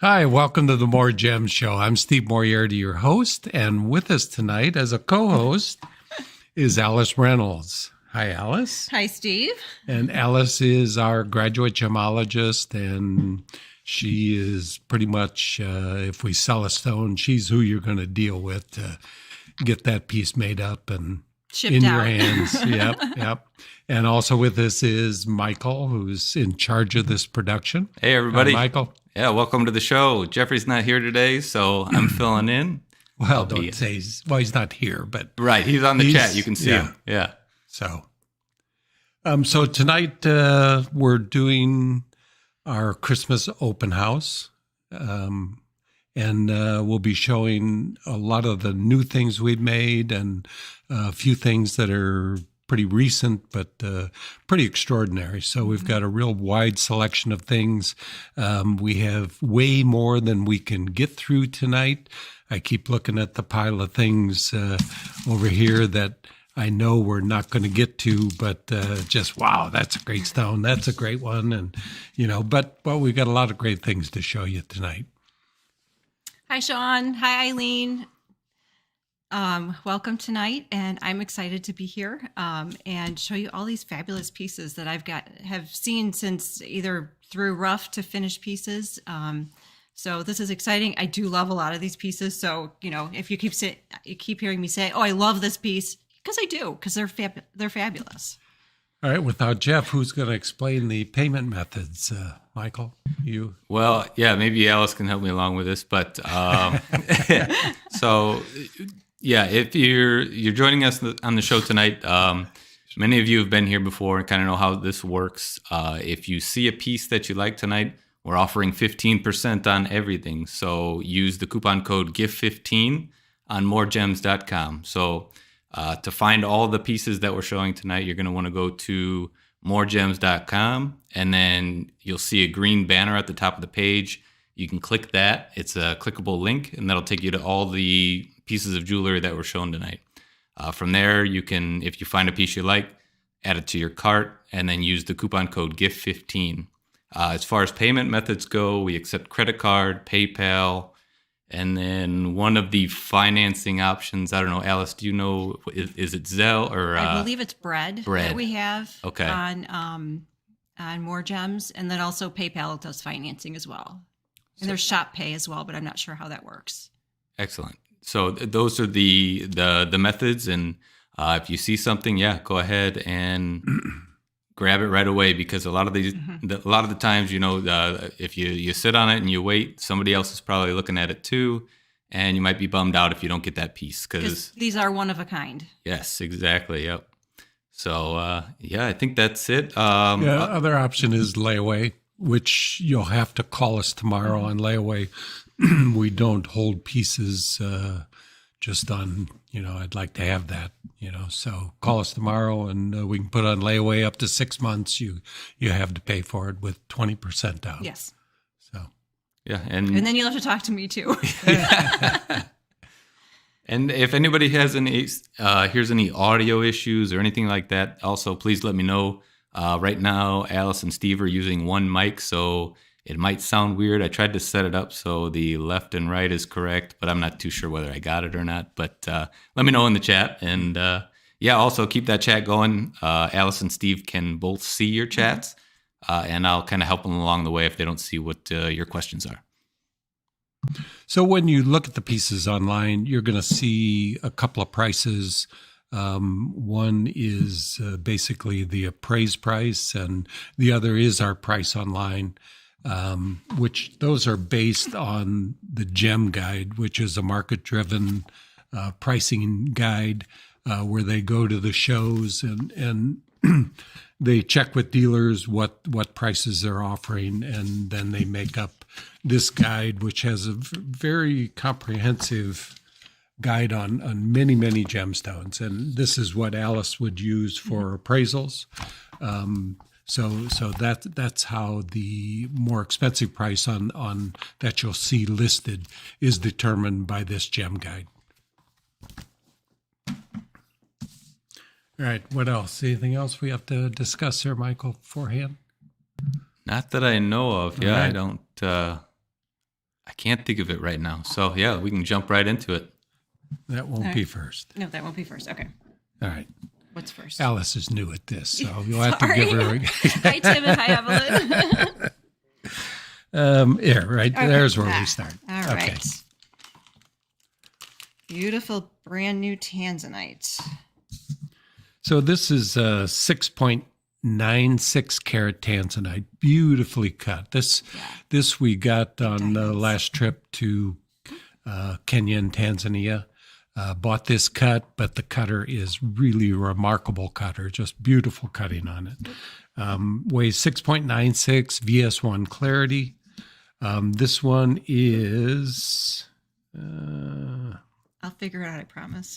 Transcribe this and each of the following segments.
Hi, welcome to the More Gems Show. I'm Steve Moriarty, your host, and with us tonight as a co-host is Alice Reynolds. Hi, Alice. Hi, Steve. And Alice is our graduate gemologist, and she is pretty much, if we sell a stone, she's who you're going to deal with to get that piece made up and Shipped in out. your hands. Yep. And also with us is Michael, who's in charge of this production. Hey, everybody. Michael. Yeah, welcome to the show. Jeffrey's not here today, so I'm filling in. Well, don't say he's not here, but right, he's on the chat. You can see him. Yeah. So tonight we're doing our Christmas open house, and we'll be showing a lot of the new things we've made and a few things that are pretty recent, but pretty extraordinary. So we've got a real wide selection of things. We have way more than we can get through tonight. I keep looking at the pile of things over here that I know we're not going to get to, but just, wow, that's a great stone. That's a great one. And, but we've got a lot of great things to show you tonight. Hi, Sean. Hi, Eileen. Welcome tonight, and I'm excited to be here and show you all these fabulous pieces that have seen since either through rough to finished pieces. So this is exciting. I do love a lot of these pieces. So if you keep hearing me say, "Oh, I love this piece," because I do, because they're fabulous. All right, without Jeff, who's going to explain the payment methods? Michael, you? Well, yeah, maybe Alice can help me along with this, but so. Yeah, if you're joining us on the show tonight, many of you have been here before and kind of know how this works. If you see a piece that you like tonight, we're offering 15% on everything. So use the coupon code GIFT15 on MoreGems.com. So to find all the pieces that we're showing tonight, you're going to want to go to MoreGems.com, and then you'll see a green banner at the top of the page. You can click that. It's a clickable link, and that'll take you to all the pieces of jewelry that were shown tonight. From there, you can, if you find a piece you like, add it to your cart, and then use the coupon code GIFT15. As far as payment methods go, we accept credit card, PayPal, and then one of the financing options, I don't know, Alice, do you know, is it Zelle or? I believe it's Bread that we have okay. on More Gems, and then also PayPal does financing as well. And there's Shop Pay as well, but I'm not sure how that works. Excellent. So those are the methods, and if you see something, go ahead and grab it right away, because a lot of the times, if you sit on it and you wait, somebody else is probably looking at it too, and you might be bummed out if you don't get that piece, because these are one of a kind. Yes, exactly. Yep. So I think that's it. Other option is layaway, which you'll have to call us tomorrow on layaway. We don't hold pieces just on, I'd like to have that, so call us tomorrow and we can put on layaway up to 6 months. You have to pay for it with 20% out. Yes. So. Yeah. And then you'll have to talk to me too. And if anybody has here's any audio issues or anything like that, also please let me know. Right now, Alice and Steve are using one mic, so it might sound weird. I tried to set it up so the left and right is correct, but I'm not too sure whether I got it or not. But let me know in the chat. And also keep that chat going. Alice and Steve can both see your chats, and I'll kind of help them along the way if they don't see what your questions are. So when you look at the pieces online, you're going to see a couple of prices. One is basically the appraised price, and the other is our price online. Which those are based on the Gem Guide, which is a market-driven pricing guide where they go to the shows and they check with dealers what prices they're offering, and then they make up this guide, which has a very comprehensive guide on many, many gemstones. And this is what Alice would use for appraisals. So that's how the more expensive price on that you'll see listed is determined by this gem guide. All right, what else? Anything else we have to discuss here, Michael, beforehand? Not that I know of. Yeah, right. I don't. I can't think of it right now. So yeah, we can jump right into it. That won't be first. No, that won't be first. Okay. All right. What's first? Alice is new at this, so you'll have to give her. Hi, Tim, and hi, Evelyn. Yeah, right. Okay. There's where we start. All right. Beautiful, brand new tanzanite. So this is a 6.96 carat tanzanite, beautifully cut. This we got on the last trip to Kenya and Tanzania. Bought this cut, but the cutter is really a remarkable cutter, just beautiful cutting on it. Weighs 6.96 VS1 clarity. This one is I'll figure it out, I promise.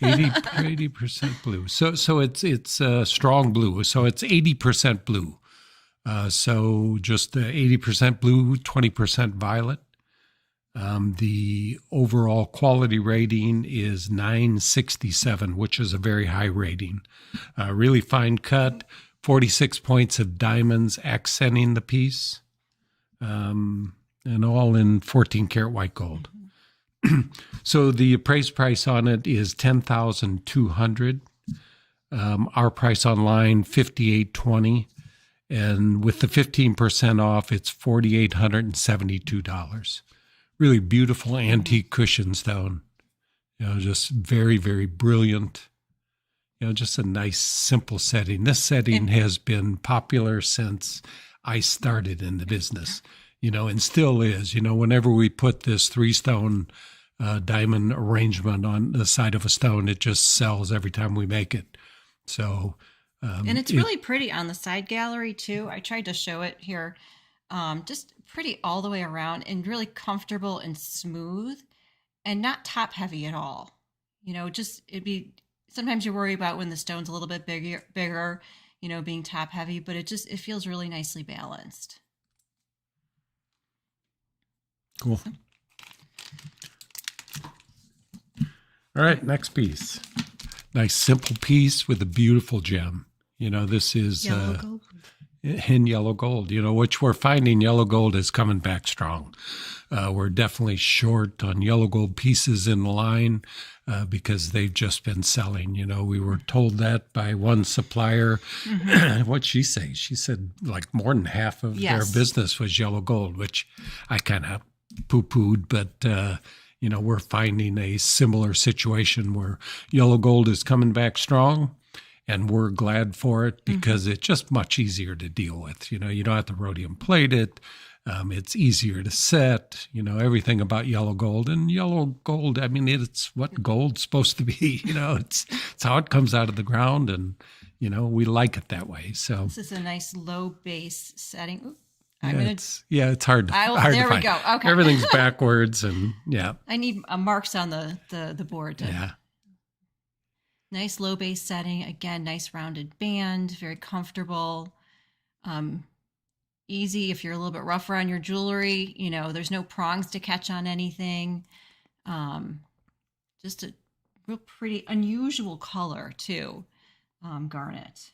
80% blue. So it's strong blue. So it's 80% blue. So just 80% blue, 20% violet. The overall quality rating is 967, which is a very high rating. Really fine cut, 46 points of diamonds accenting the piece, and all in 14 karat white gold. So the appraised price on it is $10,200. Our price online, $5,820, and with the 15% off, it's $4,872. Really beautiful antique cushion stone. Just very, very brilliant. Just a nice, simple setting. This setting has been popular since I started in the business, and still is. Whenever we put this 3-stone diamond arrangement on the side of a stone, it just sells every time we make it. So, and it's really pretty on the side gallery too. I tried to show it here. Just pretty all the way around and really comfortable and smooth and not top heavy at all. Sometimes you worry about when the stone's a little bit bigger, being top heavy, but it feels really nicely balanced. Cool. All right, next piece. Nice simple piece with a beautiful gem. This is Yellow gold. In yellow gold, which we're finding yellow gold is coming back strong. We're definitely short on yellow gold pieces in the line because they've just been selling. We were told that by one supplier. Mm-hmm. What'd she say? She said like more than half of their business was yellow gold, which I kind of poo-pooed, but we're finding a similar situation where yellow gold is coming back strong. And we're glad for it because it's just much easier to deal with. You don't have to rhodium plate it. It's easier to set, everything about yellow gold. And yellow gold, it's what gold's supposed to be. It's how it comes out of the ground. And, we like it that way. So this is a nice low base setting. Ooh, it's hard to there hard we to find. go. Okay. Everything's backwards and yeah. I need marks on the board. Yeah. Nice low base setting. Again, nice rounded band, very comfortable. Easy if you're a little bit rougher on your jewelry. There's no prongs to catch on anything. Just a real pretty, unusual color too. Garnet.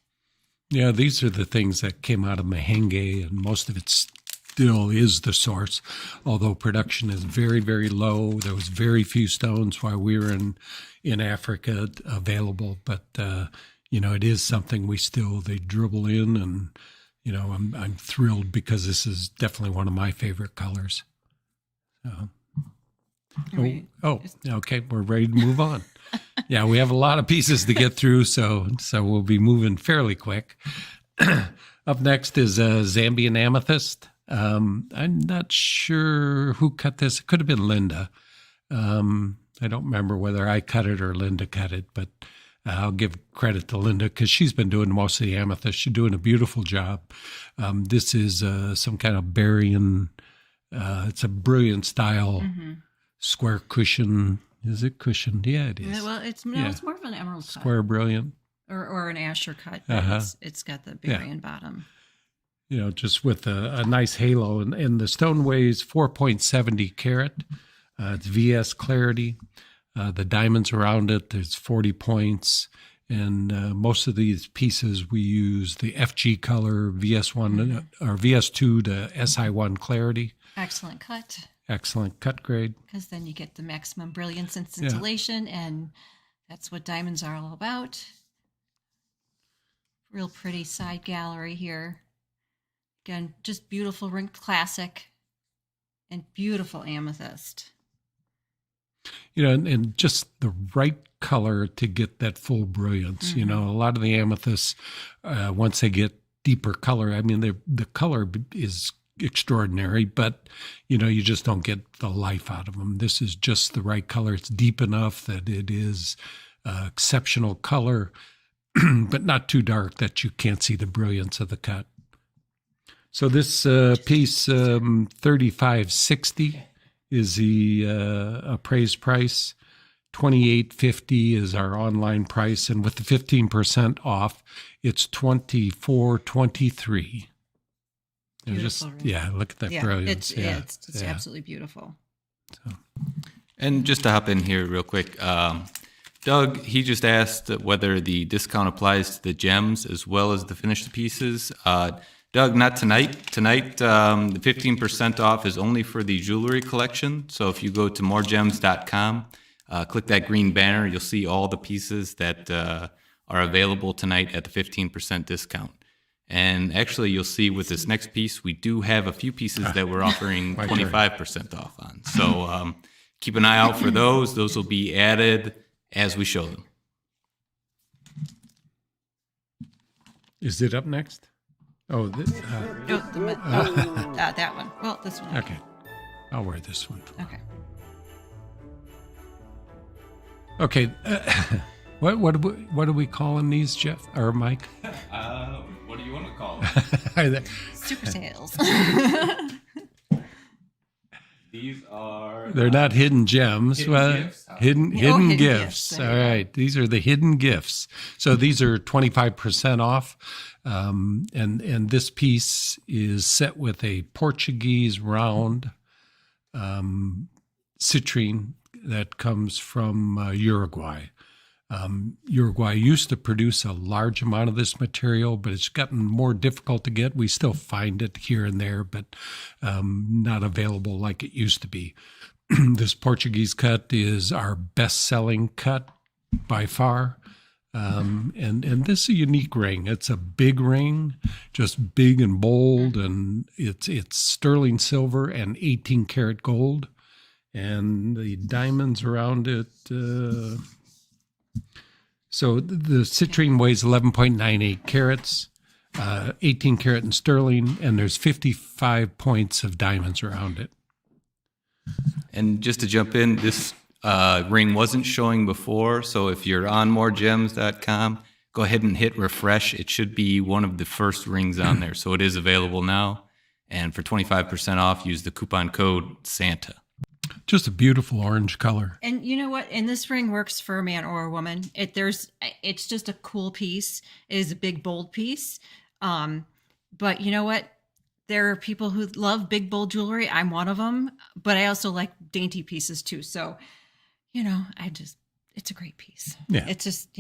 Yeah, these are the things that came out of Mahenge, and most of it still is the source, although production is very, very low. There was very few stones while we were in Africa available, but it is something they dribble in, and I'm thrilled because this is definitely one of my favorite colors. So. Okay, we're ready to move on. Yeah, we have a lot of pieces to get through, so we'll be moving fairly quick. Up next is Zambian amethyst. I'm not sure who cut this. It could have been Linda. I don't remember whether I cut it or Linda cut it, but I'll give credit to Linda because she's been doing most of the amethyst. She's doing a beautiful job. This is some kind of Barian. It's a brilliant style square cushion. Is it cushioned? Yeah, it is. Yeah, well, it's more of an emerald cut. Square brilliant. Or an Asher cut. But it's got the Barian bottom. Just with a nice halo. And the stone weighs 4.70 carat. It's VS clarity. The diamonds around it, there's 40 points. And most of these pieces, we use the FG color VS1 or VS2 to SI1 clarity. Excellent cut, Excellent cut grade. because then you get the maximum brilliance and scintillation, and that's what diamonds are all about. Real pretty side gallery here. Again, just beautiful ring, classic, and beautiful amethyst. And just the right color to get that full brilliance. A lot of the amethysts, once they get deeper color, I mean, the color is extraordinary, but, you just don't get the life out of them. This is just the right color. It's deep enough that it is exceptional color, but not too dark that you can't see the brilliance of the cut. So this piece, $35.60 is the appraised price. $28.50 is our online price, and with the 15% off, it's $24.23. Beautiful ring. Look at that brilliance. It's absolutely beautiful. So. And just to hop in here real quick, Doug, he just asked whether the discount applies to the gems as well as the finished pieces. Doug, not tonight. Tonight, the 15% off is only for the jewelry collection. So if you go to MoreGems.com, click that green banner, you'll see all the pieces that are available tonight at the 15% discount. And actually, you'll see with this next piece, we do have a few pieces that we're offering 25% off on. So keep an eye out for those. Those will be added as we show them. Is it up next? Oh, that one. Well, this one. Okay. I'll wear this one. Okay. Okay. What are we calling these, Jeff or Mike? What do you want to call them? Super sales. These are... They're not hidden gems. Gifts. Hidden gifts. All right. These are the hidden gifts. So these are 25% off. And this piece is set with a Portuguese round citrine that comes from Uruguay. Uruguay used to produce a large amount of this material, but it's gotten more difficult to get. We still find it here and there, but not available like it used to be. This Portuguese cut is our best-selling cut by far. And this is a unique ring. It's a big ring, just big and bold, and it's sterling silver and 18 karat gold. And the diamonds around it... So the citrine weighs 11.98 carats, 18 karat in sterling, and there's 55 points of diamonds around it. And just to jump in, this ring wasn't showing before, so if you're on MoreGems.com, go ahead and hit refresh. It should be one of the first rings on there, so it is available now. And for 25% off, use the coupon code SANTA. Just a beautiful orange color. And you know what? And this ring works for a man or a woman. It's just a cool piece. It is a big, bold piece. But you know what? There are people who love big, bold jewelry. I'm one of them. But I also like dainty pieces too. So, it's a great piece. Yeah. It's just,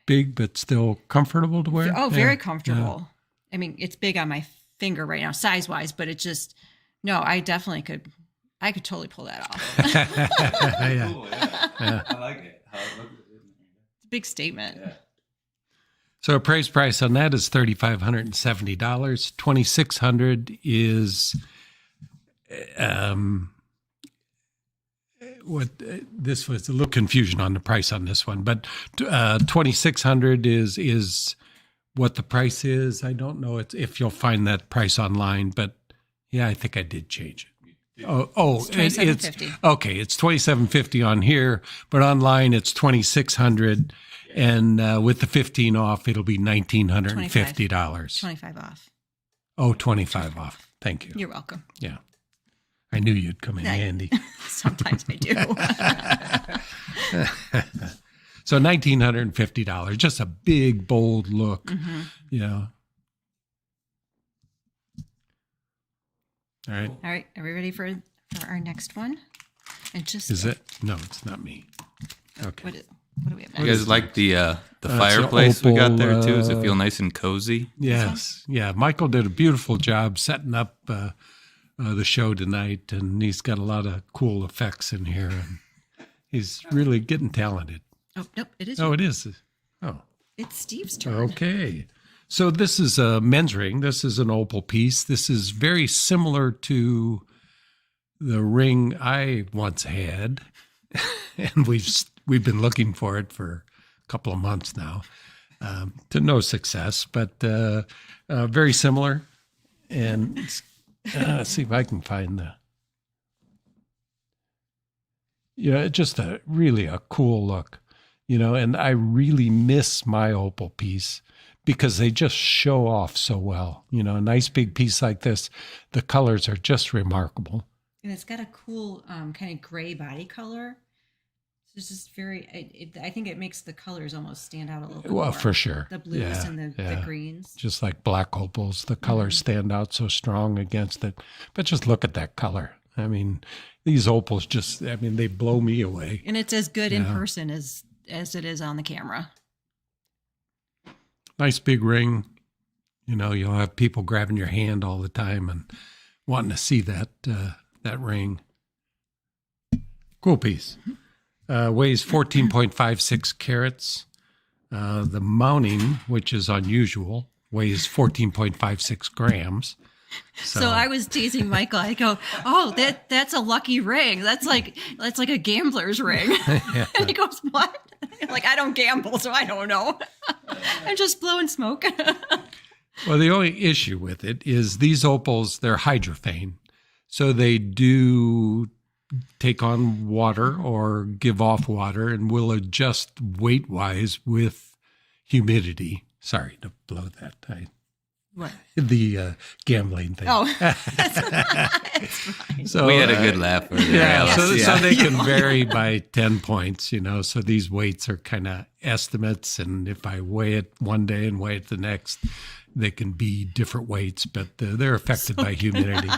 big, but still comfortable to wear. Oh, very comfortable. Yeah. I mean, it's big on my finger right now, size-wise, but it just, no, I definitely could. I could totally pull that off. Yeah. Cool, yeah. I like it. It's a big statement. Yeah. So appraised price on that is $3,570. $2,600 is this was a little confusion on the price on this one, but $2,600 is what the price is. I don't know if you'll find that price online, but yeah, I think I did change it. It's $2,750. Okay. It's $2,750 on here, but online it's $2,600, and with the 15 off, it'll be $1,950. 25 off. Oh, 25 off. Thank you. You're welcome. Yeah, I knew you'd come in handy. Sometimes I do. So $1,950, just a big, bold look. Mm-hmm. Yeah. All right. All right. Are we ready for our next one? And just Is it? No, it's not me. Okay. What do we have next? You guys like the fireplace we got there too? Does it feel nice and cozy? Yes. Yeah. Michael did a beautiful job setting up a the show tonight, and he's got a lot of cool effects in here, and he's really getting talented. Oh, nope, it is. Oh, it is. Oh, It's Steve's turn. okay. So this is a men's ring. This is an opal piece. This is very similar to the ring I once had, and we've been looking for it for a couple of months now, to no success, but very similar. And let's see if I can find just really a cool look, and I really miss my opal piece because they just show off so well. A nice big piece like this, the colors are just remarkable. And it's got a cool kind of gray body color. So it's just I think it makes the colors almost stand out a little bit Well, more. for sure. The blues and the greens. Just like black opals, the colors stand out so strong against it. But just look at that color. I mean, these opals they blow me away. And it's as good in person as it is on the camera. Nice big ring. You'll have people grabbing your hand all the time and wanting to see that ring. Cool piece. Weighs 14.56 carats. The mounting, which is unusual, weighs 14.56 grams. So I was teasing Michael. I go, "Oh, that's a lucky ring. That's like a gambler's ring." Yeah. And he goes, "What?" I'm like, "I don't gamble, so I don't know. I'm just blowing smoke." Well, the only issue with it is these opals, they're hydrophane. So they do take on water or give off water and will adjust weight-wise with humidity. Sorry to blow that. What? The gambling thing. Oh, it's fine. So, We had a good laugh earlier. Yeah, Alice. so they can vary by 10 points, So these weights are kind of estimates. And if I weigh it one day and weigh it the next, they can be different weights, but they're affected by humidity.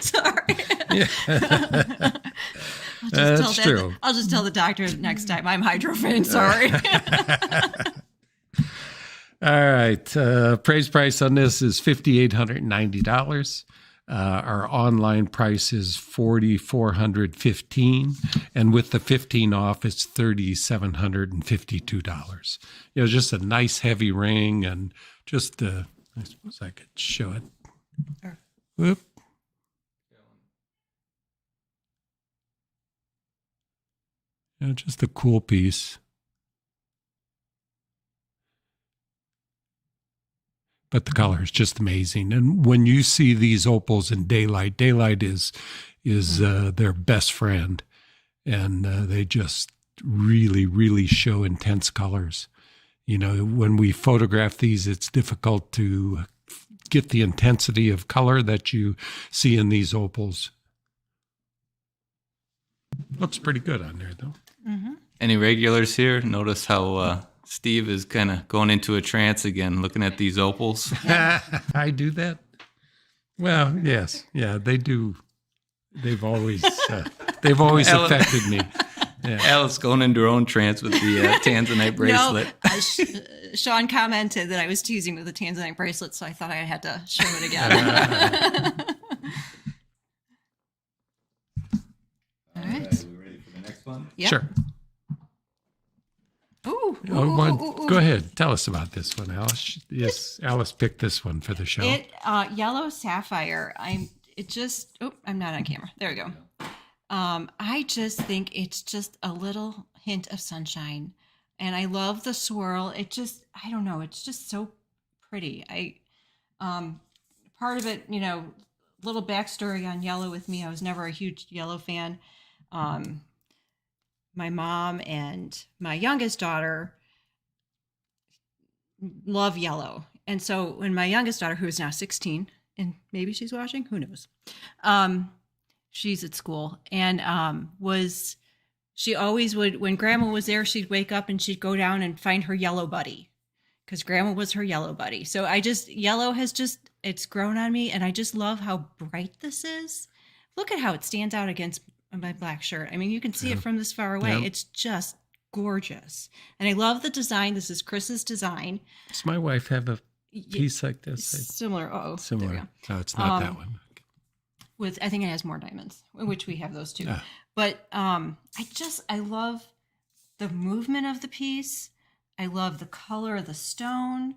Sorry. Yeah. That's true. I'll just tell the doctor next time I'm hydrophane. Sorry. All right. Praise price on this is $5,890. Our online price is $4,415, and with the 15 off, it's $3,752. Just a nice heavy ring, and just I suppose I could show it. Whoop. Just a cool piece. But the color is just amazing. And when you see these opals in daylight is their best friend. And they just really, really show intense colors. When we photograph these, it's difficult to get the intensity of color that you see in these opals. Looks pretty good on there, though. Mm-hmm. Any regulars here? Notice how Steve is kind of going into a trance again, looking at these opals. I do that. Well, yes, yeah, they do. They've always affected me. Yeah. Alice going into her own trance with the Tanzanite bracelet. No, Sean commented that I was teasing with the Tanzanite bracelet, so I thought I had to show it again. All right. Are we ready for the next one? Yep. Sure. Ooh, Go ahead. Tell us about this one, Alice. Yes, Alice picked this one for the show. Yellow sapphire. I'm not on camera. There we go. I just think it's just a little hint of sunshine, and I love the swirl. I don't know. It's just so pretty. Part of it, little backstory on yellow with me. I was never a huge yellow fan. My mom and my youngest daughter love yellow. And so when my youngest daughter, who is now 16, and maybe she's watching, who knows? She's at school, and she always would, when grandma was there, she'd wake up and she'd go down and find her yellow buddy, because grandma was her yellow buddy. So yellow it's grown on me, and I just love how bright this is. Look at how it stands out against my black shirt. I mean, you can see it from this far away. Yeah. It's just gorgeous. And I love the design. This is Chris's design. Does my wife have a piece like this? Similar. Oh, Similar. There we go. No, it's not that one. With I think it has more diamonds, which we have those too. Ah. But I love the movement of the piece. I love the color of the stone.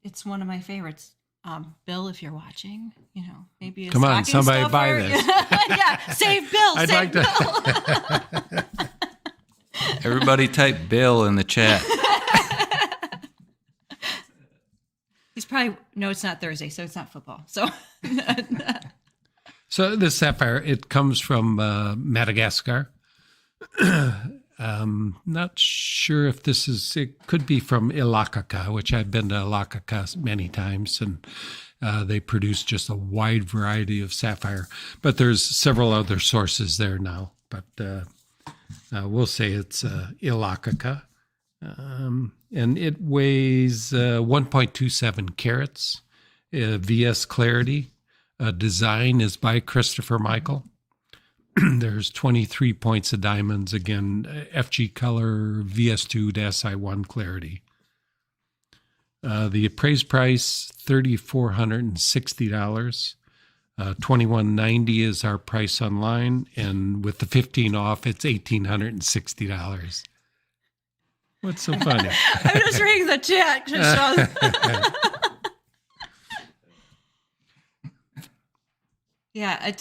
It's one of my favorites. Bill, if you're watching, maybe a Come on, stocking somebody stuffer. buy this. Yeah, save Bill. I'd Save like Bill. Everybody type Bill in the chat. He's probably it's not Thursday, so it's not football. So, So this sapphire, it comes from Madagascar. Not sure if it could be from Ilakaka, which I've been to Ilakaka many times, and they produce just a wide variety of sapphire. But there's several other sources there now, but we'll say it's Ilakaka. And it weighs 1.27 carats, VS clarity. Design is by Christopher Michael. There's 23 points of diamonds, again, FG color, VS2 to SI1 clarity. The appraised price, $3,460. $2,190 is our price online, and with the 15 off, it's $1,860. What's so funny? I'm just reading the chat. Yeah,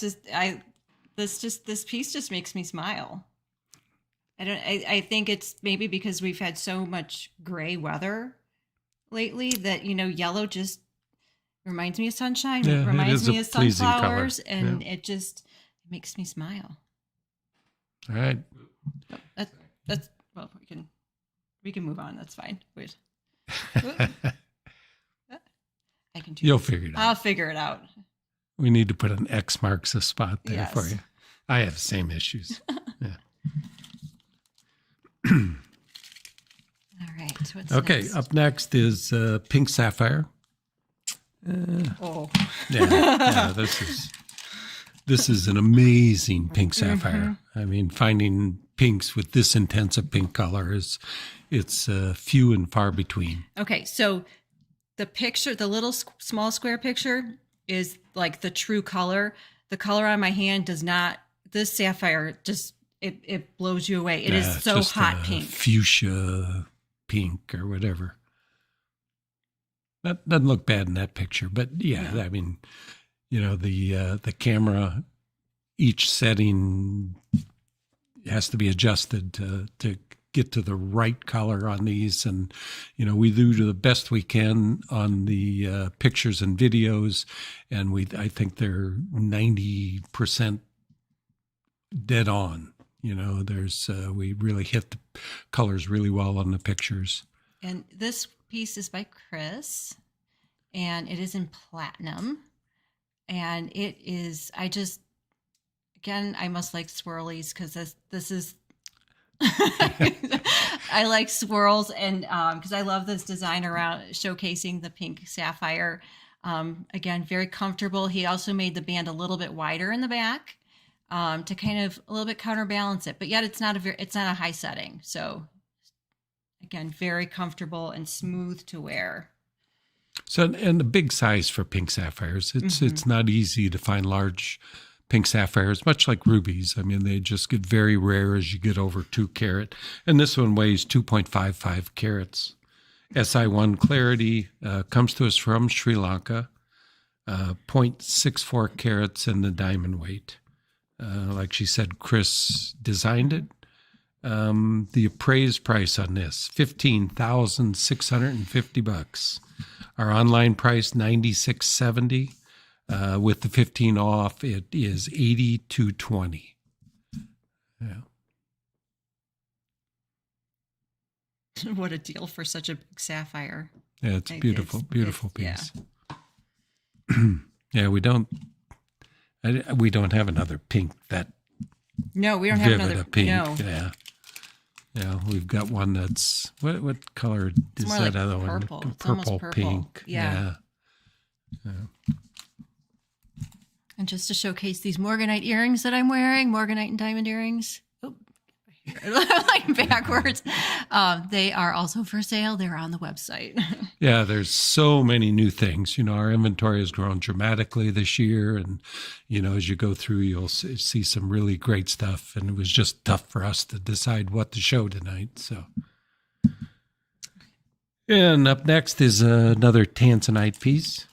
this piece just makes me smile. I think it's maybe because we've had so much gray weather lately that yellow just reminds me of sunshine. Yeah, it reminds me of pleasing sunflowers, color. and Yeah. it makes me smile. All right. That's well, we can move on. That's fine. Wait. I can do You'll this. figure it out. I'll figure it out. We need to put an X marks a spot there Yes. for you. I have the same issues. Yeah. All right. What's Okay, next? up next is pink sapphire. Oh. Yeah, this is an amazing pink sapphire. I mean, finding pinks with this intense a pink color it's few and far between. Okay, so the picture, the little small square picture is like the true color. The color on my hand does not. This sapphire just it blows you away. It is It's so just hot a pink. fuchsia pink or whatever. That doesn't look bad in that picture, but yeah, No. I mean, the camera, each setting has to be adjusted to get to the right color on these, and we do the best we can on the pictures and videos, and I think they're 90% dead on. We really hit the colors really well on the pictures. And this piece is by Chris, and it is in platinum. And it is, I must like swirlies because this is, I like swirls, and because I love this design around showcasing the pink sapphire. Again, very comfortable. He also made the band a little bit wider in the back to kind of a little bit counterbalance it, but yet it's not a high setting. So again, very comfortable and smooth to wear. So, and the big size for pink sapphires, it's not easy to find large pink sapphires, much like rubies. I mean, they just get very rare as you get over 2 carat. And this one weighs 2.55 carats. SI1 clarity comes to us from Sri Lanka, 0.64 carats in the diamond weight. Like she said, Chris designed it. The appraised price on this, $15,650. Our online price, $96.70. With the 15 off, it is $82.20. Yeah. What a deal for such a big sapphire. Yeah, it's Like, beautiful, beautiful it's- piece. Yeah, we don't have another pink that No, we don't have vivid another a pink. No, Yeah. Yeah, we've got one that's what color is more that like other purple. one? It's almost purple. Pink. Yeah. And just to showcase these morganite earrings that I'm wearing, morganite and diamond earrings. Oh, here. like backwards. They are also for sale. They're on the website. Yeah, there's so many new things. Our inventory has grown dramatically this year. And, as you go through, you'll see some really great stuff. And it was just tough for us to decide what to show tonight. So, and up next is another tanzanite piece.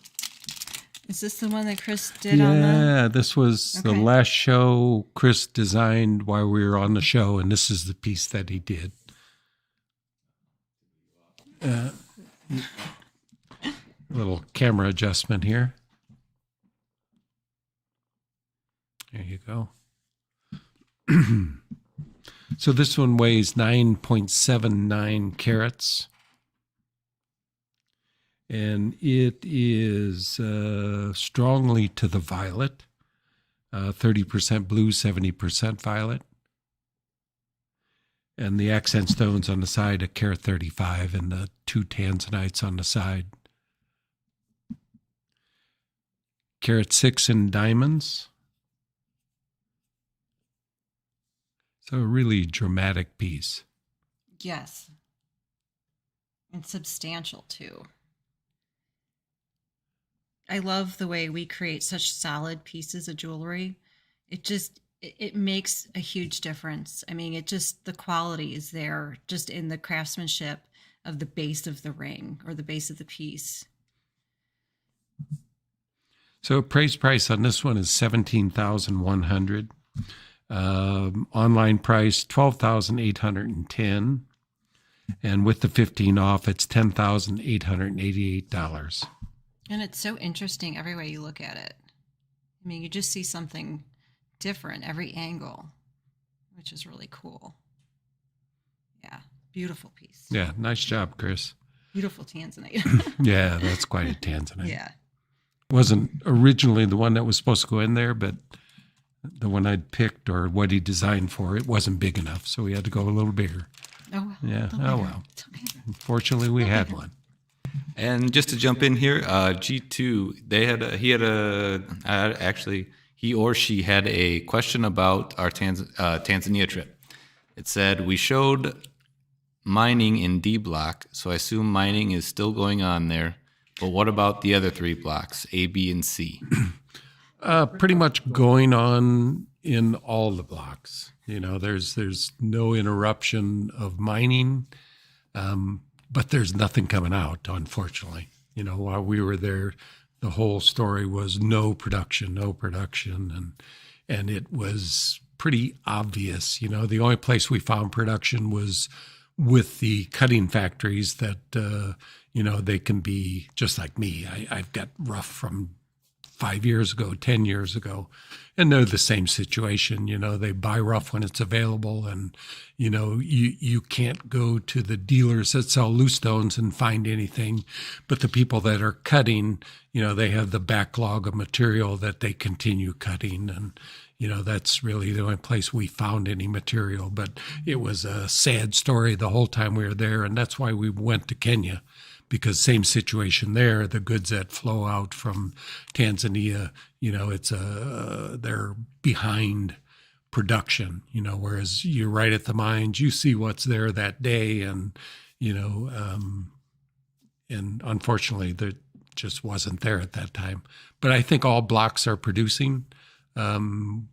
Is this the one that Chris did on the? Yeah, this was the last show Chris designed while we were on the show, and this is the piece that he did. Little camera adjustment here. There you go. So this one weighs 9.79 carats. And it is strongly to the violet, 30% blue, 70% violet. And the accent stones on the side, a carat 35, and the 2 tanzanites on the side. Carat 6 in diamonds. So a really dramatic piece. Yes. And substantial, too. I love the way we create such solid pieces of jewelry. It makes a huge difference. I mean, the quality is there just in the craftsmanship of the base of the ring or the base of the piece. So appraised price on this one is $17,100. Online price $12,810. And with the 15 off, it's $10,888. And it's so interesting every way you look at it. I mean, you just see something different every angle, which is really cool. Yeah, beautiful piece. Yeah, nice job, Chris. Beautiful tanzanite. Yeah, that's quite a tanzanite. Yeah. Wasn't originally the one that was supposed to go in there, but the one I'd picked or what he designed for, it wasn't big enough, so we had to go a little bigger. Oh, yeah. Oh, well. Fortunately, we had one. And just to jump in here, G2, he or she had a question about our Tanzania trip. It said, we showed mining in D block, so I assume mining is still going on there. But what about the other 3 blocks, A, B, and C? Pretty much going on in all the blocks. There's no interruption of mining, but there's nothing coming out, unfortunately. While we were there, the whole story was no production, and it was pretty obvious. The only place we found production was with the cutting factories that, they can be just like me. I've got rough from 5 years ago, 10 years ago, and they're the same situation. They buy rough when it's available, and, you can't go to the dealers that sell loose stones and find anything, but the people that are cutting, they have the backlog of material that they continue cutting, and, that's really the only place we found any material. But it was a sad story the whole time we were there, and that's why we went to Kenya. Because same situation there, the goods that flow out from Tanzania, they're behind production, whereas you're right at the mines, you see what's there that day, and, and unfortunately there just wasn't there at that time. But I think all blocks are producing.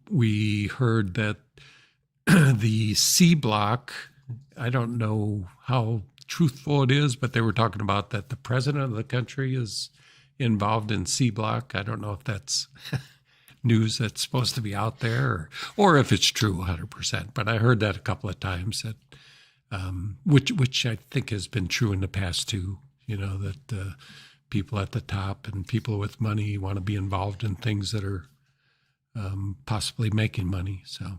We heard that the C block, I don't know how truthful it is, but they were talking about that the president of the country is involved in C block. I don't know if that's news that's supposed to be out there or if it's true 100%, but I heard that a couple of times, that which I think has been true in the past too, that people at the top and people with money want to be involved in things that are possibly making money. So,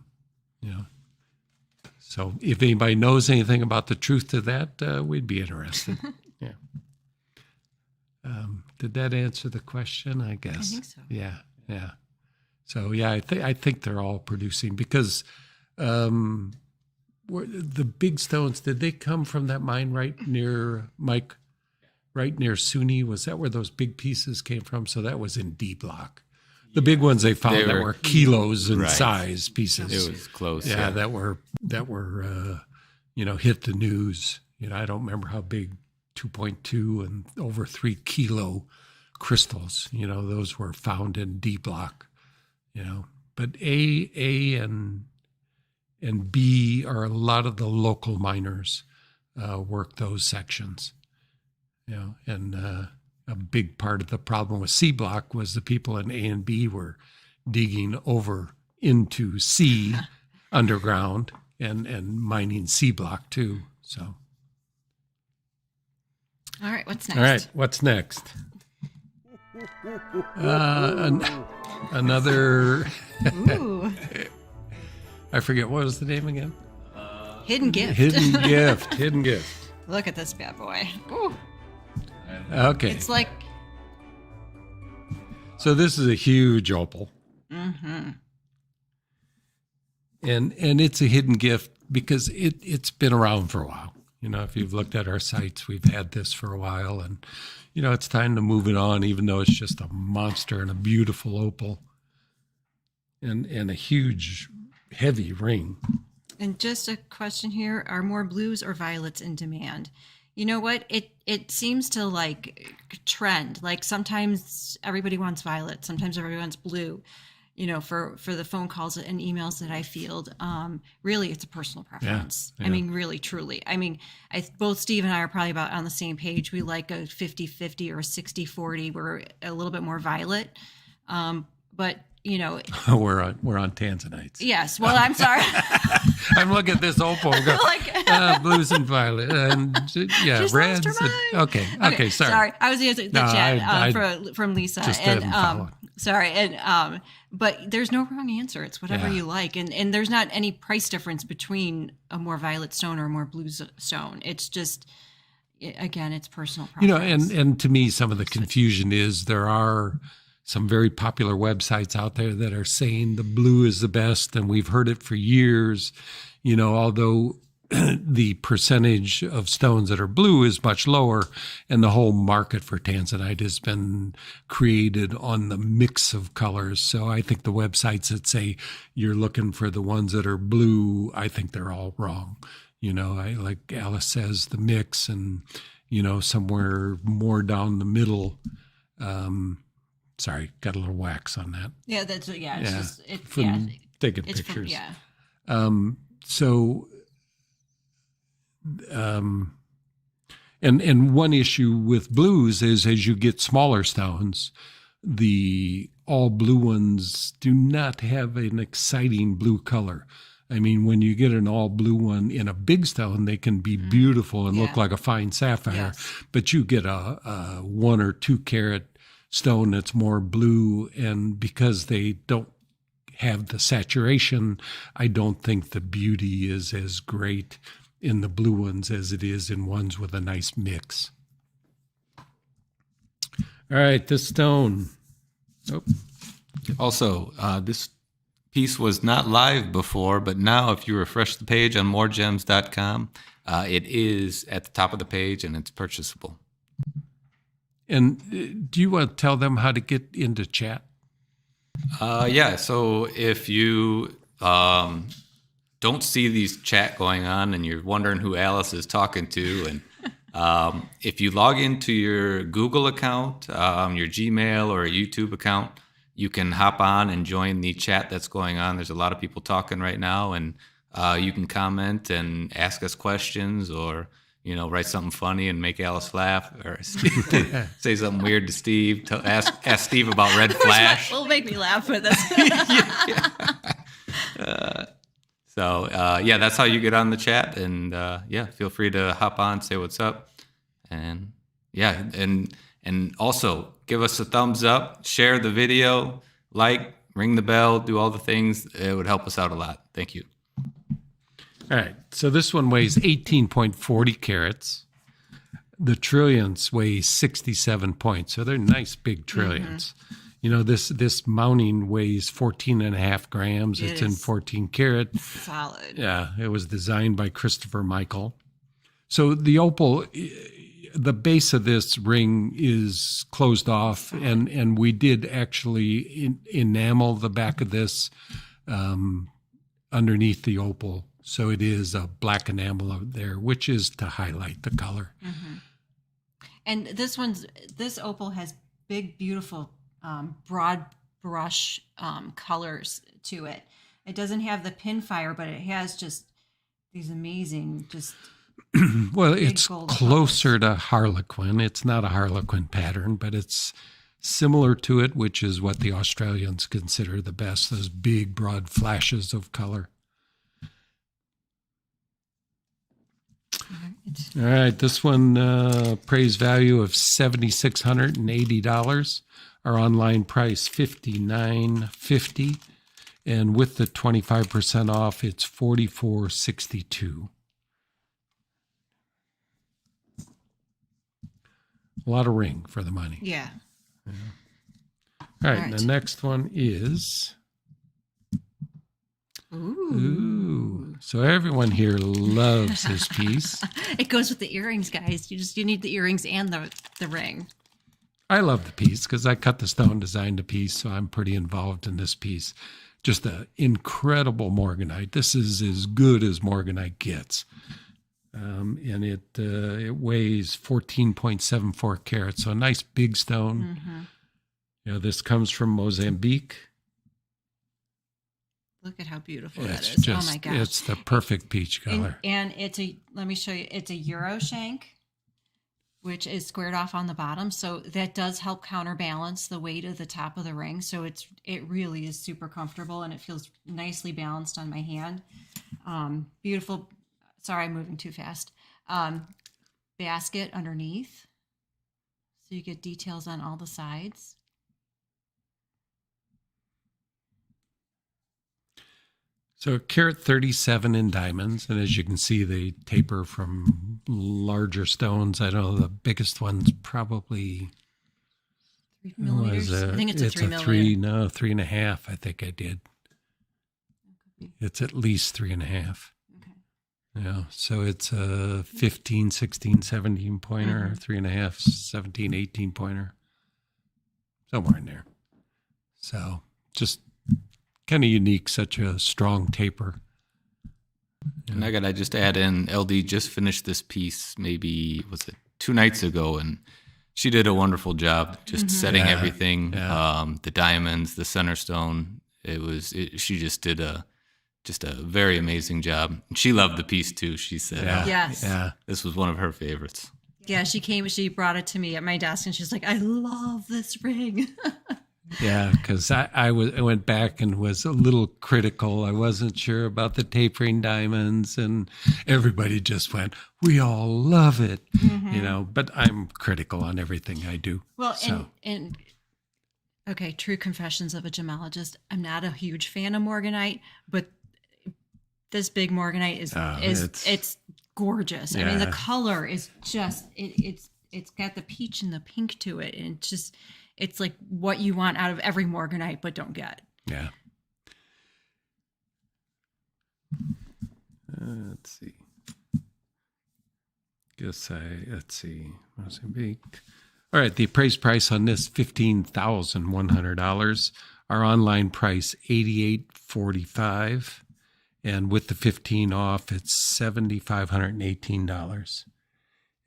So if anybody knows anything about the truth to that, we'd be interested. Yeah. Did that answer the question? I guess. I think so. Yeah. So yeah, I think they're all producing because the big stones, did they come from that mine right near Mike, right near SUNY? Was that where those big pieces came from? So that was in D block. The big ones they found that were kilos in right. size pieces. It was close. Yeah, that were hit the news. I don't remember how big 2.2 and over 3 kilo crystals. Those were found in D block. But A and B are a lot of the local miners work those sections. And a big part of the problem with C block was the people in A and B were digging over into C underground and mining C block too. So. All right, what's next? All right, what's next? Another. Ooh. I forget, what was the name again? Hidden gift. Hidden gift. Look at this bad boy. Ooh. Okay. It's like. So this is a huge opal. Mm-hmm. And it's a hidden gift because it's been around for a while. If you've looked at our sites, we've had this for a while, and it's time to move it on, even though it's just a monster and a beautiful opal and a huge, heavy ring. And just a question here: are more blues or violets in demand? You know what? It seems to trend. Like sometimes everybody wants violet, sometimes everybody wants blue. For the phone calls and emails that I field, really it's a personal preference. Yeah. I mean, really, truly. I mean, both Steve and I are probably about on the same page. We like a 50-50 or a 60-40. We're a little bit more violet. But, we're on tanzanites. Yes. Well, I'm sorry. I'm looking at this opal. Blues and violet. And Just reds. lost her mind. Okay. Sorry. I was answering the chat from Lisa. Just didn't follow. Sorry. And, but there's no wrong answer. It's whatever you like. And there's not any price difference between a more violet stone or a more blue stone. It's just, again, it's personal preference. And to me, some of the confusion is there are some very popular websites out there that are saying the blue is the best, and we've heard it for years, although the percentage of stones that are blue is much lower, and the whole market for tanzanite has been created on the mix of colors. So I think the websites that say you're looking for the ones that are blue, I think they're all wrong. Like Alice says, the mix and, somewhere more down the middle. Sorry, got a little wax on that. Yeah, that's It's just taking pictures. And one issue with blues is as you get smaller stones, the all blue ones do not have an exciting blue color. I mean, when you get an all blue one in a big stone, they can be beautiful and look like a fine sapphire. Yes. But you get a 1 or 2 carat stone that's more blue, and because they don't have the saturation, I don't think the beauty is as great in the blue ones as it is in ones with a nice mix. All right, this stone. Also, this piece was not live before, but now if you refresh the page on MoreGems.com, it is at the top of the page and it's purchasable. And do you want to tell them how to get into chat? So if you don't see these chat going on and you're wondering who Alice is talking to, and if you log into your Google account, your Gmail or a YouTube account, you can hop on and join the chat that's going on. There's a lot of people talking right now, and you can comment and ask us questions or write something funny and make Alice laugh, or say something weird to Steve. Ask Steve about Red Flash. It'll make me laugh with this. That's how you get on the chat, and feel free to hop on, say what's up, and also give us a thumbs up, share the video, ring the bell, do all the things. It would help us out a lot. Thank you. All right, so this one weighs 18.40 carats. The trillions weigh 67 points, so they're nice big trillions. This mounting weighs 14.5 grams. It's in 14 karat. Solid. Yeah, it was designed by Christopher Michael. So the opal, the base of this ring is closed off, and we did actually enamel the back of this underneath the opal. So it is a black enamel out there, which is to highlight the color. Mm-hmm. And this opal has big, beautiful, broad brush colors to it. It doesn't have the pinfire, but it has just these amazing, just well, big it's gold closer to Harlequin. It's not a Harlequin pattern, but it's similar to it, which is what the Australians consider the best, those big, broad flashes of color. All right, this one appraised value of $7,680. Our online price $59.50, and with the 25% off, it's $44.62. A lot of ring for the money. Yeah. All right, the next one is. Ooh. So everyone here loves this piece. It goes with the earrings, guys. You need the earrings and the ring. I love the piece because I cut the stone, designed the piece, so I'm pretty involved in this piece. Just an incredible morganite. This is as good as morganite gets. And it weighs 14.74 carats, so a nice big stone. Mm-hmm. You know, this comes from Mozambique. Look at how beautiful that It's is. just, oh my gosh. it's the perfect peach color. And let me show you, it's a Euro shank, which is squared off on the bottom. So that does help counterbalance the weight of the top of the ring. So it really is super comfortable, and it feels nicely balanced on my hand. Beautiful. Sorry, I'm moving too fast. Basket underneath. So you get details on all the sides. So carat 37 in diamonds, and as you can see, they taper from larger stones. I don't know, the biggest one's probably 3 millimeters. I think it's a 3 millimeter. 3.5. I think I did. It's at least 3.5. Okay. Yeah, so it's a 15, 16, 17 pointer, 3.5, 17, 18 pointer, somewhere in there. So just kind of unique, such a strong taper. And I gotta just add in, LD just finished this piece maybe, was it 2 nights ago, and she did a wonderful job just setting everything, the diamonds, the center stone. She just did a very amazing job. And she loved the piece too. She said, Yes. this was one of her favorites. Yeah, she brought it to me at my desk, and she's like, I love this ring. Yeah, because I went back and was a little critical. I wasn't sure about the tapering diamonds, and everybody just went, we all love it, you know, but I'm critical on everything I do. Well, so. and okay, true confessions of a gemologist. I'm not a huge fan of morganite, but this big morganite it's gorgeous. Yeah. I mean, the color is just, it's got the peach and the pink to it, and it's like what you want out of every morganite, but don't get. Yeah. Let's see. Let's see. Mozambique. All right. The appraised price on this, $15,100. Our online price, $88.45. And with the 15 off, it's $7,518.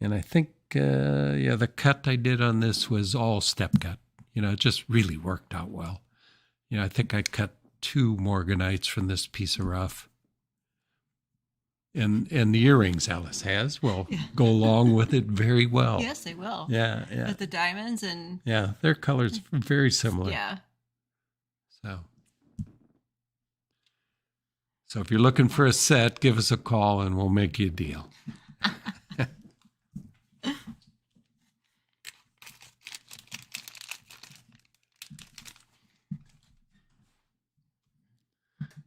And I think, the cut I did on this was all step cut. You know, it just really worked out well. You know, I think I cut 2 morganites from this piece of rough. And the earrings Alice has will go along with it very well. Yes, they will. Yeah. With the diamonds and... Yeah, their colors are very similar. Yeah. So if you're looking for a set, give us a call and we'll make you a deal.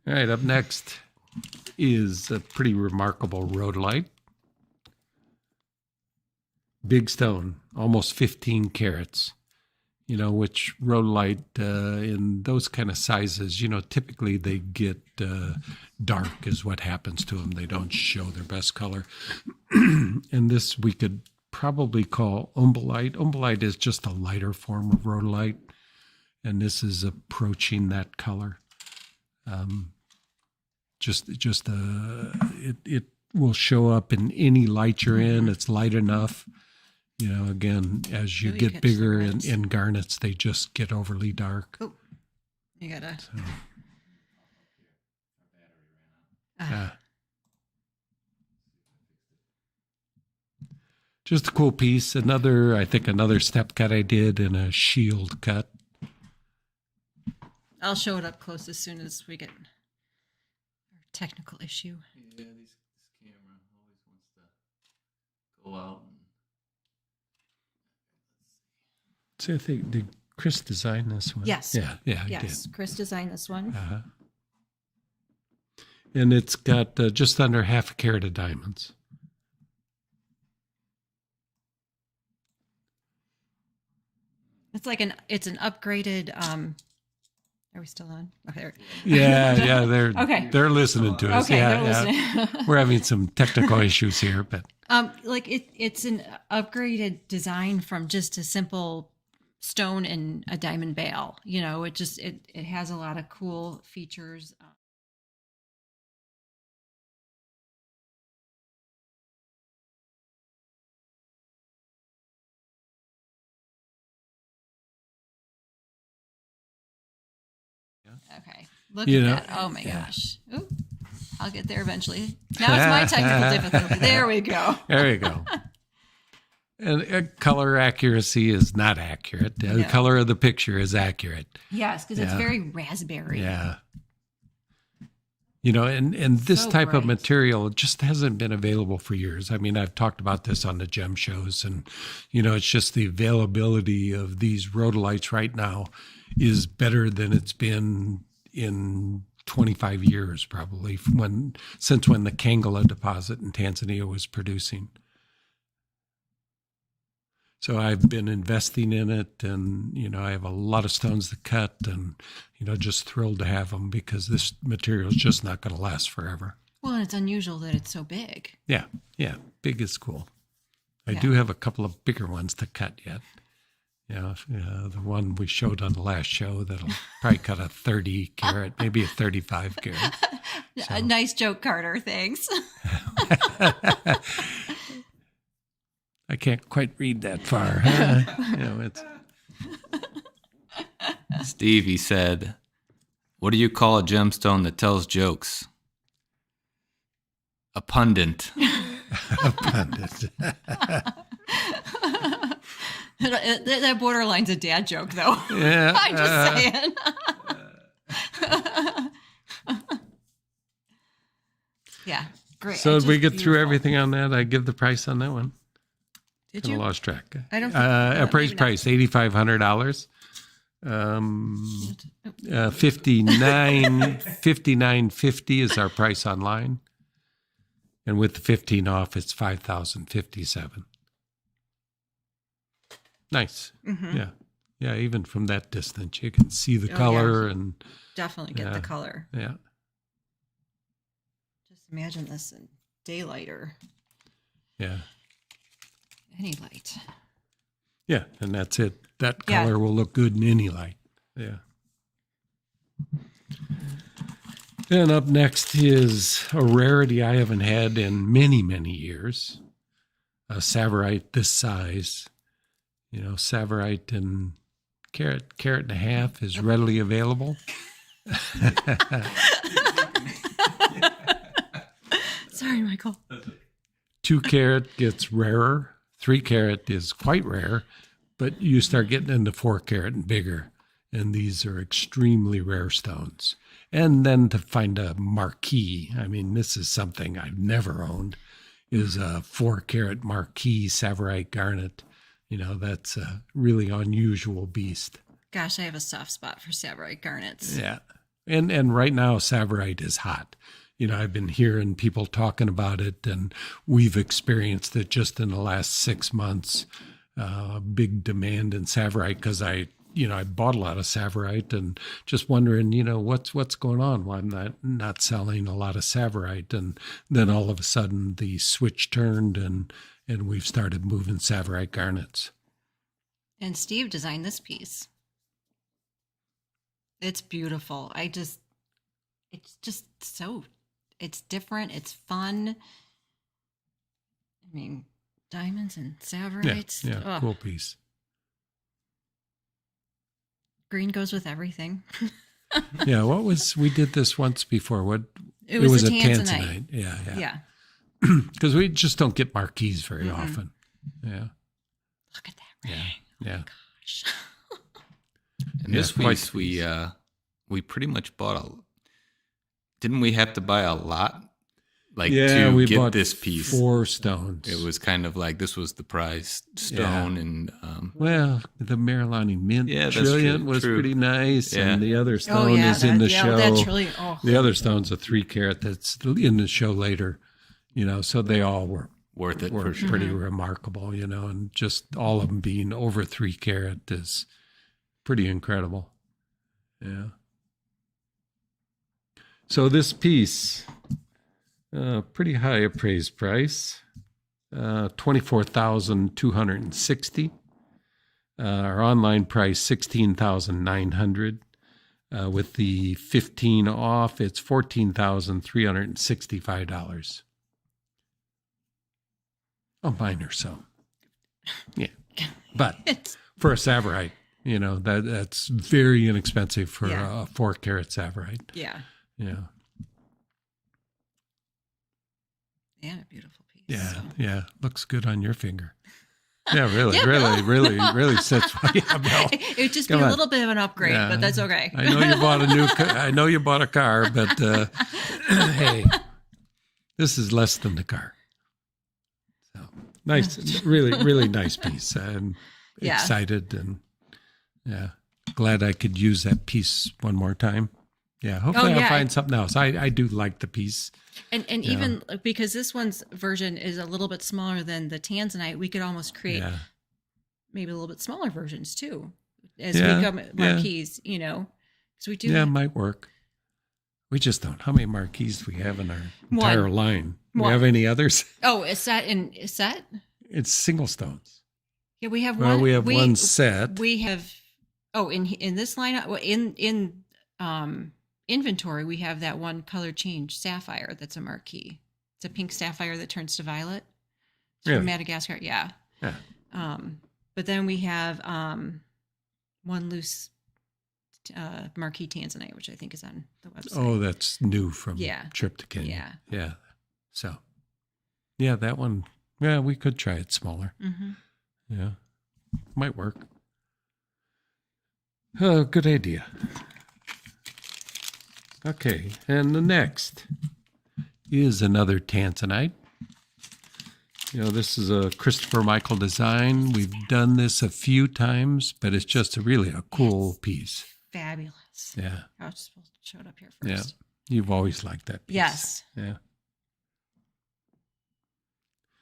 All right, up next is a pretty remarkable rhodolite. Big stone, almost 15 carats. You know, which rhodolite in those kind of sizes, you know, typically they get dark is what happens to them. They don't show their best color. And this we could probably call umbellite. Umbellite is just a lighter form of rhodolite, and this is approaching that color. It will show up in any light you're in. It's light enough. Again, as you Ooh, you get catch bigger the reds. in garnets, they just get overly dark. Oh, you gotta. Just a cool piece. I think another step cut I did in a shield cut. I'll show it up close as soon as we get our technical issue. Yeah, this camera always wants to go out. So I think, did Chris design this one? Yes. Yeah, he Yes, Chris designed this one. did. And it's got just under half a carat of diamonds. It's like it's an upgraded. Are we still on? Okay. Yeah, they're Okay. listening to us. Okay, yeah, they're yeah. listening. We're having some technical issues here, but Like it's an upgraded design from just a simple stone and a diamond bale. It has a lot of cool features. Okay, look at that. Oh my gosh. Ooh, I'll get there eventually. Now it's my technical difficulty. There we go. there you go. And color accuracy is not accurate. The No. color of the picture is accurate. Yes, because it's very raspberry. Yeah. And this So type of bright. material just hasn't been available for years. I mean, I've talked about this on the gem shows, and, it's just the availability of these rhodolites right now is better than it's been in 25 years, probably, since when the Kangala deposit in Tanzania was producing. So I've been investing in it, and, I have a lot of stones to cut, and, just thrilled to have them because this material is just not going to last forever. Well, and it's unusual that it's so big. Yeah, big is cool. I Yeah. do have a couple of bigger ones to cut yet. The one we showed on the last show that'll probably cut a 30 carat, maybe a 35 carat. A nice joke, Carter. Thanks. I can't quite read that far. Huh? It's Stevie said, "What do you call a gemstone that tells jokes?" A pundit. a pundit. That borderline's a dad joke, though. Yeah, I'm just saying. Yeah, great. So did we get through Beautiful. everything on that? I give the price on that one. Did Kind you? of lost track. I don't. Appraised maybe not. price $8,500. $59.50 is our price online, and with the 15 off, it's $5,057. Nice. Mm-hmm. Yeah. Even from that distance, you can see the Oh, color, yeah. and Definitely get the color. yeah. Just imagine this in daylight or Yeah. any light. Yeah, and that's it. That Yeah. color will look good in any light. Yeah. Then up next is a rarity I haven't had in many, many years. A Savorite this size. Savorite in carat and a half is readily available. Sorry, Michael. 2 carat gets rarer. 3 carat is quite rare, but you start getting into 4 carat and bigger, and these are extremely rare stones. And then to find a marquee, I mean, this is something I've never owned, is a 4 carat marquee Savorite garnet. That's a really unusual beast. Gosh, I have a soft spot for Savorite garnets. Yeah. And right now, Savorite is hot. I've been hearing people talking about it, and we've experienced it just in the last 6 months. Big demand in Savorite because I bought a lot of Savorite, and just wondering, what's going on? Why I'm not selling a lot of Savorite? And then all of a sudden the switch turned, and and we've started moving Savorite garnets. And Steve designed this piece. It's beautiful. It's different. It's fun. I mean, diamonds and Savorites. Yeah, Ugh. cool piece. Green goes with everything. Yeah, we did this once before. It was a a tanzanite. Yeah. Because we just don't get marquise very often. Yeah. Look at that ring. Yeah. Gosh. And this piece, we pretty much bought didn't we have to buy a lot? Like to we get bought this piece? 4 stones. It was kind of like this was the prize stone, and well, the Marilani Mint that's Trilliant was true. pretty nice, Yeah. and the other stone is in the show. That's really, The other stone's a 3 carat that's in the show later, so they all were worth it were for sure. pretty remarkable, and just all of them being over 3 carat is pretty incredible. Yeah. So this piece, pretty high appraised price, $24,260. Our online price $16,900. With the 15 off, it's $14,365. A minor sum. Yeah. But for a Savorite, that's very inexpensive for a 4 carat Savorite. Yeah. Yeah. And a beautiful piece. Yeah. So. Yeah. Looks good on your finger. Yeah, really sits. Yeah, Bill. It would just be Come a on. little bit of an upgrade, Yeah. but that's okay. I know you bought I know you bought a car, but hey, this is less than the car. So nice, really nice piece. I'm excited and glad I could use that piece one more time. Yeah, hopefully I'll find something else. I do like the piece. And even because this one's version is a little bit smaller than the tanzanite, we could almost create maybe a little bit smaller versions too, as we become marquise, because we do. Yeah, it might work. We just don't. How many marquise do we have in our entire line? Do we have any others? Oh, is that? It's single stones. Yeah, we have Well, one. we have one set. We have. Oh, in this lineup, in inventory, we have that one color change sapphire. That's a marquise. It's a pink sapphire that turns to violet. It's from Madagascar. Yeah. Yeah. But then we have one loose marquise tanzanite, which I think is on the website. Oh, that's new from trip to Kenya. Yeah. Yeah. So, that one. Yeah, we could try it smaller. Mm-hmm. Yeah, might work. Oh, good idea. Okay, and the next is another tanzanite. This is a Christopher Michael design. We've done this a few times, but it's just really a cool piece. Fabulous. Yeah. I was supposed to show it up here first. Yeah. You've always liked that piece. Yes. Yeah.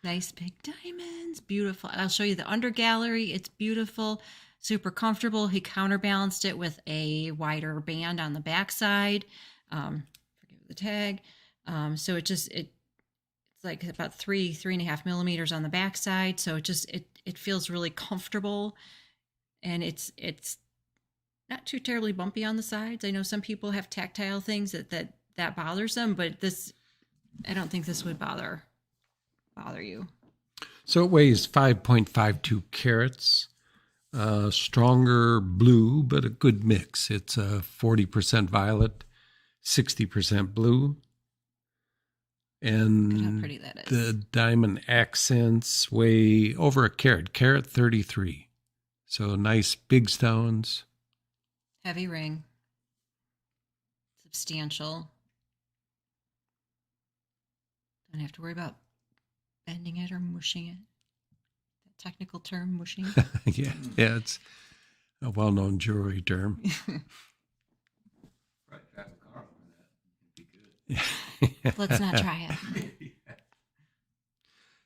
Nice big diamonds. Beautiful. I'll show you the under gallery. It's beautiful. Super comfortable. He counterbalanced it with a wider band on the backside. Forgive the tag. So it's like about 3.5 millimeters on the backside. So it feels really comfortable, and it's not too terribly bumpy on the sides. I know some people have tactile things that bothers them, but I don't think this would bother you. So it weighs 5.52 carats. Stronger blue, but a good mix. It's 40% violet, 60% blue. And look how pretty that is. The diamond accents weigh over a carat 33. So nice big stones. Heavy ring. Substantial. Don't have to worry about bending it or mushing it. Technical term, mushing. Yeah, it's a well-known jewelry term. Let's not try it.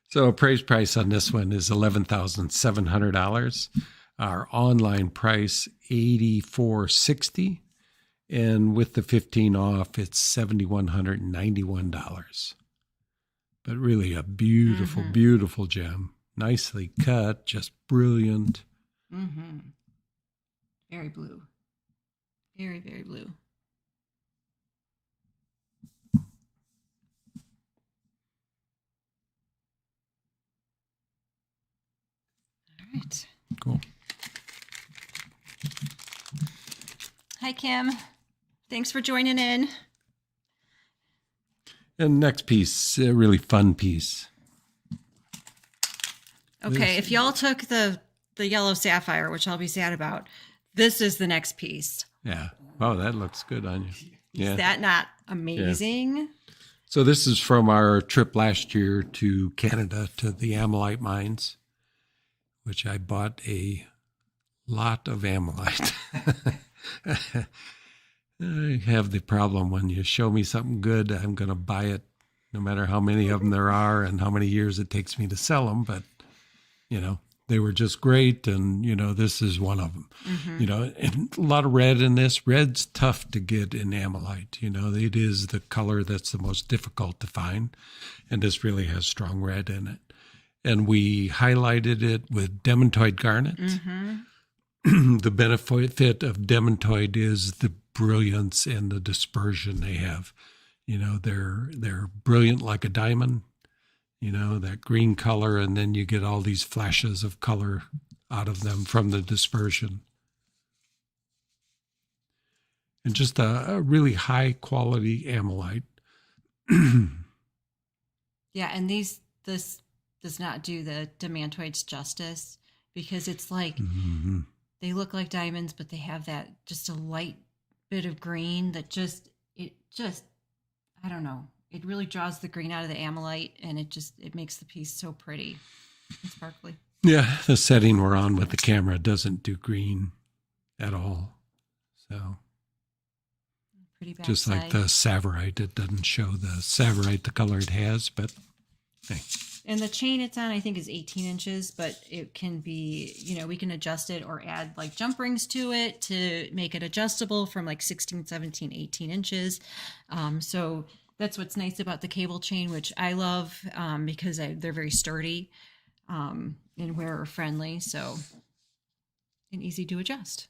So appraised price on this one is $11,700. Our online price $84.60, and with the 15 off, it's $7,191. But really a beautiful, beautiful gem. nicely cut, just brilliant. Mm-hmm. Very blue. Very, very blue. All right. Cool. Hi, Kim. Thanks for joining in. And next piece, a really fun piece. Okay, if y'all took the yellow sapphire, which I'll be sad about, this is the next piece. Yeah. Wow, that looks good on you. Yeah. Is that not amazing? Yeah. So this is from our trip last year to Canada to the ammonite mines, which I bought a lot of ammonite. I have the problem when you show me something good, I'm going to buy it no matter how many of them there are and how many years it takes me to sell them. But, they were just great. And, this is one of them, and a lot of red in this. Red's tough to get in ammonite. It is the color that's the most difficult to find. And this really has strong red in it. And we highlighted it with demantoid garnet. Mm-hmm. The benefit of demantoid is the brilliance and the dispersion they have. They're brilliant like a diamond, that green color, and then you get all these flashes of color out of them from the dispersion. And just a really high quality ammonite. Yeah, and this does not do the demantoids justice, because it's like they look like diamonds, but they have that just a light bit of green that I don't know. It really draws the green out of the ammonite, and it makes the piece so pretty and sparkly. Yeah, the setting we're on with the camera doesn't do green at all. So Pretty bad. just like the Savorite, it doesn't show the Savorite the color it has, but hey. And the chain it's on, I think, is 18 inches, but it can be, we can adjust it or add like jump rings to it to make it adjustable from like 16, 17, 18 inches. So that's what's nice about the cable chain, which I love because they're very sturdy and wearer friendly. So, and easy to adjust.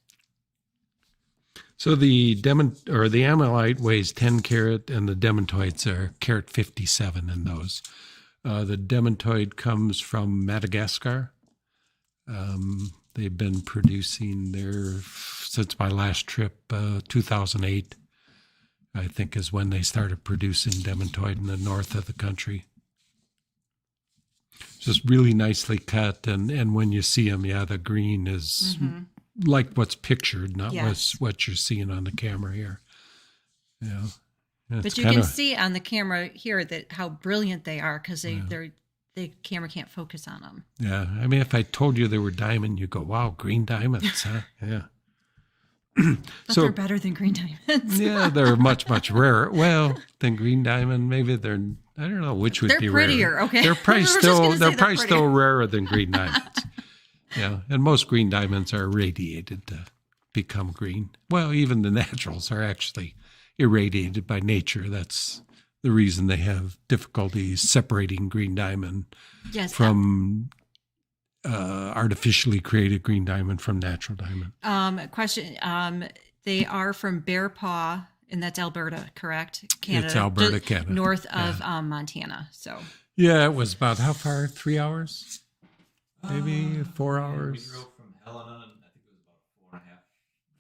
So the ammonite weighs 10 carat, and the demantoids are carat 57 in those. The demantoid comes from Madagascar. They've been producing there since my last trip, 2008, I think, is when they started producing demantoid in the north of the country. Just really nicely cut, and when you see them, the green is like what's pictured, not what you're seeing on the camera here. Yeah. But you can see on the camera here that how brilliant they are, because the camera can't focus on them. Yeah, I mean, if I told you they were diamond, you go, "Wow, green diamonds, huh?" Yeah. But they're better than green diamonds. Yeah, they're much, much rarer. Well, than green diamond, maybe they're. I don't know which would be prettier. Rarer. Okay, They're probably still rarer than green diamonds. Yeah, and most green diamonds are irradiated to become green. Well, even the naturals are actually irradiated by nature. That's the reason they have difficulty separating green diamond from artificially created green diamond from natural diamond. Question. They are from Bear Paw, and that's Alberta, correct? Canada. It's Alberta, Canada. North of Montana. So. Yeah, it was about how far? 3 hours? Maybe 4 hours? We drove from Helena, and I think it was about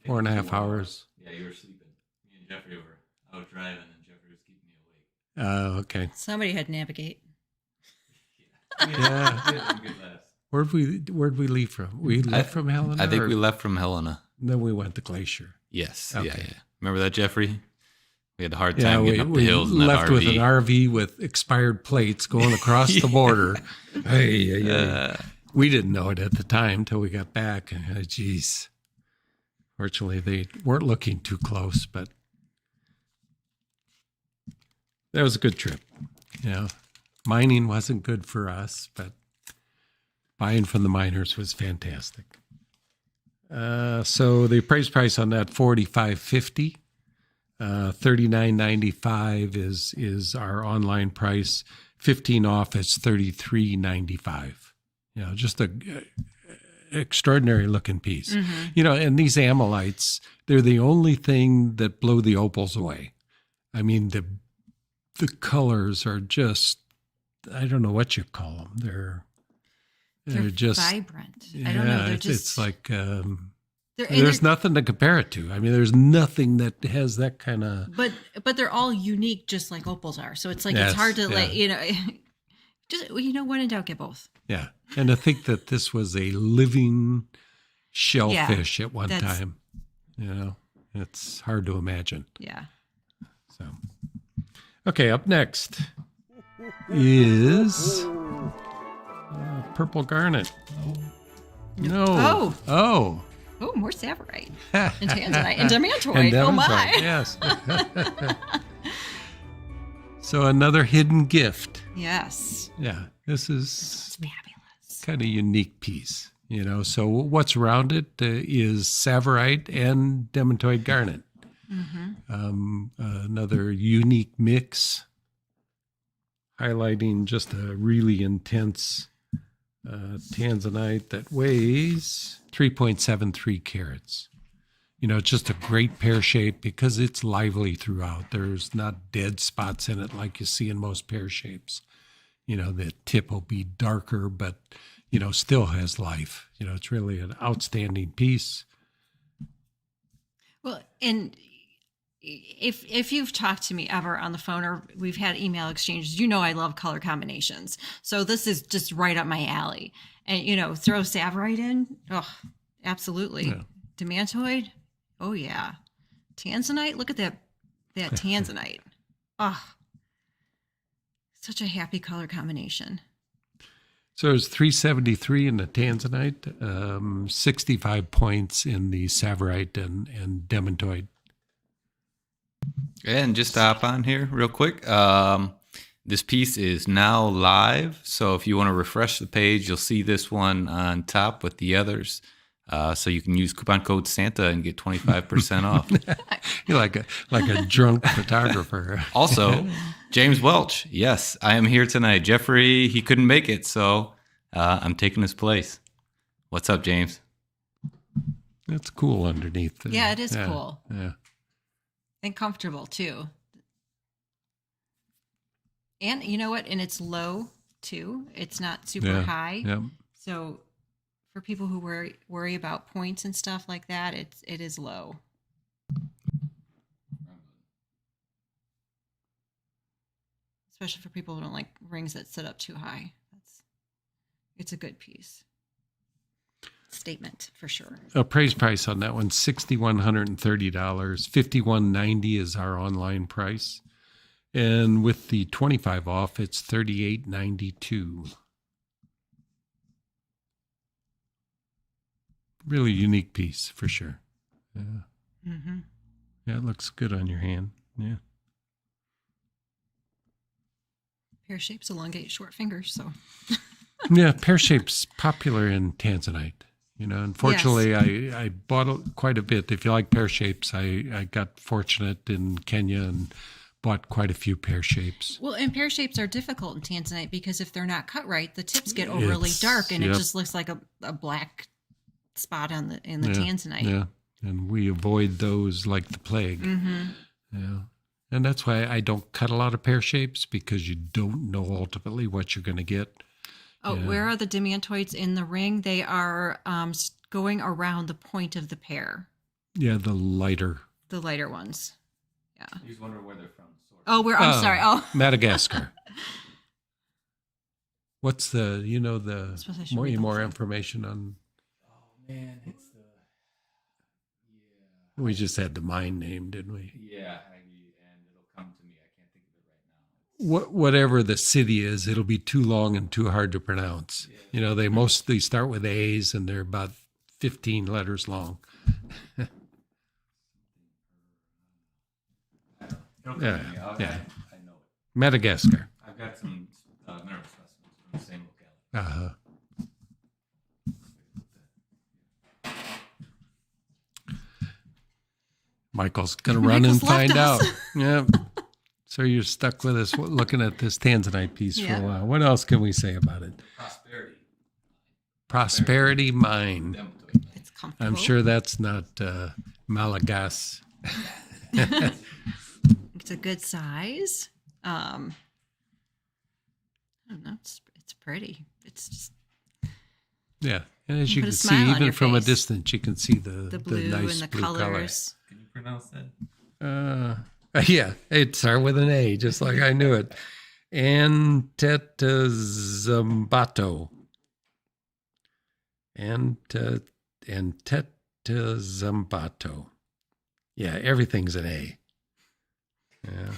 4.5. 4.5 hours. Yeah, you were sleeping. Me and Jeffrey were out driving, and Jeffrey was keeping me awake. Oh, okay. Somebody had to navigate. Yeah. Where'd we leave from? We left from Helena? I think we left from Helena. Then we went to Glacier. Yes. Okay. Yeah. Remember that, Jeffrey? We had a hard time getting up the hills in that that left RV. with an RV with expired plates going across the border. Hey. We didn't know it at the time until we got back. Geez. Fortunately, they weren't looking too close, but that was a good trip. Mining wasn't good for us, but buying from the miners was fantastic. So the appraised price on that $45.50. $39.95 is our online price. 15 off is $33.95 just a extraordinary looking piece. And these amylites, they're the only thing that blow the opals away. I mean, the colors are just, I don't know what you call them. They're just vibrant. I don't know. They're it's like there's nothing to compare it to. I mean, there's nothing that has that kind of. But they're all unique, just like opals are. So it's like it's hard to just when in doubt, get both. Yeah, and to think that this was a living shellfish at one time, it's hard to imagine. Yeah. So, okay, up next is purple garnet. No. Oh, more savorite and tanzanite and demantoid. Oh my! Yes. So another hidden gift. Yes. Yeah, this is fabulous. Kind of unique piece. So what's around it is savorite and demantoid garnet. Another unique mix, highlighting just a really intense tanzanite that weighs 3.73 carats. It's just a great pear shape because it's lively throughout. There's not dead spots in it like you see in most pear shapes. The tip will be darker, but, still has life. It's really an outstanding piece. Well, and if you've talked to me ever on the phone or we've had email exchanges, I love color combinations. So this is just right up my alley. And, throw savorite in. Oh, absolutely. Yeah. Demantoid. Oh, yeah. Tanzanite. Look at that tanzanite. Oh, such a happy color combination. So there's 373 in the tanzanite, 65 points in the savorite and demantoid. And just to hop on here real quick, this piece is now live. So if you want to refresh the page, you'll see this one on top with the others. So you can use coupon code Santa and get 25% off. You're like a drunk photographer. Also, James Welch. Yes, I am here tonight. Jeffrey, he couldn't make it, so I'm taking his place. What's up, James? That's cool underneath. Yeah, it is cool. Yeah. And comfortable, too. And you know what? And it's low, too. It's not super high. Yeah. So for people who worry about points and stuff like that, it is low. Especially for people who don't like rings that sit up too high. It's a good piece. Statement for sure. Appraised price on that one, $6,130. $5,190 is our online price. And with the 25 off, it's $38.92. Really unique piece for sure. Yeah. Mm-hmm. Yeah, it looks good on your hand. Yeah. Pear shapes elongate short fingers, so. Yeah, pear shapes popular in tanzanite. Unfortunately, yes. I bought quite a bit. If you like pear shapes, I got fortunate in Kenya and bought quite a few pear shapes. Well, and pear shapes are difficult in tanzanite because if they're not cut right, the tips get overly dark and it just looks like a black spot in the tanzanite. Yeah, and we avoid those like the plague. Mm-hmm. Yeah, and that's why I don't cut a lot of pear shapes because you don't know ultimately what you're going to get. Oh, yeah. Where are the demantoids in the ring? They are going around the point of the pear. Yeah, the lighter ones. Yeah. You just wonder where they're from. I'm sorry. Oh, Madagascar. What's the more information on? Oh man, it's the. Yeah. We just had the mine name, didn't we? Yeah, and it'll come to me. I can't think of it right now. Whatever the city is, it'll be too long and too hard to pronounce. Yeah. They mostly start with A's, and they're about 15 letters long. Yeah. I know it. Madagascar. I've got some mineral specimens from the same locality. Michael's going to run and find out. Yeah. So you're stuck with us looking at this tanzanite piece for a while. What else can we say about it? Prosperity. Prosperity Mine. It's comfortable. I'm sure that's not Malagas. It's a good size. I don't know. It's pretty. It's just Yeah, and as You you put a can see, smile on even your from a face. distance, you can see the blue nice and the blue colors. Can you pronounce that? color. Yeah, it started with an A, just like I knew it. Antetazambato. Antetazambato. Yeah, everything's an A. Yeah.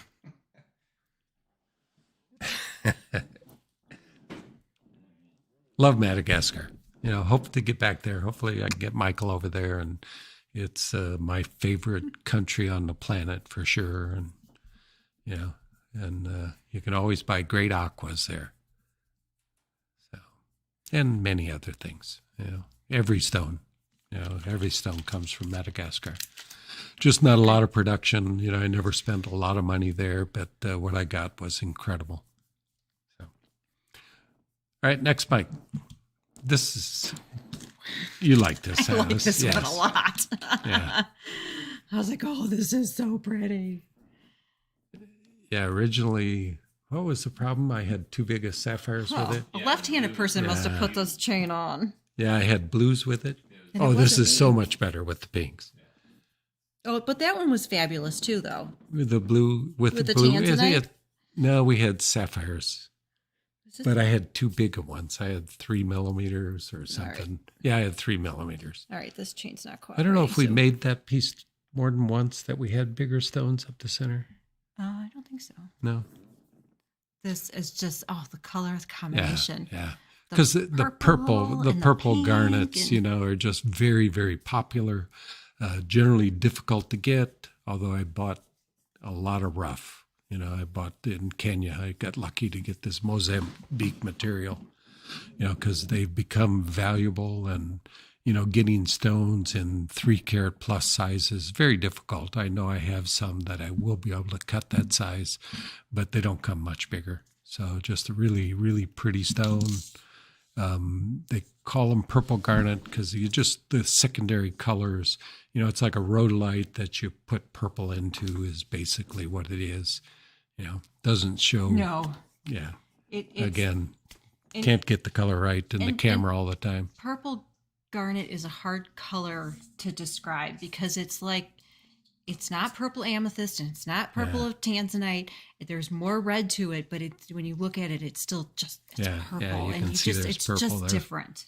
Love Madagascar. Hope to get back there. Hopefully I can get Michael over there, and it's my favorite country on the planet for sure. And you can always buy great aquas there. So, and many other things. Every stone comes from Madagascar. Just not a lot of production. I never spent a lot of money there, but what I got was incredible. So, all right, next, Mike. This is, you like this, I like Alice? this Yes. one a lot. Yeah. I was like, oh, this is so pretty. Yeah, originally, what was the problem? I had too big of sapphires with it. A left-handed person must have put this chain on. Yeah, I had blues with it. And Oh, it this wasn't is so me. much better with the pinks. Oh, but that one was fabulous too, though. With the blue, with With the the blue. tanzanite? No, we had sapphires, Is this- but I had too big of ones. I had 3 millimeters or something. Yeah, I had 3 millimeters. All right, this chain's not quite. I don't know if we made that piece more than once, that we had bigger stones up the center. I don't think so. No. This is just the color combination. Yeah. Because the purple, and purple pink garnets, and- are just very, very popular. Generally difficult to get, although I bought a lot of rough. I bought in Kenya. I got lucky to get this Mozambique material, because they've become valuable, and, getting stones in 3-carat plus sizes, very difficult. I know I have some that I will be able to cut that size, but they don't come much bigger. So just a really, really pretty stone. They call them purple garnet because the secondary colors, it's like a rhodolite that you put purple into is basically what it is. Doesn't show. No. Yeah. It's, Again, and- can't get the color right in the and- camera all the time. Purple garnet is a hard color to describe because it's not purple amethyst and it's not purple of tanzanite. There's more red to it, but when you look at it, it's still just purple, you and can see there's it's purple just there. different.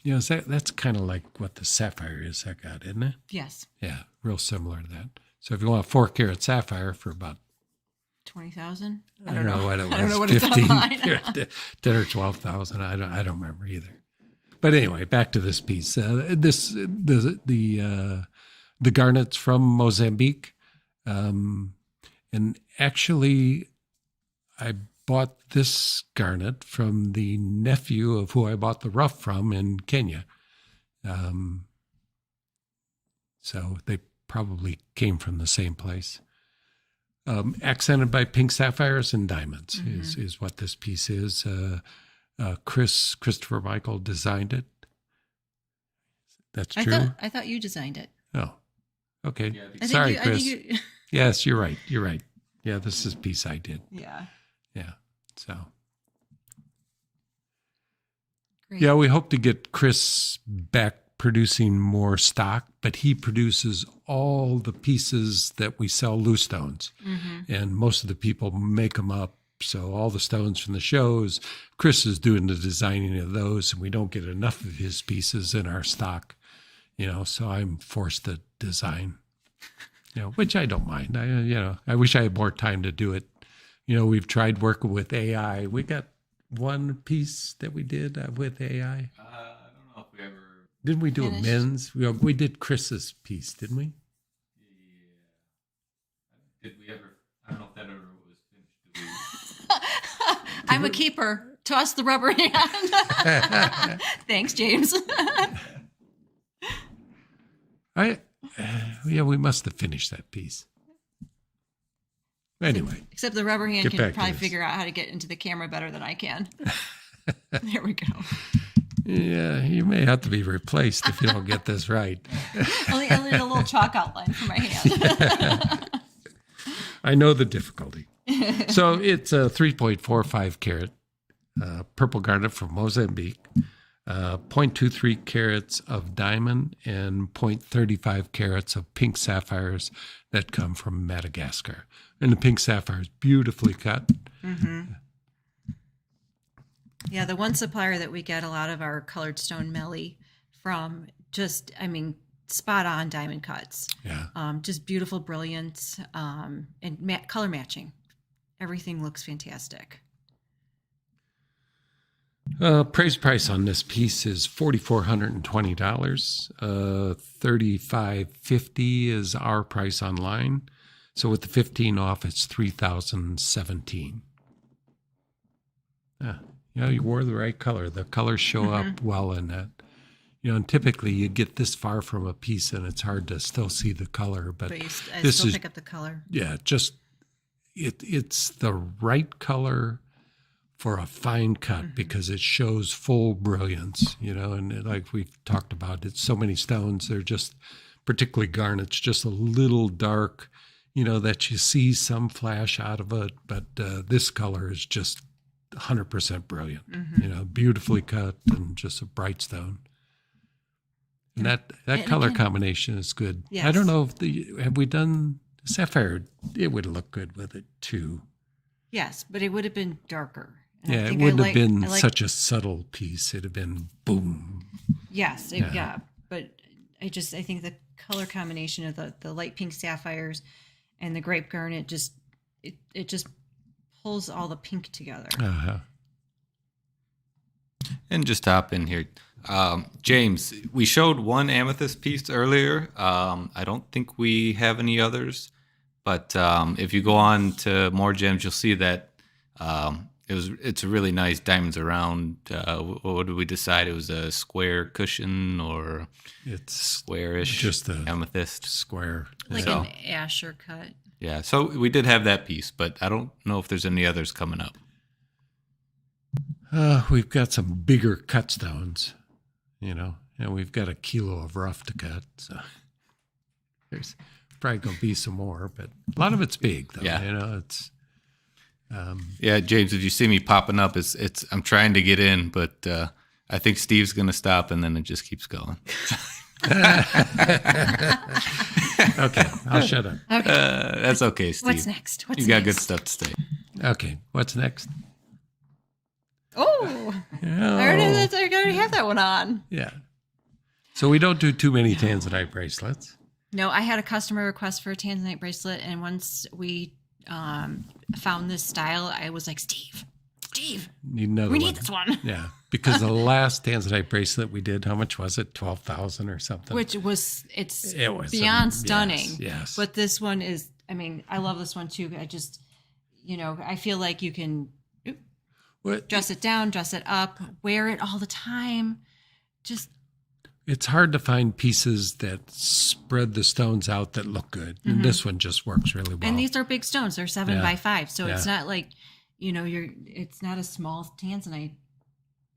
That's kind of like what the sapphire is I got, isn't it? Yes, Yeah, real similar to that. So if you want a 4-carat sapphire for about 20,000. I don't know what it was. I don't know what 15, it's online. 10 or 12,000. I don't remember either. But anyway, back to this piece. The garnets from Mozambique, and actually, I bought this garnet from the nephew of who I bought the rough from in Kenya. So they probably came from the same place. Accented by pink sapphires and diamonds is what this piece is. Christopher Michael designed it. That's true. I thought you designed it. Oh, okay. Yeah, I think Sorry, I Chris. think you, Yes, you're right. You're right. Yeah, this is a piece I did. yeah. Yeah. So, Great. yeah, we hope to get Chris back producing more stock, but he produces all the pieces that we sell loose stones. And most of the people make them up. So all the stones from the shows, Chris is doing the designing of those, and we don't get enough of his pieces in our stock, so I'm forced to design, which I don't mind. I wish I had more time to do it. We've tried working with AI. We got one piece that we did with AI. I don't know if we ever. Didn't we do Finished? a men's? We did Chris's piece, didn't we? Did we ever? I don't know if that ever was finished. Did we? I'm a keeper. Toss the rubber hand. Thanks, James. We must have finished that piece. Anyway, Except the rubber hand Get can back to probably this. figure out how to get into the camera better than I can. There we go. Yeah, you may have to be replaced if you don't get this right. Only a little chalk outline for my hand. I know the difficulty. So it's a 3.45 carat purple garnet from Mozambique, 0.23 carats of diamond, and 0.35 carats of pink sapphires that come from Madagascar. And the pink sapphire is beautifully cut. Mm-hmm. Yeah, the one supplier that we get a lot of our colored stone melly from, just, I mean, spot on diamond cuts. Yeah. Just beautiful brilliance, and color matching. Everything looks fantastic. Appraised price on this piece is $4,420. $3,550 is our price online. So with the 15 off, it's $3,017. Yeah, you wore the right color. The colors show up well in that. And typically you get this far from a piece and it's hard to still see the color. But I this still is, pick up the color. Yeah, just it's the right color for a fine cut because it shows full brilliance, and like we've talked about, it's so many stones. They're just, particularly garnets, just a little dark, that you see some flash out of it. But this color is just 100% brilliant, beautifully cut and just a bright stone. And that color combination is good. Yes. I don't know have we done sapphire? It would look good with it too. Yes, but it would have been darker. And Yeah, it wouldn't have been such a subtle piece. It'd have been boom. Yes, but I think the color combination of the light pink sapphires and the grape garnet it just pulls all the pink together. Uh-huh. And just hop in here. James, we showed one amethyst piece earlier. I don't think we have any others, but if you go on to More Gems, you'll see that it's a really nice diamonds around. What did we decide? It was a square cushion or it's squarish, just a amethyst square, like an Asher cut. Yeah, so we did have that piece, but I don't know if there's any others coming up. We've got some bigger cut stones, and we've got 1 kilo of rough to cut. So there's probably going to be some more, but a lot of it's big, though. Yeah. It's. Yeah, James, if you see me popping up, it's I'm trying to get in, but I think Steve's going to stop, and then it just keeps going. Okay, I'll shut up. Okay. That's okay, Steve. What's next? You got good stuff to say. Okay, what's next? Oh, I already have that one on. Yeah. So we don't do too many tanzanite bracelets. No, I had a customer request for a tanzanite bracelet, and once we found this style, I was like, Steve, Need another we one. need this one. Yeah, because the last tanzanite bracelet we did, how much was it? 12,000 or something. Which was it was beyond stunning. Yes. But this one is, I love this one too. I just, I feel like you can dress it down, dress it up, wear it all the time. Just. It's hard to find pieces that spread the stones out that look good. And this one just works really well. And these are big stones. They're 7 by 5. So it's Yeah. not like, it's not a small tanzanite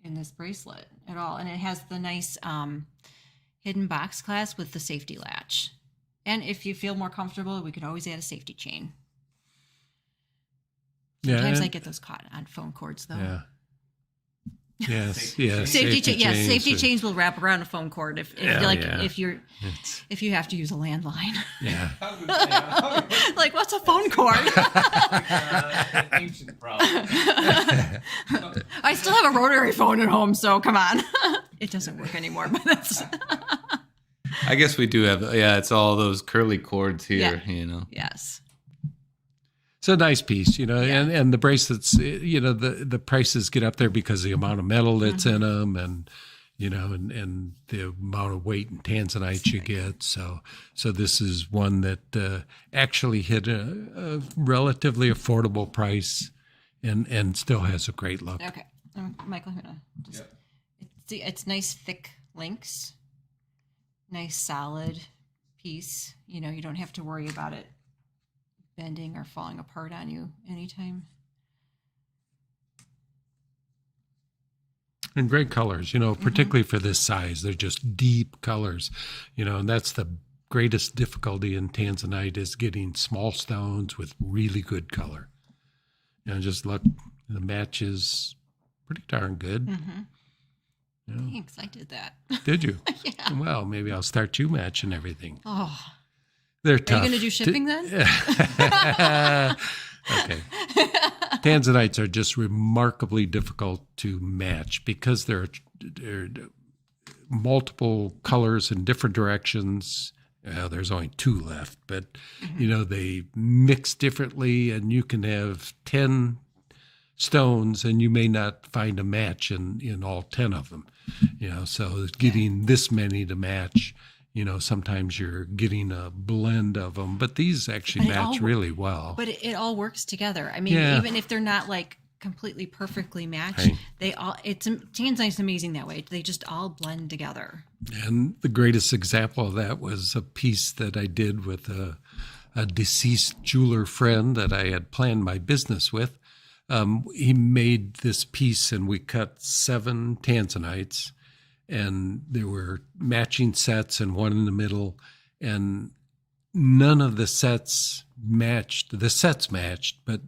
in this bracelet at all. And it has the nice hidden box clasp with the safety latch. And if you feel more comfortable, we could always add a safety chain. Sometimes I get those caught on phone cords, though. Yeah. Yes. Safety chains chains will wrap around a phone cord if you have to use a landline. Yeah. Like, what's a phone cord? Ancient problem. I still have a rotary phone at home, so come on. It doesn't work anymore, but that's. I guess we do have. Yeah, it's all those curly cords here. Yes. It's a nice piece, and the bracelets, the prices get up there because of the amount of metal that's in them and, and the amount of weight and tanzanite you get. So this is one that actually hit a relatively affordable price and still has a great look. Okay. Michael, I'm going to just. It's nice, thick links. Nice, solid piece. You don't have to worry about it bending or falling apart on you anytime. And great colors, particularly for this size. They're just deep colors, and that's the greatest difficulty in tanzanite is getting small stones with really good color. Just look, the match is pretty darn good. Thanks, I did that. Did you? Yeah. Well, maybe I'll start you matching everything. Oh, They're are tough. you going to do shipping then? Okay. Tanzanites are just remarkably difficult to match because they're multiple colors in different directions. There's only 2 left, but they mix differently, and you can have 10 stones and you may not find a match in all 10 of them. So getting this many to match, sometimes you're getting a blend of them, but these actually match really well. But it all works together. I mean, even if they're not like completely perfectly matched, Tanzanite's amazing that way. They just all blend together. And the greatest example of that was a piece that I did with a deceased jeweler friend that I had planned my business with. He made this piece, and we cut 7 tanzanites, and there were matching sets and one in the middle, and none of the sets matched. The sets matched, but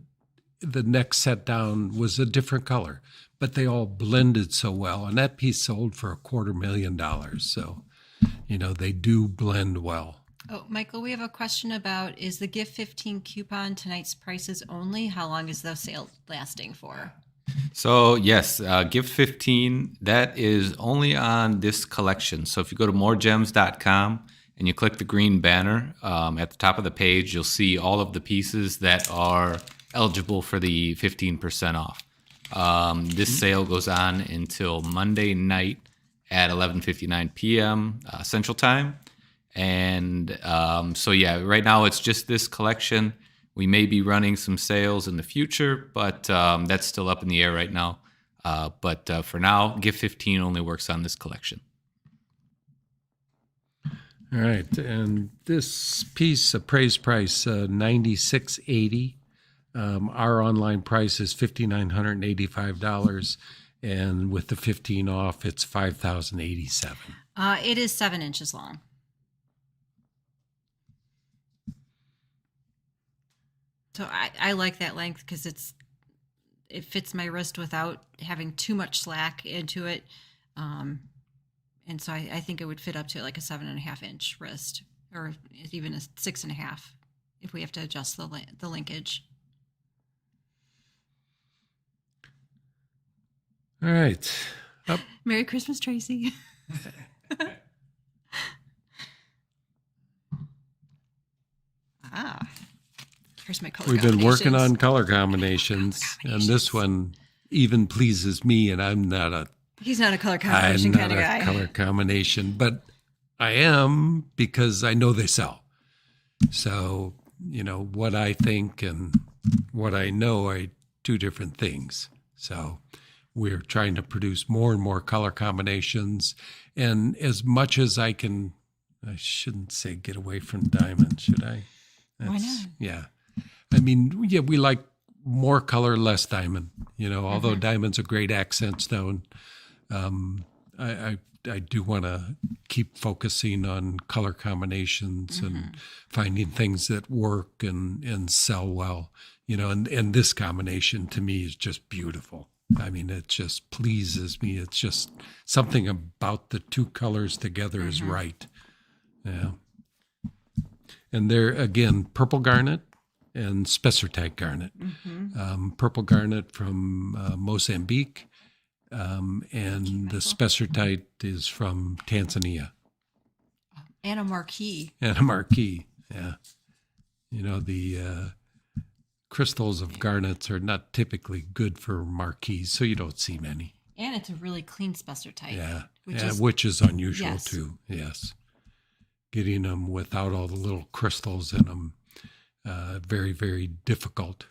the next set down was a different color, but they all blended so well. And that piece sold for $250,000. So, they do blend well. Oh, Michael, we have a question about, is the Gift 15 coupon tonight's prices only? How long is the sale lasting for? So yes, Gift 15, that is only on this collection. So if you go to MoreGems.com and you click the green banner at the top of the page, you'll see all of the pieces that are eligible for the 15% off. This sale goes on until Monday night at 11:59 p.m. Central Time. And right now it's just this collection. We may be running some sales in the future, but that's still up in the air right now. But for now, Gift 15 only works on this collection. All right, and this piece, appraised price $96.80. Our online price is $5,985, and with the 15 off, it's $5,087. It is 7 inches long. So I like that length because it fits my wrist without having too much slack into it. And so I think it would fit up to like a 7.5 inch wrist, or even a 6.5 if we have to adjust the linkage. All right. Merry Christmas, Tracy. Here's my color. We've been working on color combinations, and this one even pleases me, and he's not a color combination kind of guy. I'm not a color combination, but I am, because I know they sell. So, what I think and what I know are 2 different things. So we're trying to produce more and more color combinations, and as much as I can, I shouldn't say get away from diamond, should I? Why not? Yeah. I mean, we like more color, less diamond, although diamond's a great accent stone. I do want to keep focusing on color combinations and finding things that work and sell well, and this combination to me is just beautiful. I mean, it just pleases me. It's just something about the 2 colors together is right. Yeah. And they're, again, purple garnet and spessartite garnet. Purple garnet from Mozambique, and the spessartite is from Tanzania. And a marquee. Yeah. The crystals of garnets are not typically good for marquees, so you don't see many. And it's a really clean spessartite. Yeah, which is unusual too. Yes. Getting them without all the little crystals in them, very, very difficult.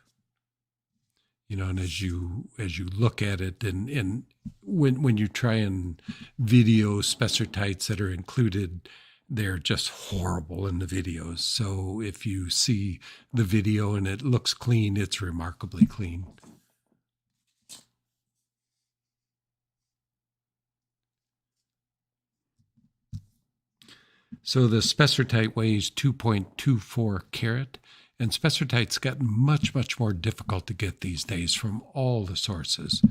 And as you look at it, and when you try and video spessartites that are included, they're just horrible in the videos. So if you see the video and it looks clean, it's remarkably clean. So the spessartite weighs 2.24 carat, and spessartite's gotten much, much more difficult to get these days from all the sources.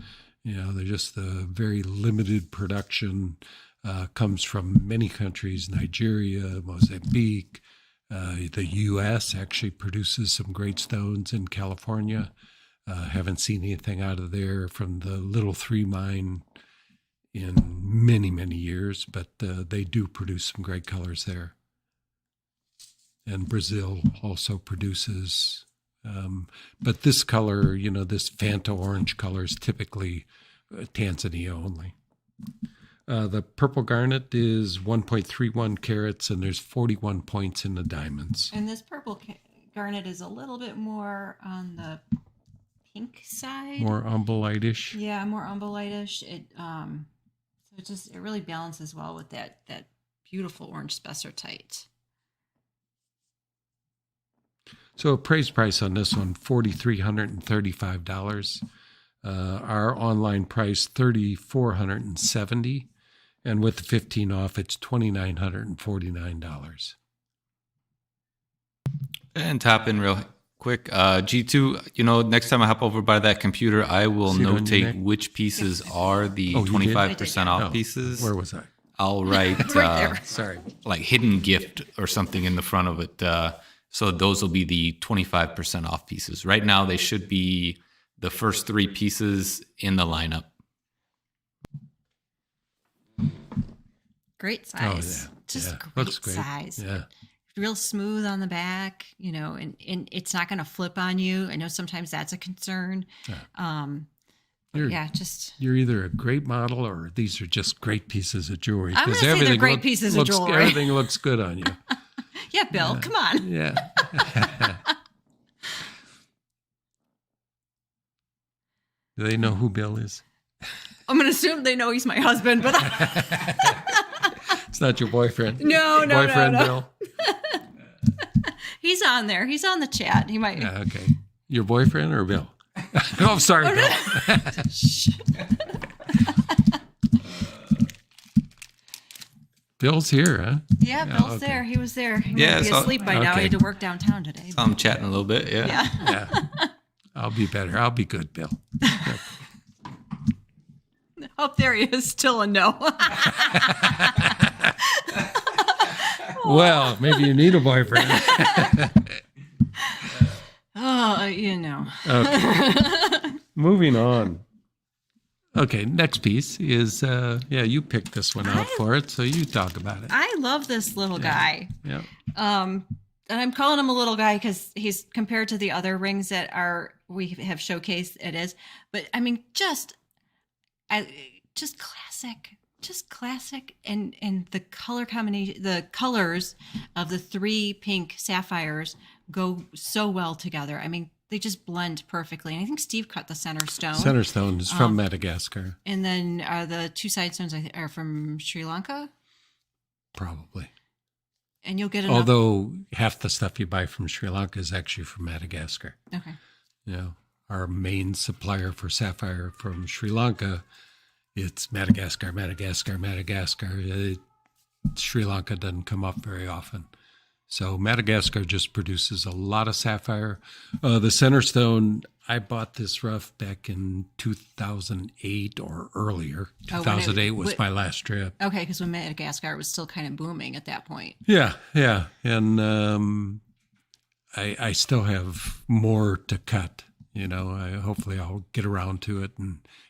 They're just the very limited production comes from many countries, Nigeria, Mozambique. The U.S. actually produces some great stones in California. Haven't seen anything out of there from the Little Three mine in many, many years, but they do produce some great colors there. And Brazil also produces. But this color, this Fanta orange color is typically Tanzania only. The purple garnet is 1.31 carats, and there's 41 points in the diamonds. And this purple garnet is a little bit more on the pink side. More umbellite-ish. Yeah, more umbellite-ish. It really balances well with that beautiful orange spessartite. So appraised price on this one, $4,335. Our online price, $3,470. And with the 15 off, it's $2,949. And tap in real quick. G2, next time I hop over by that computer, I will notate which pieces are the 25% off pieces. Where was I? I'll write, Sorry, like hidden gift or something in the front of it. So those will be the 25% off pieces. Right now, they should be the first 3 pieces in the lineup. Great size. Looks great. Size. Yeah. Real smooth on the back, and it's not going to flip on you. I know sometimes that's a concern. You're either a great model or these are just great pieces of jewelry. I'm going to say they're great pieces of jewelry. Everything looks good on you. Yeah, Bill, come on. Yeah. Do they know who Bill is? I'm going to assume they know he's my husband, but it's not your boyfriend. No. Bill. He's on there. He's on the chat. He might. Yeah, okay. Your boyfriend or Bill? Oh, sorry, Bill. Bill's here, huh? Yeah, Bill's there. He was there. He might be asleep by now. He had to work downtown today. So I'm chatting a little bit. Yeah. I'll be better. I'll be good, Bill. Oh, there he is. Still a no. Well, maybe you need a boyfriend. Okay. Moving on. Okay, next piece is, you picked this one out for it, so you talk about it. I love this little guy. Yeah. And I'm calling him a little guy because he's compared to the other rings that we have showcased. It is, but I mean, just classic, and the color combination, the colors of the 3 pink sapphires go so well together. I mean, they just blend perfectly. And I think Steve cut the center stone. Center stone is from Madagascar. And then the 2 side stones are from Sri Lanka. Probably. And you'll get although half the stuff you buy from Sri Lanka is actually from Madagascar. Okay. Our main supplier for sapphire from Sri Lanka, it's Madagascar. Sri Lanka doesn't come up very often. So Madagascar just produces a lot of sapphire. The center stone, I bought this rough back in 2008 or earlier. 2008 was my last trip. Okay, because when Madagascar was still kind of booming at that point. Yeah. And I still have more to cut. Hopefully I'll get around to it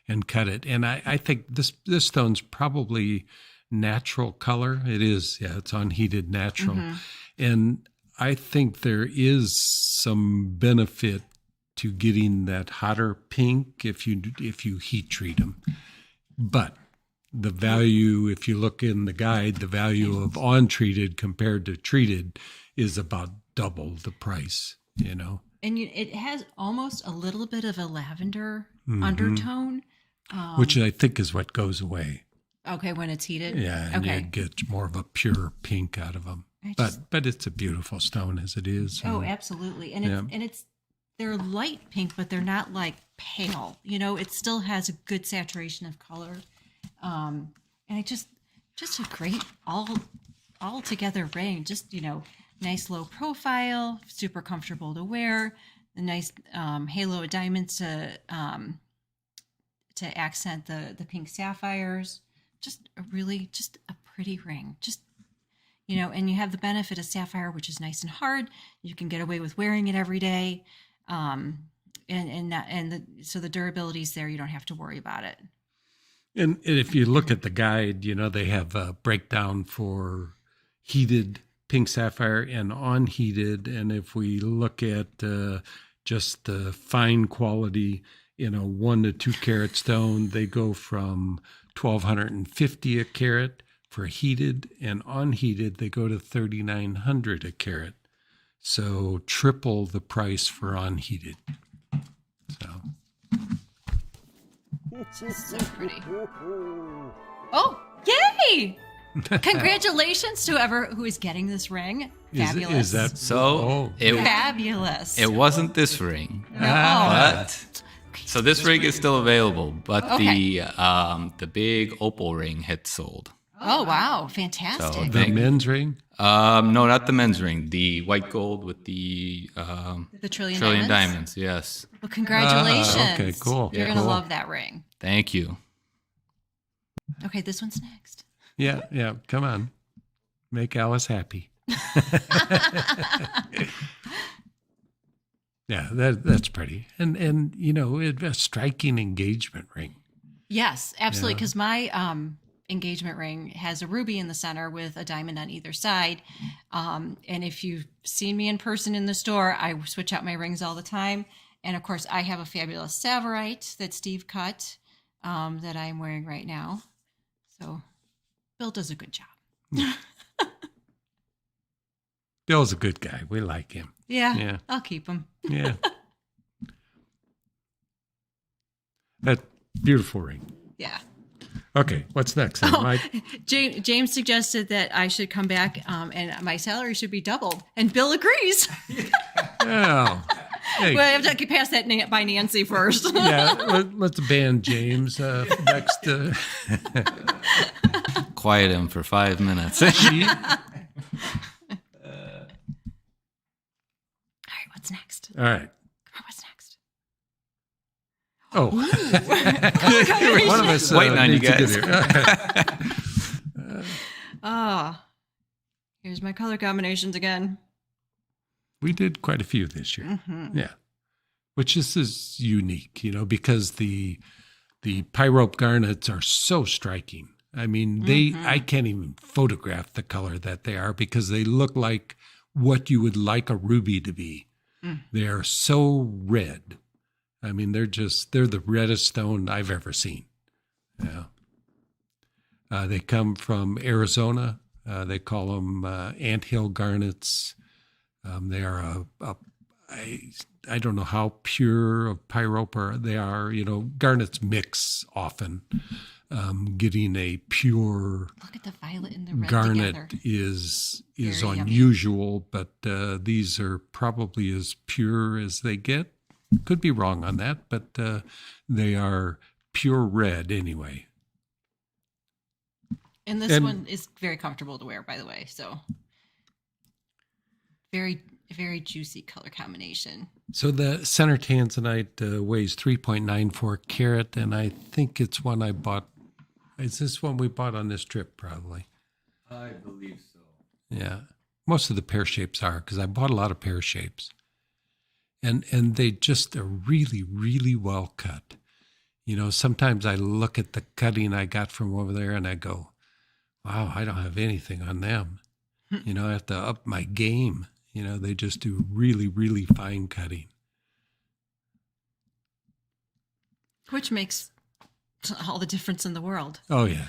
and cut it. And I think this stone's probably natural color. It is. Yeah, it's unheated natural. Mm-hmm. And I think there is some benefit to getting that hotter pink if you heat treat them. But the value, if you look in the guide, the value of untreated compared to treated is about double the price, And it has almost a little bit of a lavender undertone. Which I think is what goes away. Okay, when it's heated? Yeah, and you get more of a pure pink out of them. But it's a beautiful stone as it is. Oh, absolutely. And they're light pink, but they're not like pale. It still has a good saturation of color. And it just a great all all together ring. Just, nice low profile, super comfortable to wear. The nice halo of diamonds to accent the pink sapphires. Just a pretty ring. And you have the benefit of sapphire, which is nice and hard. You can get away with wearing it every day. So the durability is there. You don't have to worry about it. And if you look at the guide, they have a breakdown for heated pink sapphire and unheated. And if we look at just the fine quality in a 1 to 2 carat stone, they go from $1,250 a carat for heated, and unheated they go to $3,900 a carat. So triple the price for unheated. So. So pretty. Oh, yay! Congratulations to whoever who is getting this ring. Fabulous. Is that so? Fabulous. It wasn't this ring, but so this ring is still available. But the big opal ring had sold. Oh wow, fantastic! So the men's ring? No, not the men's ring. The white gold with the trillion diamonds. Yes. Well, congratulations. Okay, cool. You're gonna love that ring. Thank you. Okay, this one's next. Yeah. Come on, make Alice happy. Yeah, that's pretty, and a striking engagement ring. Yes, absolutely. Because my engagement ring has a ruby in the center with a diamond on either side. And if you've seen me in person in the store, I switch out my rings all the time. And of course, I have a fabulous Tsavorite that Steve cut that I'm wearing right now. So Bill does a good job. Bill's a good guy. We like him. Yeah. I'll keep him. Yeah. That beautiful ring. Yeah. Okay, what's next? James suggested that I should come back and my salary should be doubled. And Bill agrees. Oh. Hey. Well, I have to pass that by Nancy first. Yeah, let's ban James next. Quiet him for 5 minutes. All right, what's next? All right. What's next? Oh. One of us waiting on you needs to guys. get here. Here's my color combinations again. We did quite a few this year. Mm-hmm. Yeah. Which is unique, because the pyrope garnets are so striking. I mean, I can't even photograph the color that they are because they look like what you would like a ruby to be. Mm. They are so red. I mean, they're the reddest stone I've ever seen. Yeah. They come from Arizona. They call them anthill garnets. They are I don't know how pure of pyrope they are. Garnets mix often. Getting a pure look at the violet and the red garnet together. is Very unusual, but these are probably as pure as they get. Could be wrong on that, but they are pure red anyway. And this one is very comfortable to wear, by the way. So very, very juicy color combination. So the center tanzanite weighs 3.94 carat, and I think it's one I bought. Is this one we bought on this trip, probably? I believe so. Yeah. Most of the pear shapes are, because I bought a lot of pear shapes. And they just are really, really well cut. Sometimes I look at the cutting I got from over there and I go, wow, I don't have anything on them. I have to up my game. They just do really, really fine cutting. Which makes all the difference in the world. Oh, yeah.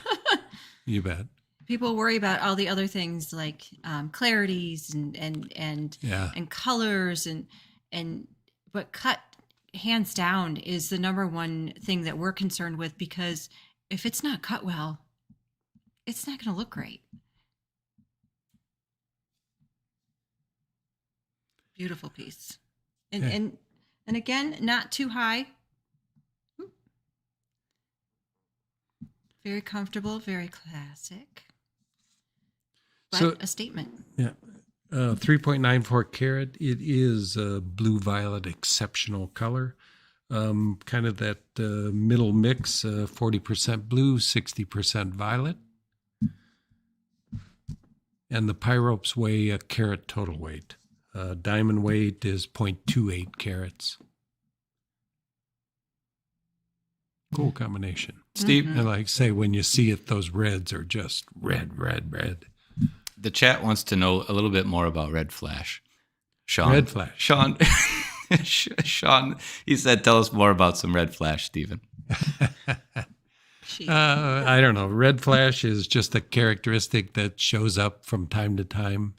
You bet. People worry about all the other things like clarities and colors but cut hands down is the number one thing that we're concerned with, because if it's not cut well, it's not going to look great. Beautiful piece. And again, not too high. Very comfortable, very classic. but So- a statement. Yeah. 3.94 carat. It is a blue violet exceptional color. Kind of that middle mix, 40% blue, 60% violet. And the pyropes weigh a carat total weight. Diamond weight is 0.28 carats. Cool combination. Steve, And like I say, when you see it, those reds are just red, red, red. the chat wants to know a little bit more about Red Flash. Sean. Red Flash. Sean, Sean, he said, tell us more about some Red Flash, Stephen. I don't know. Red Flash is just a characteristic that shows up from time to time.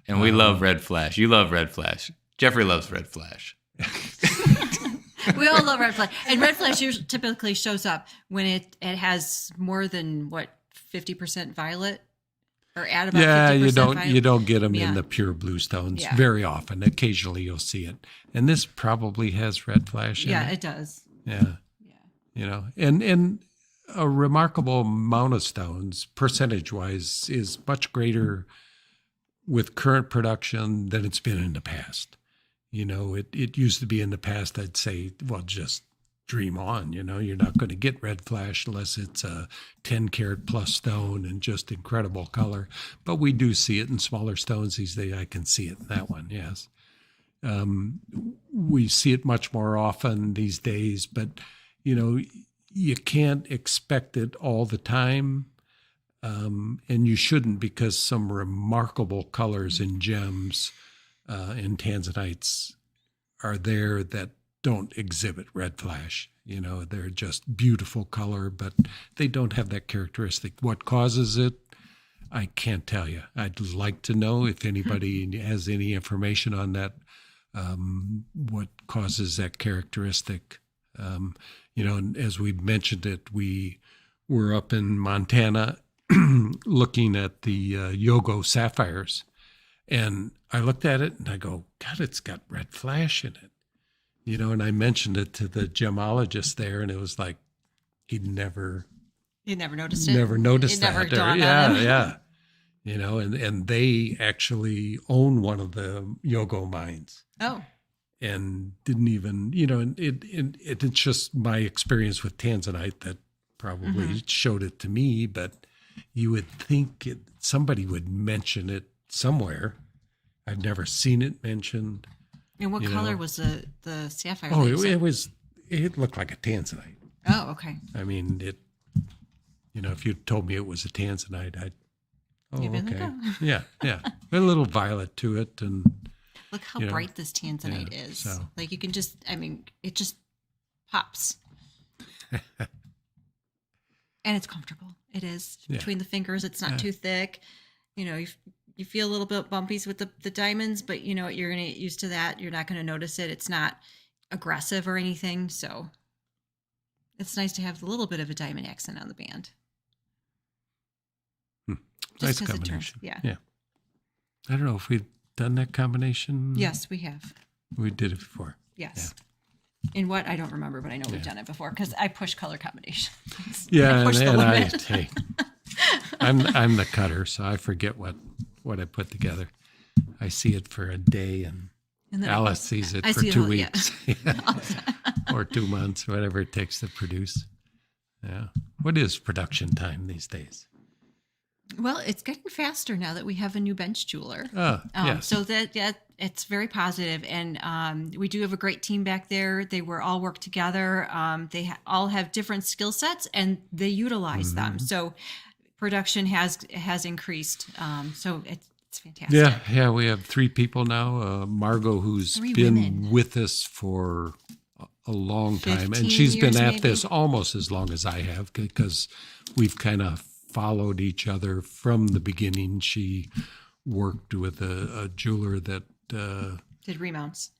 And we love Red Flash. You love Red Flash. Jeffrey loves Red Flash. We all love red flash, and red flash usually typically shows up when it has more than 50% violet, or at about 50% violet. You don't get them Yeah. in the pure blue stones Yeah. very often. Occasionally you'll see it, and this probably has red flash in Yeah, it. it does. Yeah, Yeah. and a remarkable amount of stones, percentage wise, is much greater with current production than it's been in the past. It used to be in the past, I'd say, well, just dream on. You're not going to get red flash unless it's a 10 carat plus stone and just incredible color. But we do see it in smaller stones these days. I can see it in that one, yes. We see it much more often these days, but, you can't expect it all the time. And you shouldn't, because some remarkable colors in gems and tanzanites are there that don't exhibit red flash. They're just beautiful color, but they don't have that characteristic. What causes it, I can't tell you. I'd like to know if anybody has any information on that, what causes that characteristic. And as we mentioned it, we were up in Montana looking at the Yogo sapphires. And I looked at it and I go, God, it's got red flash in it. And I mentioned it to the gemologist there, and it was like he'd never noticed it. Never noticed It that. never dawned on him. Yeah. And they actually own one of the Yogo mines. Oh, And didn't even, it's just my experience with tanzanite that probably showed it to me, but you would think somebody would mention it somewhere. I've never seen it mentioned. and what color was the sapphire? Oh, that you said? it looked like a tanzanite. Oh, okay. I mean, if you told me it was a tanzanite, You'd be like, okay. "Oh." Yeah. A little violet to it. And Look how bright this tanzanite is. so- Like you can just, it just pops. And it's comfortable. It is Yeah. between the fingers. It's not too thick. You feel a little bit bumpies with the diamonds, but you're going to get used to that. You're not going to notice it. It's not aggressive or anything. So it's nice to have a little bit of a diamond accent on the band. nice 'cause it turns- combination. yeah. I don't know if we've done that combination. Yes, we have. We did it before. Yes. In what? I don't remember, but I know we've done it before because I push color combinations. Yeah, I push the limit. hey, I'm the cutter, so I forget what I put together. I see it for a day, and And then Alice sees it I for see it 2 all- yeah. weeks or 2 months, whatever it takes to produce. Yeah. What is production time these days? Well, it's getting faster now that we have a new bench jeweler. Yes. So that it's very positive, and we do have a great team back there. They all work together. They all have different skill sets, and they utilize them. So production has increased. So it's fantastic. Yeah. We have 3 people now. Margot, who's 3 been women. with us for a long time, 15 and she's been years, at maybe? this almost as long as I have, because we've kind of followed each other from the beginning. She worked with a jeweler that Did remounts.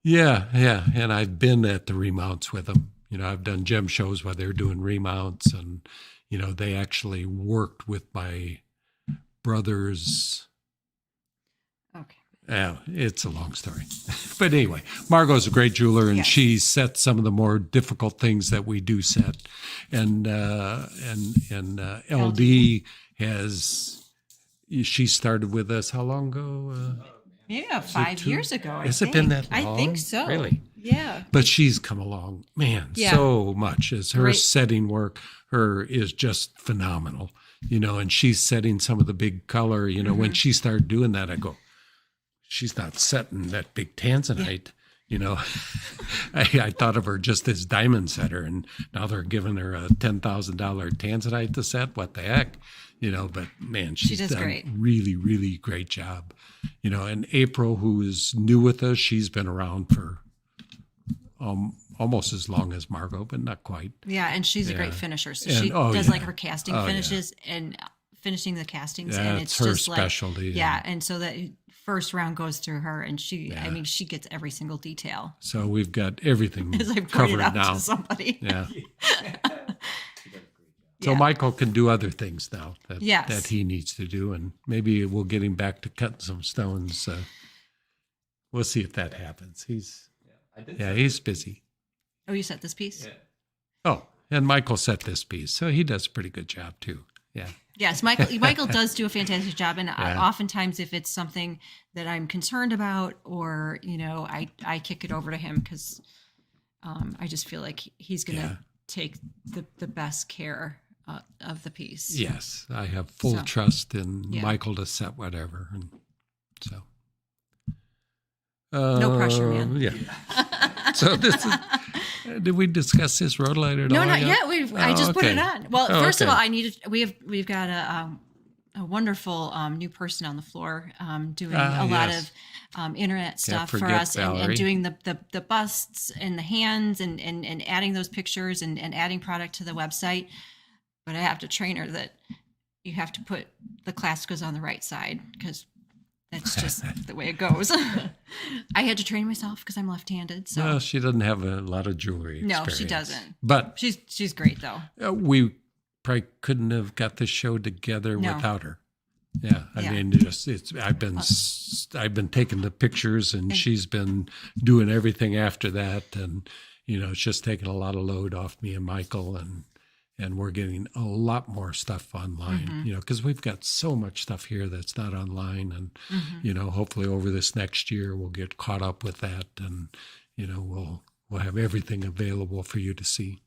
yeah, and I've been at the remounts with them. I've done gem shows while they're doing remounts, and they actually worked with my brothers. Okay. Yeah, it's a long story. But anyway, Margot's a great jeweler, and Yes. she sets some of the more difficult things that we do set. And LD has, she started with us how long ago? Maybe about 5 years ago. Has it been that long? I think so. Really? Yeah. But she's come along, man, Yeah. so much. As her Great. setting work, her is just phenomenal. And she's setting some of the big color. When she started doing that, I go, she's not setting that big tanzanite. I thought of her just as diamond setter, and now they're giving her a $10,000 tanzanite to set. What the heck? But man, she's does done great. really, really great job. And April, who is new with us, she's been around for almost as long as Margot, but not quite. Yeah, and she's a great finisher. So And- she oh, does yeah. like her casting finishes and finishing the castings, and That's it's her just specialty. Like, yeah, and so that first round goes to her, and she, I Yeah. mean, she gets every single detail. So we've got everything As I pointed covered out now. to somebody. Yeah. So Yeah. Michael can do other things now Yes. that he needs to do, and maybe we'll get him back to cutting some stones. We'll see if that happens. He's busy. Oh, you set this piece? Oh, and Michael set this piece, so he does a pretty good job too. Yeah. Yes, Michael does do a fantastic job, and oftentimes if it's something that I'm concerned about, or I kick it over to him because I just feel like he's going to take the best care of the piece. Yes, I have full So, trust in yeah. Michael to set whatever, and so. No pressure, man. Yeah. So this is. Did we discuss this rhodolite at all? No, not yet. I just put it on. Well, first of all, we've got a wonderful new person on the floor doing a lot of internet stuff for us, and doing the busts and the hands and adding those pictures and adding product to the website. But I have to train her that you have to put the classicals on the right side, because that's just the way it goes. I had to train myself because I'm left-handed. So Well, she doesn't have a lot of jewelry no, experience. she doesn't. But She's great though. we probably couldn't have got this show together No. without her. Yeah, I mean, I've been taking the pictures, and she's been doing everything after that, and it's just taking a lot of load off me and Michael, and we're getting a lot more stuff online, because we've got so much stuff here that's not online, and hopefully over this next year we'll get caught up with that, and we'll have everything available for you to see,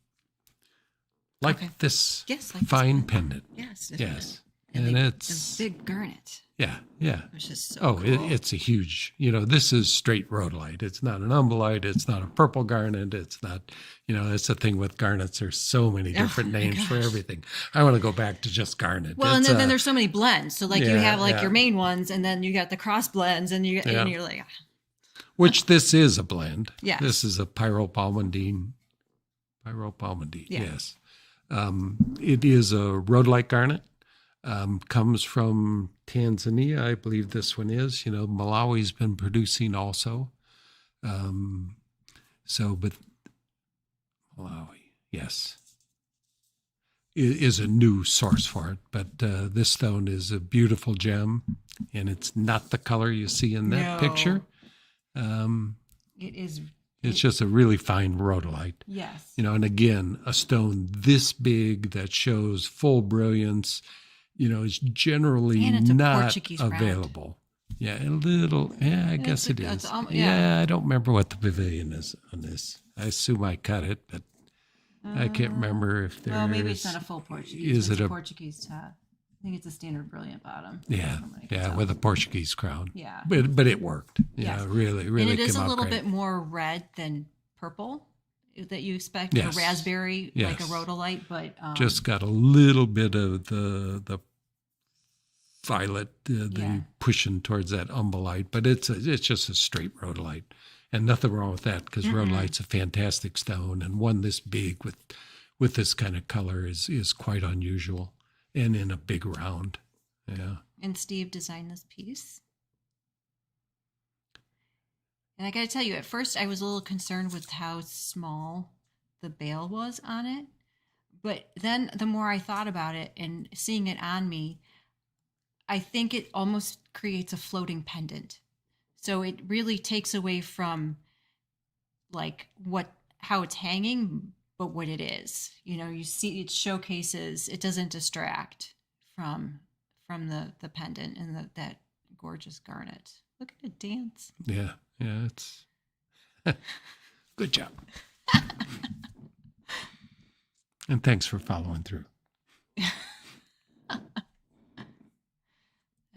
like this fine pendant. Yes. Yes. And it's a big garnet. Yeah. Which is so Oh, cool. it's a huge, this is straight rhodolite. It's not an umbellite. It's not a purple garnet. It's not, it's the thing with garnets. There's so many different names for everything. I want to go back to just garnet. Well, and then there's so many blends. So you have your main ones, and then you got the cross blends, and and you're like, which this is a blend. Yes. This is a pyropalmandine. Yes. It is a rhodolite garnet. Comes from Tanzania, I believe this one is. Malawi's been producing also. But Malawi, yes, is a new source for it. But this stone is a beautiful gem, and it's not the color you see in that picture. it is. It's just a really fine rhodolite. Yes. And again, a stone this big that shows full brilliance. Is generally And it's a not Portuguese available. Yeah, a little. Yeah, I guess it is. yeah. I don't remember what the pavilion is on this. I assume I cut it, but I can't remember if there is. Well, maybe it's not a full Portuguese. Is it's it a a Portuguese top? I think it's a standard brilliant bottom. Yeah, with a Portuguese crown. Yeah. But it worked. Yes. Yeah, really And it is came a out little great. bit more red than purple that you expect, Yes. a raspberry, like a Yes. rhodolite, but Just got a little bit of the violet, pushing towards that umbellite, but it's just a straight rhodolite, and nothing wrong with that, because rhodolite's a fantastic stone, and one this big with this kind of color is quite unusual, and in a big round. Yeah. And Steve designed this piece. And I got to tell you, at first I was a little concerned with how small the bail was on it. But then the more I thought about it and seeing it on me, I think it almost creates a floating pendant. So it really takes away from how it's hanging, but what it is. You see, it showcases, it doesn't distract from from the pendant and that gorgeous garnet. Look at it dance. Yeah, it's good job. And thanks for following through.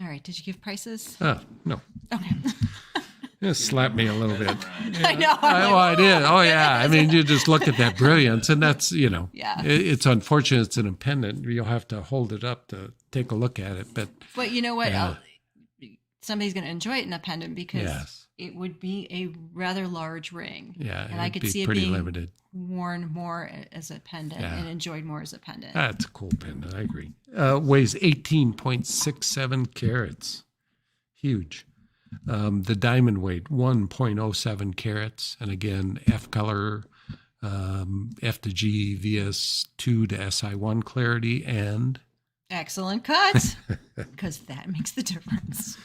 All right. Did you give prices? Oh, no. Okay. Just slap me a little bit. I know. I did. Oh, yeah. I mean, you just look at that brilliance, and that's, Yeah. it's unfortunate it's an pendant. You'll have to hold it up to take a look at it. But you know what? Yeah. Somebody's going to enjoy it in a pendant because Yes. it would be a rather large ring. Yeah, and I it'd could be see it pretty being limited. worn more as a pendant Yeah. and enjoyed more as a pendant. That's a cool pendant. I agree. Weighs 18.67 carats. Huge. The diamond weight, 1.07 carats. And again, F color, F to G, VS2 to SI1 clarity, and Excellent cut, because that makes the difference.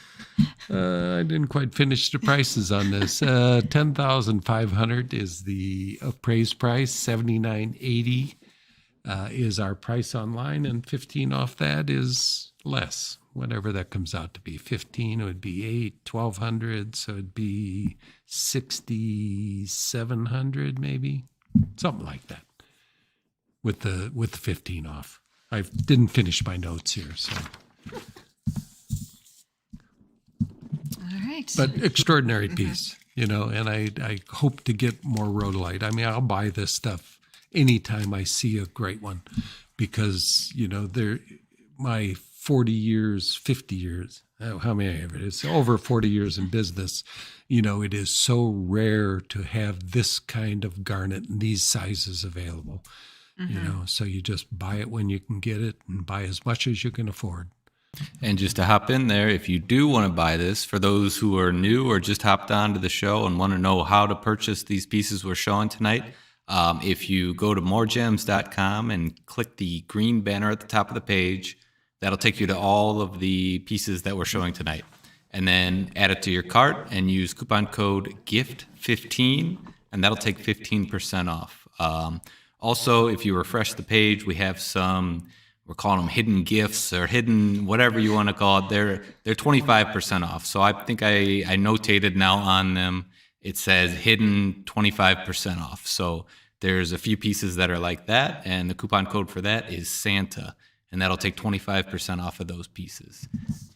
I didn't quite finish the prices on this. $10,500 is the appraised price. $79.80 is our price online, and 15 off that is less. Whatever that comes out to be. 15 would be 1,200, so it'd be 6,700 maybe, something like that. With the 15 off. I didn't finish my notes here, so. All right. But extraordinary piece, and I hope to get more rhodolite. I mean, I'll buy this stuff anytime I see a great one because, my 40 years, 50 years, how many of it is over 40 years in business, it is so rare to have this kind of garnet and these sizes available, so you just buy it when you can get it and buy as much as you can afford. And just to hop in there, if you do want to buy this, for those who are new or just hopped onto the show and want to know how to purchase these pieces we're showing tonight, if you go to MoreGems.com and click the green banner at the top of the page, that'll take you to all of the pieces that we're showing tonight. And then add it to your cart and use coupon code GIFT15, and that'll take 15% off. Also, if you refresh the page, we have some, we're calling them hidden gifts or hidden whatever you want to call it. They're 25% off. So I think I notated now on them, it says hidden 25% off. So there's a few pieces that are like that, and the coupon code for that is Santa. And that'll take 25% off of those pieces.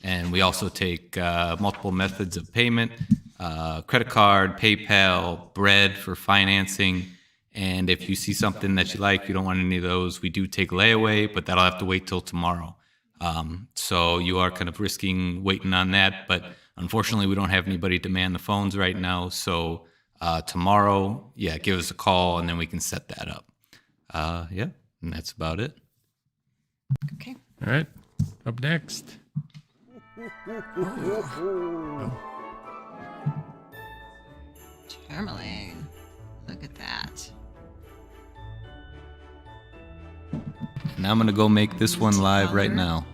And we also take multiple methods of payment, credit card, PayPal, bread for financing. And if you see something that you like, you don't want any of those, we do take layaway, but that'll have to wait till tomorrow. So you are kind of risking waiting on that. But unfortunately, we don't have anybody to man the phones right now. So tomorrow, give us a call and then we can set that up. And that's about it. Okay. All right. Up next. Tourmaline. Look at that. Now I'm going to go make this one live right now.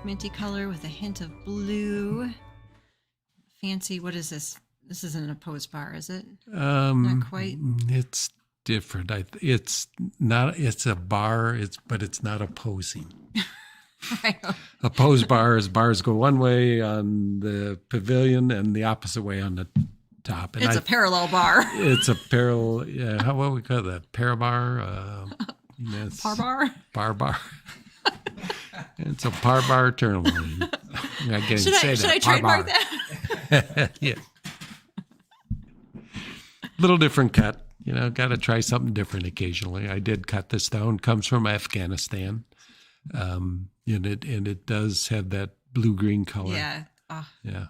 Minty color with a hint of blue. Fancy. What is this? This isn't a pose bar, is it? Not quite. It's different. It's not. It's a bar. But it's not opposing. A pose bar is bars go one way on the pavilion and the opposite way on the top. And it's a parallel bar. It's a parallel. Yeah. What we call that? Parabar. Par bar. Bar bar. It's a par bar tourmaline. I can't Should say I that. trademark that? Yeah. Little different cut. Got to try something different occasionally. I did cut this down. Comes from Afghanistan. And it does have that blue-green color. Yeah. Oh, yeah.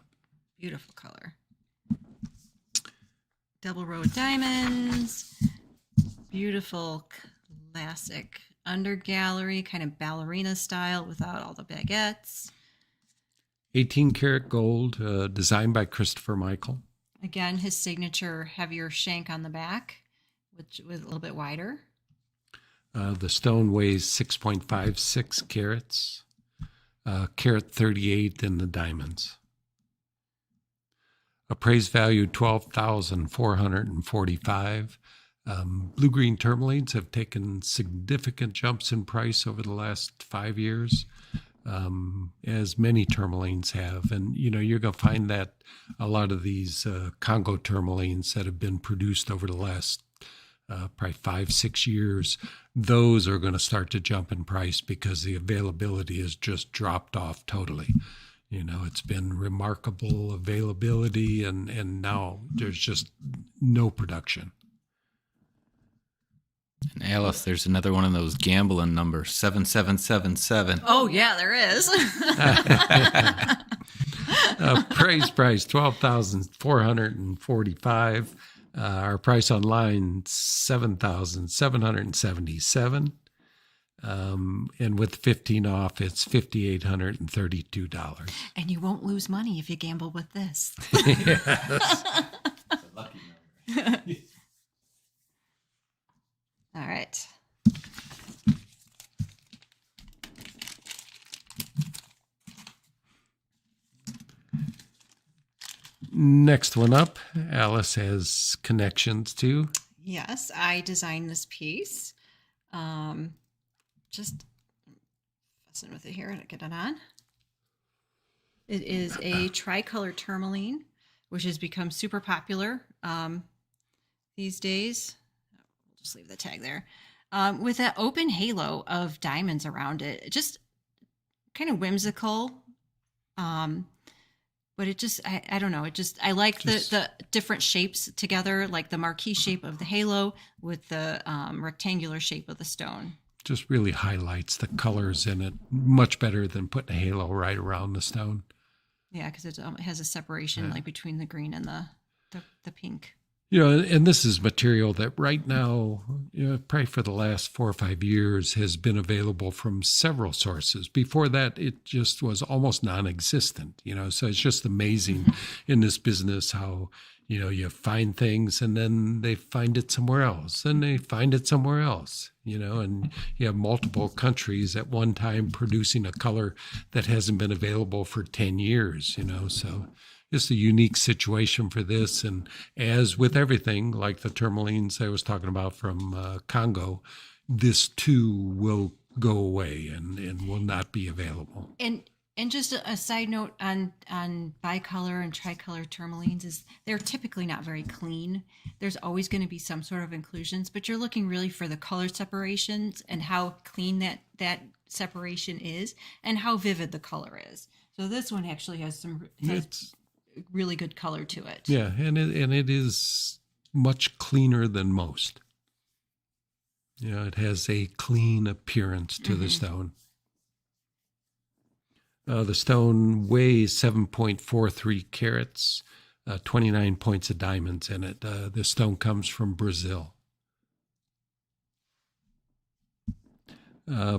Beautiful color. Double row diamonds. Beautiful classic under gallery, kind of ballerina style without all the baguettes. 18 karat gold, designed by Christopher Michael. Again, his signature heavier shank on the back, which was a little bit wider. The stone weighs 6.56 carats, carat 38 in the diamonds. Appraised value $12,445. Blue-green tourmalines have taken significant jumps in price over the last 5 years. as many tourmalines have. And, you're going to find that a lot of these Congo tourmalines that have been produced over the last probably 5-6 years, those are going to start to jump in price because the availability has just dropped off totally. It's been remarkable availability, and now there's just no production. And Alice, there's another one of those gambling numbers, 7777. Oh, yeah, there is. Appraised price, $12,445. Our price online, $7,777. And with 15 off, it's $5,832. And you won't lose money if you gamble with this. Yes. Lucky number. All right. Next one up, Alice has connections to. Yes, I designed this piece. Just fussing with it here to get it on. It is a tricolor tourmaline, which has become super popular these days. We'll just leave the tag there. With that open halo of diamonds around it. Just kind of whimsical. But it just, I don't know. I like the different shapes together, like the marquee shape of the halo with the rectangular shape of the stone. Just really highlights the colors in it much better than putting a halo right around the stone. Yeah, because it has a separation like between the green and the pink. And this is material that right now, probably for the last 4 or 5 years, has been available from several sources. Before that, it just was almost non-existent, so it's just amazing in this business how, you find things and then they find it somewhere else and they find it somewhere else, and you have multiple countries at one time producing a color that hasn't been available for 10 years, so it's a unique situation for this. And as with everything, like the tourmalines I was talking about from Congo, this too will go away and will not be available. And just a side note on bicolor and tricolor tourmalines is they're typically not very clean. There's always going to be some sort of inclusions, but you're looking really for the color separations and how clean that separation is and how vivid the color is. So this one actually has really good color to it. Yeah, and it is much cleaner than most. It has a clean appearance to the stone. The stone weighs 7.43 carats, 29 points of diamonds in it. The stone comes from Brazil.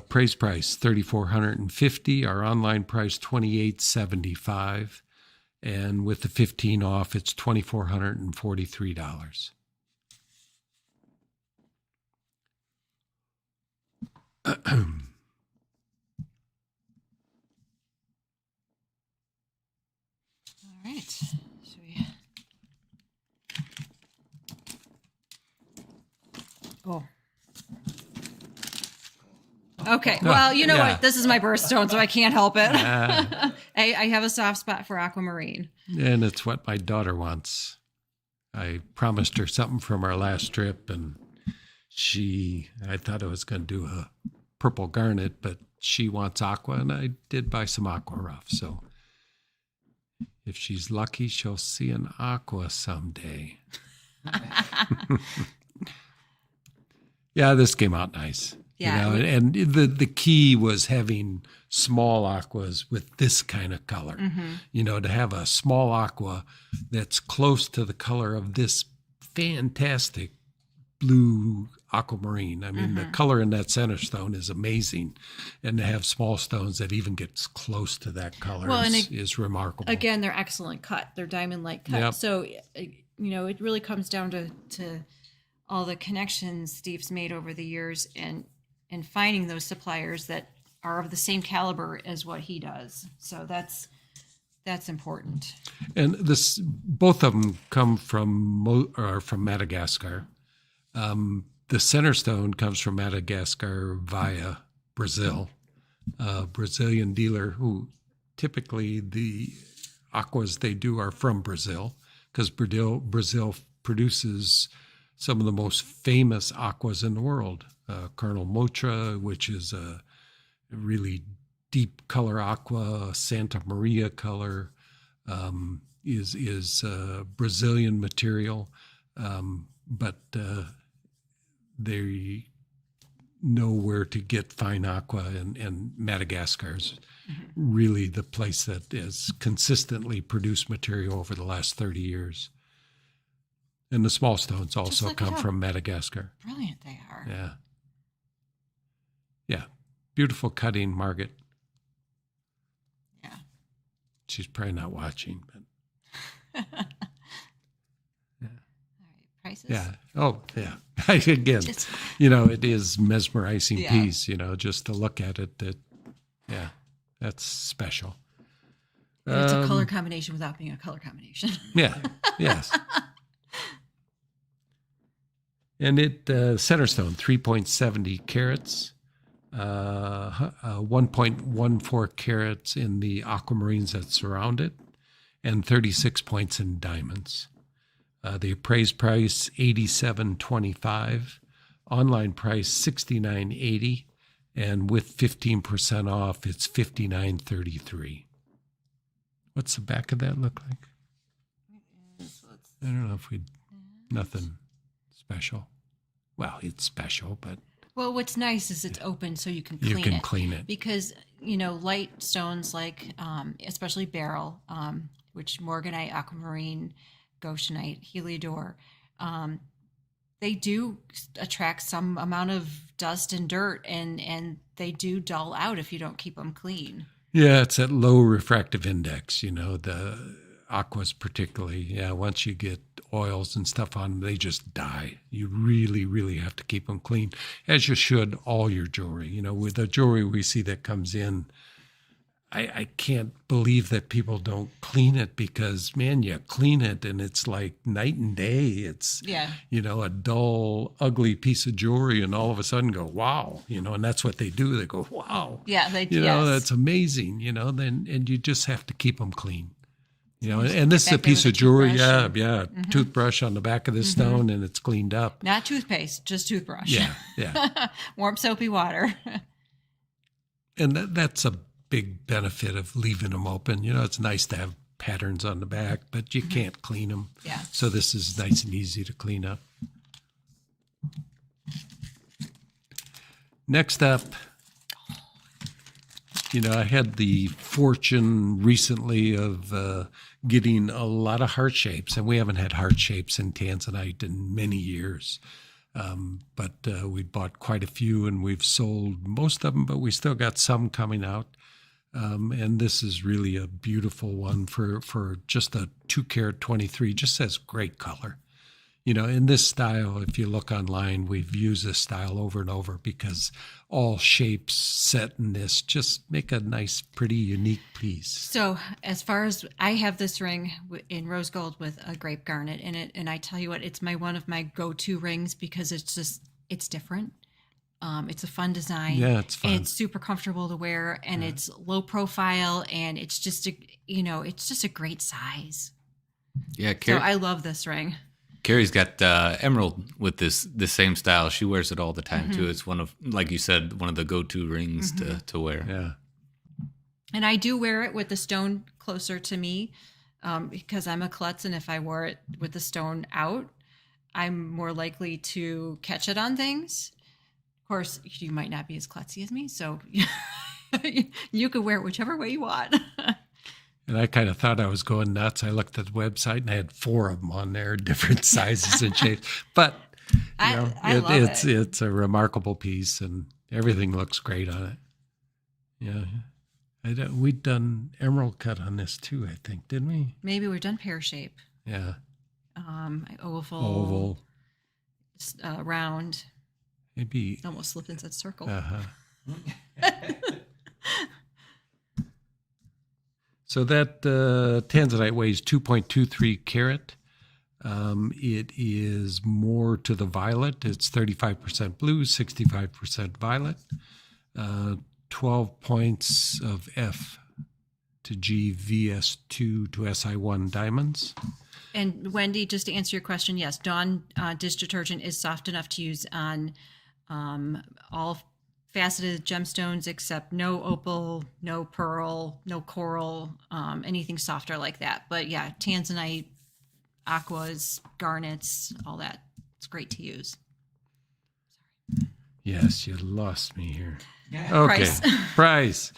Praise price $3,450. Our online price $2,875. And with the 15 off, it's $2,443. All right. Oh. Okay. Well, you know what? This is my birthstone, so I can't help it. I have a soft spot for aquamarine. And it's what my daughter wants. I promised her something from our last trip, and I thought I was going to do a purple garnet, but she wants aqua, and I did buy some aqua rough. So if she's lucky, she'll see an aqua someday. Yeah, this came out nice. Yeah. And the key was having small aquas with this kind of color. To have a small aqua that's close to the color of this fantastic blue aquamarine. I mean, the color in that center stone is amazing. And to have small stones that even gets close to that color is remarkable. Again, they're excellent cut. They're diamond-like cut. Yep. So, it really comes down to all the connections Steve's made over the years and finding those suppliers that are of the same caliber as what he does. So that's important. And both of them come from Madagascar. The center stone comes from Madagascar via Brazil. Brazilian dealer who typically the aquas they do are from Brazil because Brazil produces some of the most famous aquas in the world. Colonel Motra, which is a really deep color aqua, Santa Maria color, is Brazilian material, but they know where to get fine aqua, and Madagascar's really the place that has consistently produced material over the last 30 years. And the small stones also come from Madagascar. Brilliant they are. Yeah. Yeah. Beautiful cutting, Margaret. Yeah. She's probably not watching, but All right, prices? yeah. Oh, yeah. Again, it is mesmerizing piece, just to look at it. That's special. And it's a color combination without being a color combination. Yeah. Yes. And it center stone, 3.70 carats, 1.14 carats in the aquamarines that surround it, and 36 points in diamonds. The appraised price $87.25, online price $69.80, and with 15% off, it's $59.33. What's the back of that look like? I don't know if nothing special. Well, it's special, but well, what's nice is it's open so you can clean it. You can clean it. Because, light stones like, especially beryl, which morganite, aquamarine, goshenite, heliodor, they do attract some amount of dust and dirt, and they do dull out if you don't keep them clean. Yeah, it's that low refractive index, the aquas particularly. Yeah, once you get oils and stuff on them, they just die. You really, really have to keep them clean, as you should all your jewelry. With the jewelry we see that comes in, I can't believe that people don't clean it because, man, you clean it and it's like night and day. It's, a dull, ugly piece of jewelry and all of a sudden go, wow, and that's what they do. They go, wow. Yeah, they do. That's amazing, and you just have to keep them clean. And this is a piece of jewelry. Toothbrush on the back of the stone and it's cleaned up. Not toothpaste, just toothbrush. Yeah. Warm soapy water. And that's a big benefit of leaving them open. It's nice to have patterns on the back, but you can't clean them. Yeah. So this is nice and easy to clean up. Next up, I had the fortune recently of getting a lot of heart shapes, and we haven't had heart shapes in tanzanite in many years. But we bought quite a few, and we've sold most of them, but we still got some coming out. And this is really a beautiful one for just a 2-carat 23. Just has great color. In this style, if you look online, we've used this style over and over because all shapes set in this just make a nice, pretty, unique piece. So as far as I have this ring in rose gold with a grape garnet in it, and I tell you what, it's one of my go-to rings because it's different. It's a fun design. Yeah, it's fun. And it's super comfortable to wear, and it's low profile, and it's just a great size. Yeah, so I love this ring. Carrie's got emerald with this same style. She wears it all the time too. It's one of, like you said, one of the go-to rings to wear. Yeah. And I do wear it with the stone closer to me because I'm a klutz, and if I wore it with the stone out, I'm more likely to catch it on things. Of course, you might not be as klutzy as me, so you could wear it whichever way you want. And I kind of thought I was going nuts. I looked at the website and I had 4 of them on there, different sizes and shapes. But it's a remarkable piece, and everything looks great on it. Yeah, we'd done emerald cut on this too, I think, didn't we? Maybe we've done pear shape. Yeah. Oval. Round. Maybe. Almost slipped into that circle. So that tanzanite weighs 2.23 carat. It is more to the violet. It's 35% blue, 65% violet. 12 points of F to G VS2 to SI1 diamonds. And Wendy, just to answer your question, yes, Dawn dish detergent is soft enough to use on all faceted gemstones except no opal, no pearl, no coral, anything softer like that. But yeah, tanzanite, aquas, garnets, all that. It's great to use. Yes, you lost me here. Okay, price. Praise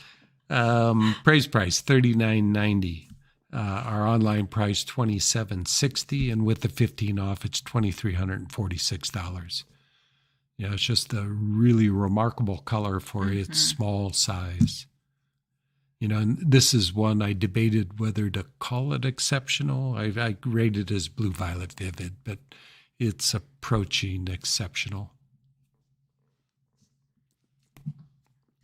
price $39.90. Our online price $27.60, and with the 15 off, it's $2,346. Yeah, it's just a really remarkable color for its small size. You know, and this is one I debated whether to call it exceptional. I rate it as blue violet vivid, but it's approaching exceptional.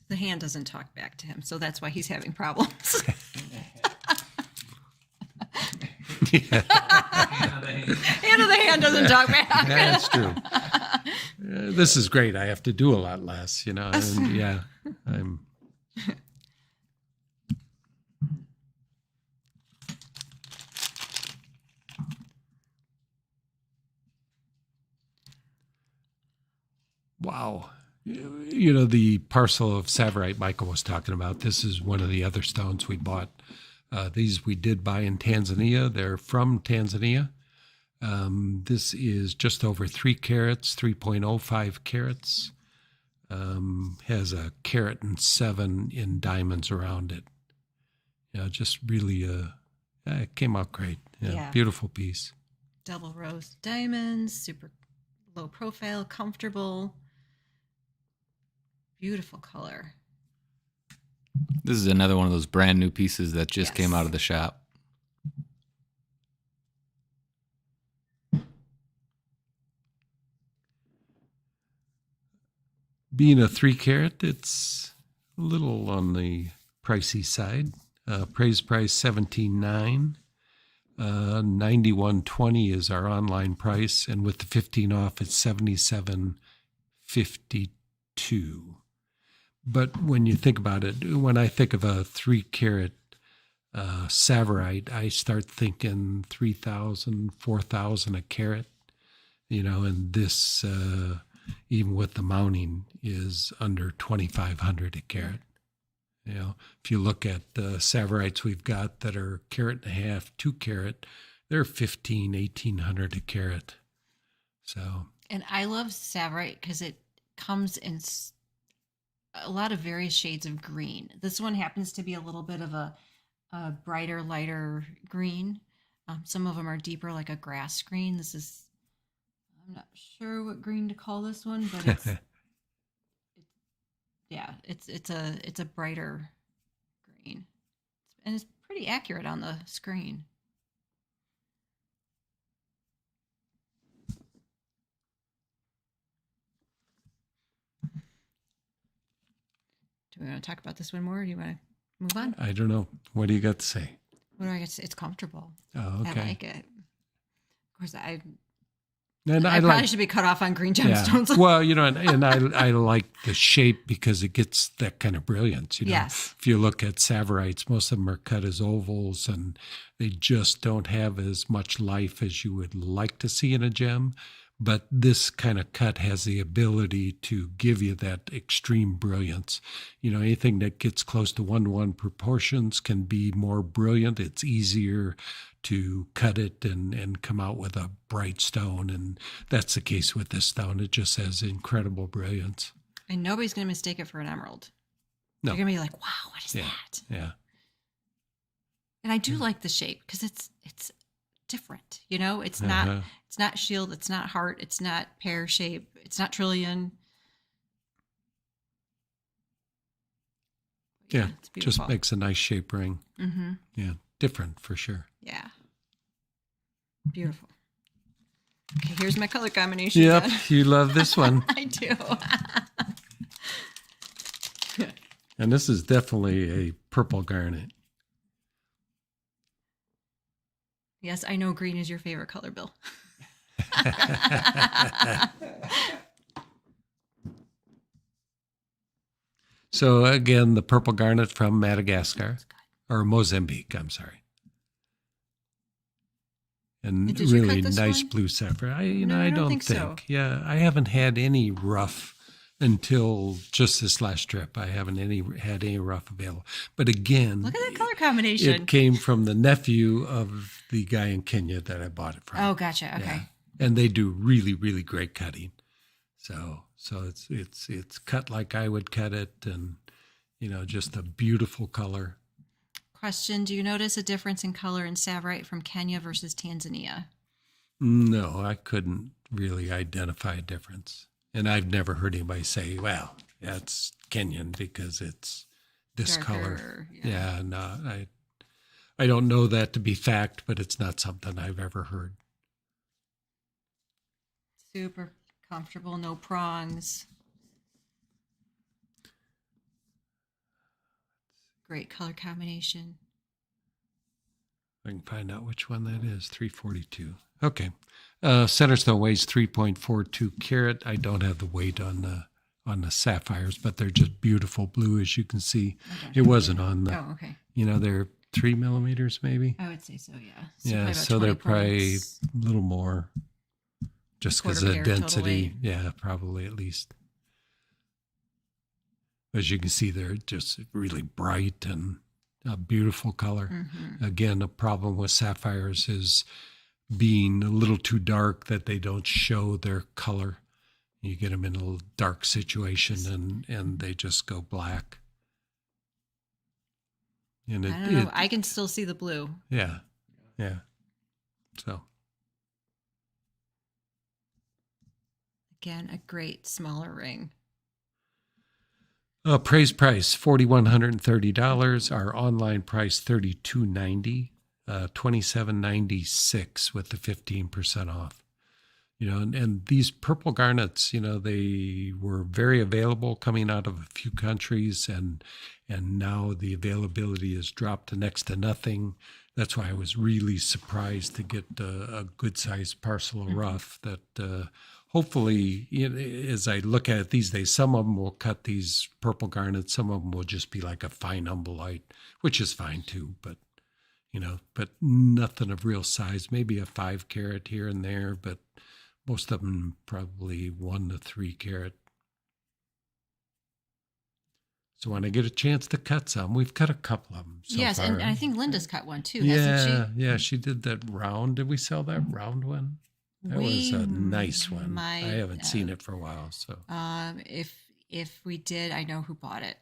The hand doesn't talk back to him, so that's why he's having problems. Hand of the hand doesn't talk back. That's true. This is great. I have to do a lot less, you know. And yeah, I'm. Wow. You know, the parcel of Savarite Michael was talking about, this is one of the other stones we bought. These we did buy in Tanzania. They're from Tanzania. This is just over 3 carats, 3.05 carats. Has a carat and 7 in diamonds around it. You know, just really, it came out great. Yeah. Beautiful piece. Double rows diamonds, super low profile, comfortable. Beautiful color. This is another one of those brand new pieces that just came out of the shop. Being a 3 carat, it's a little on the pricey side. Praise price $17.9. $91.20 is our online price, and with the 15 off, it's $77.52. But when you think about it, when I think of a 3 carat Savarite, I start thinking 3,000, 4,000 a carat, you know, and this, even with the mounting, is under 2,500 a carat. You know, if you look at the Savarites we've got that are carat and a half, 2 carat, they're 1,800 a carat. So. And I love Savarite because it comes in a lot of various shades of green. This one happens to be a little bit of a brighter, lighter green. Some of them are deeper, like a grass green. This is, I'm not sure what green to call this one, but it's it's a brighter green, and it's pretty accurate on the screen. Do we want to talk about this one more, or do you want to move on? I don't know. What do you got to say? What do I got to say? It's comfortable. Oh, okay. I like it. Of course, I probably like, should be cut off on green gemstones. Yeah. Well, you know, and I like the shape because it gets that kind of brilliance. You know? Yes. If you look at Savarites, most of them are cut as ovals, and they just don't have as much life as you would like to see in a gem. But this kind of cut has the ability to give you that extreme brilliance. You know, anything that gets close to 1-to-1 proportions can be more brilliant. It's easier to cut it and come out with a bright stone. And that's the case with this stone. It just has incredible brilliance. And nobody's going to mistake it for an emerald. No. They're going to be like, wow, what is that? Yeah. And I do like the shape because it's different. You know, it's not shield, it's not heart, it's not pear shape, it's not trillion. Yeah, it's just makes a nice shape ring. Mm-hmm. Yeah, different for sure. Yeah, beautiful. Okay, here's my color combination. Yep, again. You love this one. I do. And this is definitely a purple garnet. Yes, I know green is your favorite color, Bill. So again, the purple garnet from Madagascar, or Mozambique, I'm sorry. And Did you really cut this nice one? blue sapphire. I I don't don't think so. Yeah, I haven't had any rough until just this last trip. I haven't had any rough available. But again, Look at that color combination. it came from the nephew of the guy in Kenya that I bought it from. Oh, gotcha. Okay. Yeah. And they do really, really great cutting. So it's cut like I would cut it, and just a beautiful color. Question: do you notice a difference in color in Savorite from Kenya versus Tanzania? No, I couldn't really identify a difference. And I've never heard anybody say, well, that's Kenyan because it's this Darker, color. yeah. Yeah, no, I don't know that to be fact, but it's not something I've ever heard. Super comfortable, no prongs. Great color combination. I can find out which one that is. 342. Okay. Centerstone weighs 3.42 carat. I don't have the weight on the sapphires, but they're just beautiful blue, as you can see. It wasn't on the. Oh, okay. They're 3 millimeters, maybe. I would say so. Yeah. Yeah. probably about So 20 they're probably points. a little more, just because of Quarter the carat total density. weight. Yeah, probably at least. As you can see, they're just really bright and a beautiful color. Mm-hmm. Again, a problem with sapphires is being a little too dark, that they don't show their color. You get them in a little dark situation and they just go black. And I don't know. I can still see the blue. Yeah. So Again, a great smaller ring. Praise price $4,130. Our online price $3,290. $2,796 with the 15% off. And these purple garnets, they were very available coming out of a few countries, and now the availability has dropped to next to nothing. That's why I was really surprised to get a good sized parcel of rough that hopefully, as I look at it these days, some of them will cut these purple garnets, some of them will just be like a fine umbellite, which is fine too, but nothing of real size, maybe a 5 carat here and there, but most of them probably 1 to 3 carat. So when I get a chance to cut some, we've cut a couple of them so yes, far. and I think Linda's cut one too, hasn't she? Yeah, she did that round. Did we sell that round one? That was a nice one. I haven't seen it for a while. So if we did, I know who bought it.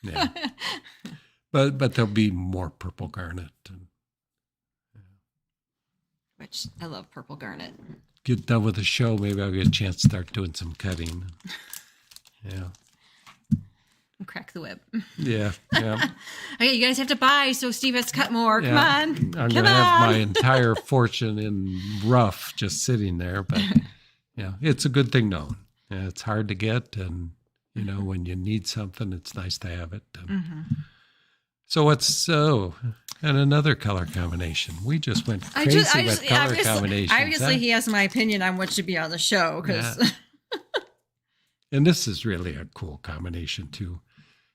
Yeah. But there'll be more purple garnet. Which I love purple garnet. Get done with the show, maybe I'll get a chance to start doing some cutting. Yeah. And crack the whip. Yeah. Okay, you guys have to buy, so Steve has to cut more. Come Yeah. on. I'm Come going to have my on. entire fortune in rough just sitting there. But, it's a good thing to own. Yeah, it's hard to get. And, when you need something, it's nice to have it. And So and another color combination. We just went crazy with color combinations. Obviously, he has my opinion on what should be on the show. Because And this is really a cool combination too.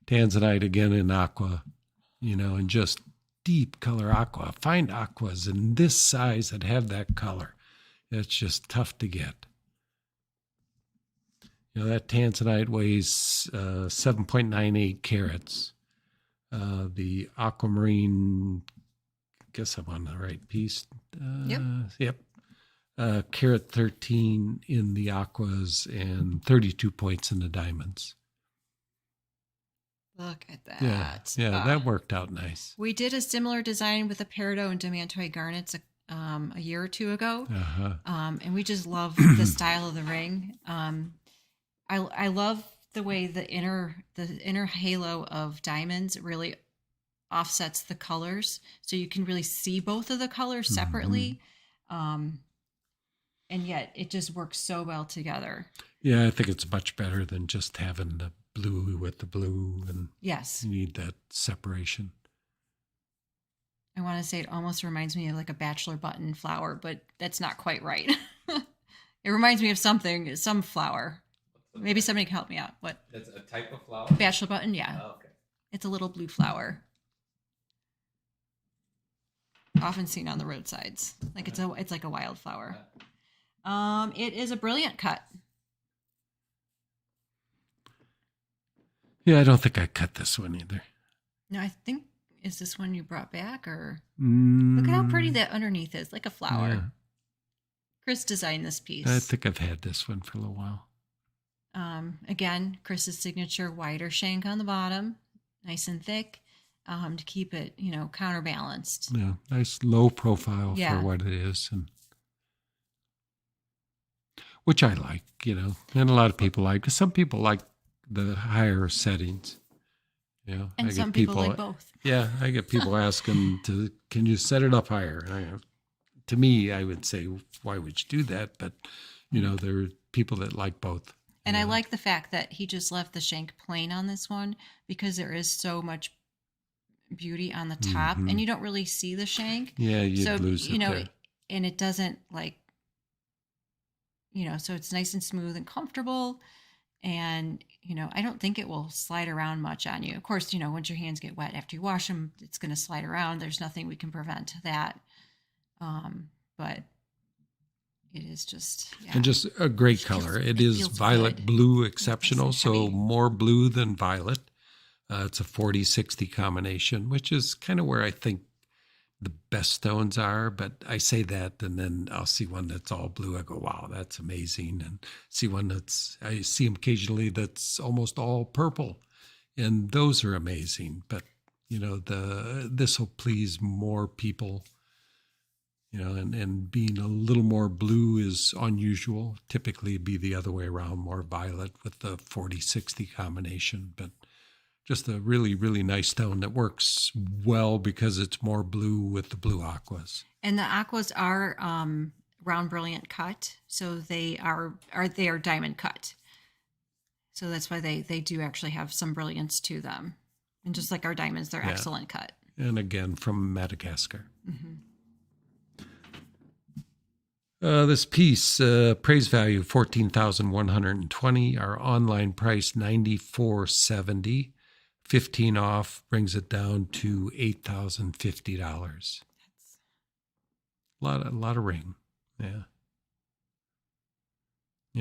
Tanzanite again in aqua, and just deep color aqua. Find aquas in this size that have that color. It's just tough to get. That Tanzanite weighs 7.98 carats. The aquamarine, I guess I'm on the right piece. Yep. Carat 13 in the aquas and 32 points in the diamonds. look at that. Yeah, that worked out nice. We did a similar design with the peridot and demantoid garnets a year or two ago. And we just love the style of the ring. I love the way the inner halo of diamonds really offsets the colors, so you can really see both of the colors separately. And yet it just works so well together. Yeah, I think it's much better than just having the blue with the blue, and yes, you need that separation. I want to say it almost reminds me of like a bachelor button flower, but that's not quite right. It reminds me of some flower. Maybe somebody can help me out. What? That's a type of flower? Bachelor button, yeah. Oh, okay. It's a little blue flower. Often seen on the roadsides. Like it's like a wildflower. It is a brilliant cut. Yeah, I don't think I cut this one either. No, I think, is this one you brought back, or look at how pretty that underneath is, like a flower. Yeah. Chris designed this piece. I think I've had this one for a little while. Again, Chris's signature wider shank on the bottom, nice and thick, to keep it, counterbalanced. Yeah, nice low profile Yeah. for what it is, and which I like, and a lot of people like. Some people like the higher settings. And some people like both. Yeah, I get people asking can you set it up higher? And to me, I would say, why would you do that? But there are people that like both. And I like the fact that he just left the shank plain on this one, because there is so much beauty on the top, and you don't really see the shank. Yeah, you'd lose it there. And it doesn't so it's nice and smooth and comfortable. And, I don't think it will slide around much on you. Of course, once your hands get wet after you wash them, it's going to slide around. There's nothing we can prevent that. But it is just, and just a great color. It is violet good. blue exceptional, Nice and so heavy. more blue than violet. It's a 40-60 combination, which is kind of where I think the best stones are. But I say that, and then I'll see one that's all blue. I go, wow, that's amazing. And see one I see them occasionally that's almost all purple, and those are amazing. But this will please more people. And being a little more blue is unusual. Typically it'd be the other way around, more violet with the 40-60 combination. But just a really, really nice stone that works well because it's more blue with the blue aquas. And the aquas are round brilliant cut, so they are diamond cut. So that's why they do actually have some brilliance to them. And just like our diamonds, they're excellent cut. And again, from Madagascar. Mm-hmm. This piece, praise value $14,120. Our online price $94.70. 15 off brings it down to $8,050. A lot of ring. Yeah.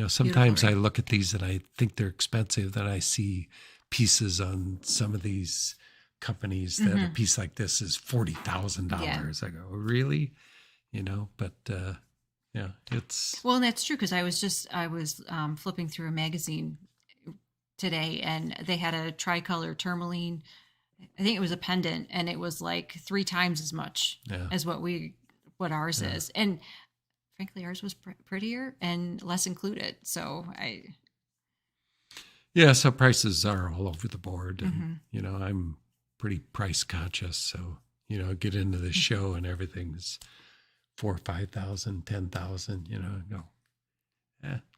Sometimes I look at these and I think they're expensive. Then I see pieces on some of these companies that a piece like this is $40,000. Yeah. I go, really? But yeah, it's Well, and that's true, because I was flipping through a magazine today, and they had a tricolor tourmaline. I think it was a pendant, and it was like 3 times as much as what ours is. And frankly, ours was prettier and less included. So so prices are all over the board, and I'm pretty price conscious. So get into this show and everything's 4,000, 5,000, 10,000. Go,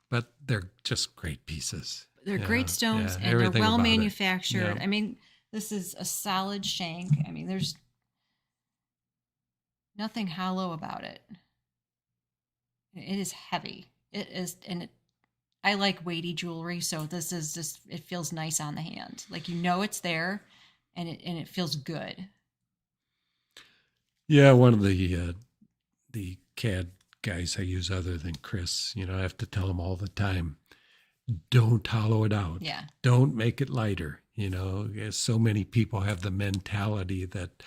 but they're just great pieces. They're great stones, and they're well manufactured. I mean, this is a solid shank. I mean, there's nothing hollow about it. It is heavy. It is, and I like weighty jewelry, so this is just, it feels nice on the hand. Like it's there, and it feels good. Yeah, one of the CAD guys I use other than Chris, I have to tell him all the time, don't hollow it out. Yeah. Don't make it lighter. So many people have the mentality that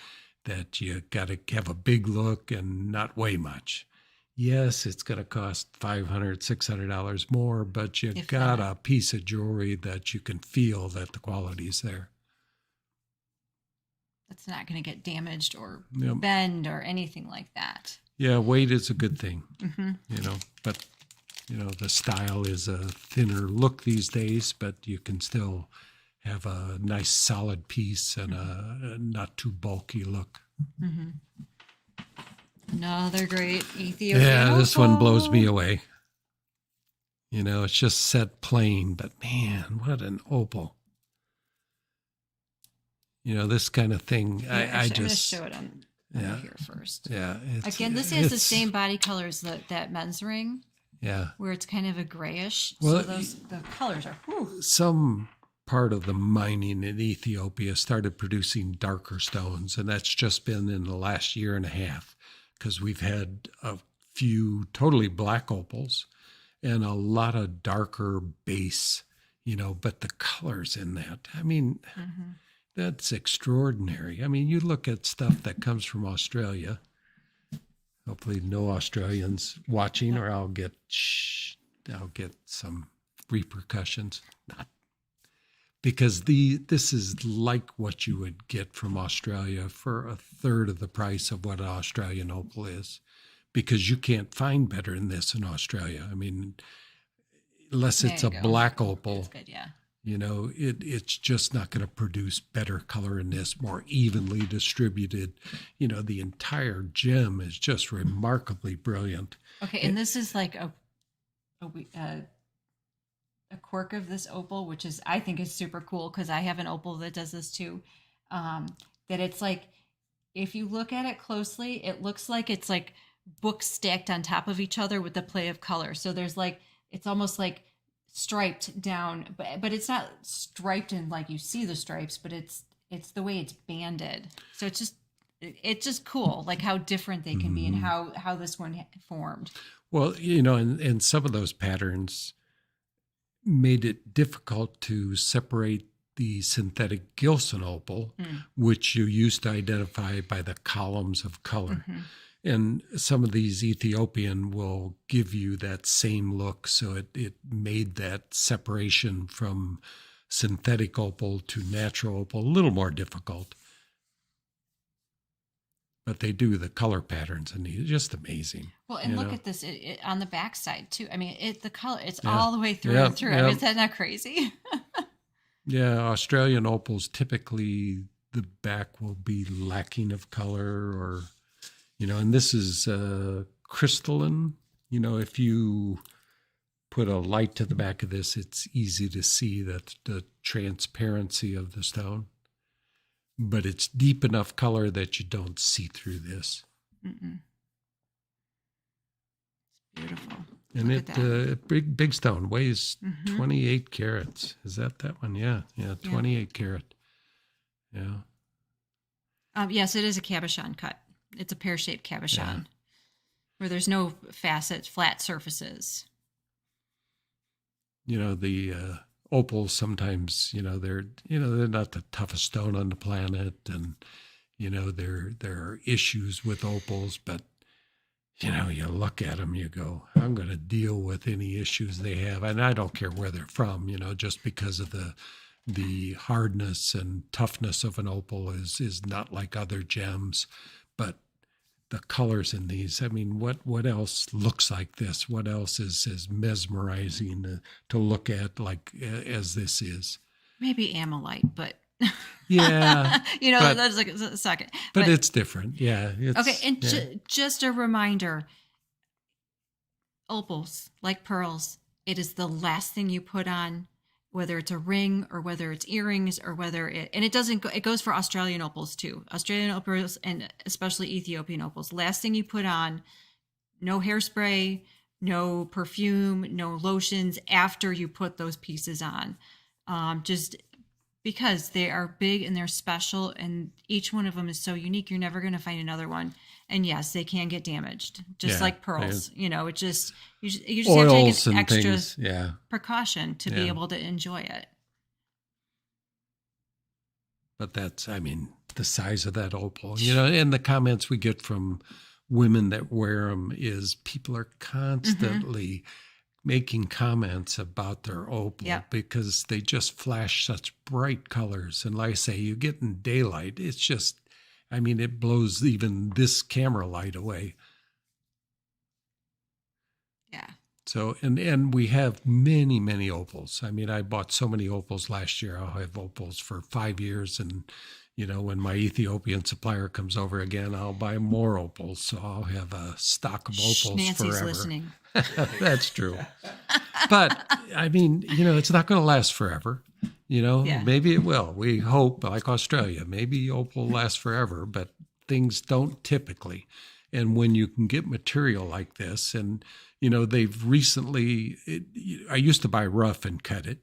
you got to have a big look and not weigh much. Yes, it's going to cost $500, $600 more, but you got a piece of jewelry that you can feel that the quality is there. It's not going to get damaged or bend or anything like that. Yeah, weight is a good thing, but the style is a thinner look these days, but you can still have a nice solid piece and a not too bulky look. Mm-hmm. Another great Ethiopian. Yeah, this one blows me away. It's just set plain, but man, what an opal. This kind of thing. I'm going to show it on here first. Yeah. Again, this has the same body color as that men's ring. Yeah. where it's kind of a grayish. Well, So the colors are, whew. Some part of the mining in Ethiopia started producing darker stones, and that's just been in the last year and a half, because we've had a few totally black opals and a lot of darker base, but the colors in that, I mean, that's extraordinary. I mean, you look at stuff that comes from Australia. Hopefully no Australians watching, or I'll get some repercussions. Not because this is like what you would get from Australia for a third of the price of what an Australian opal is, because you can't find better than this in Australia. I mean, unless it's a black opal, That's good, yeah. It's just not going to produce better color in this, more evenly distributed. The entire gem is just remarkably brilliant. Okay, and this is like a quirk of this opal, which I think is super cool, because I have an opal that does this too. That it's like, if you look at it closely, it looks like it's like books stacked on top of each other with the play of color. So there's like, it's almost like striped down, but it's not striped and like you see the stripes, but it's the way it's banded. So it's just cool, like how different they can be and how this one formed. Well, and some of those patterns made it difficult to separate the synthetic Gilson opal, which you used to identify by the columns of color. And some of these Ethiopian will give you that same look. So it made that separation from synthetic opal to natural opal a little more difficult. But they do the color patterns, and it's just amazing. Well, and look at this on the back side too. I mean, the color, it's all the way through and through. I mean, is that not crazy? Yeah, Australian opals, typically the back will be lacking of color, or and this is crystalline. If you put a light to the back of this, it's easy to see that the transparency of the stone. But it's deep enough color that you don't see through this. It's beautiful. And it big stone weighs 28 carats. Is that one? Yeah, 28 carat. Yeah. Yes, it is a cabochon cut. It's a pear-shaped cabochon where there's no facets, flat surfaces. The opals sometimes, they're not the toughest stone on the planet, and there are issues with opals, but you look at them, you go, I'm going to deal with any issues they have, and I don't care where they're from, just because of the hardness and toughness of an opal is not like other gems. But the colors in these, I mean, what else looks like this? What else is mesmerizing to look at, like as this is? Maybe amylite, but yeah, that's like a second. But it's different. Yeah. Okay, and just a reminder: opals, like pearls, it is the last thing you put on, whether it's a ring or whether it's earrings or it goes for Australian opals too. Australian opals and especially Ethiopian opals. Last thing you put on, no hairspray, no perfume, no lotions after you put those pieces on. Just because they are big and they're special, and each one of them is so unique, you're never going to find another one. And yes, they can get damaged, just like pearls. It just you just have to take an extra precaution to be able to enjoy it. But that's, I mean, the size of that opal, and the comments we get from women that wear them is people are constantly making comments about their opal because they just flash such bright colors. And like I say, you get in daylight, it's just, I mean, it blows even this camera light away. Yeah. So, and we have many, many opals. I mean, I bought so many opals last year. I'll have opals for 5 years. And, when my Ethiopian supplier comes over again, I'll buy more opals. So I'll have a stock of opals Nancy's forever. Listening. That's true. But, I mean, it's not going to last forever. Maybe it will. We hope, like Australia, maybe opal lasts forever, but things don't typically. And when you can get material like this, and they've recently, I used to buy rough and cut it,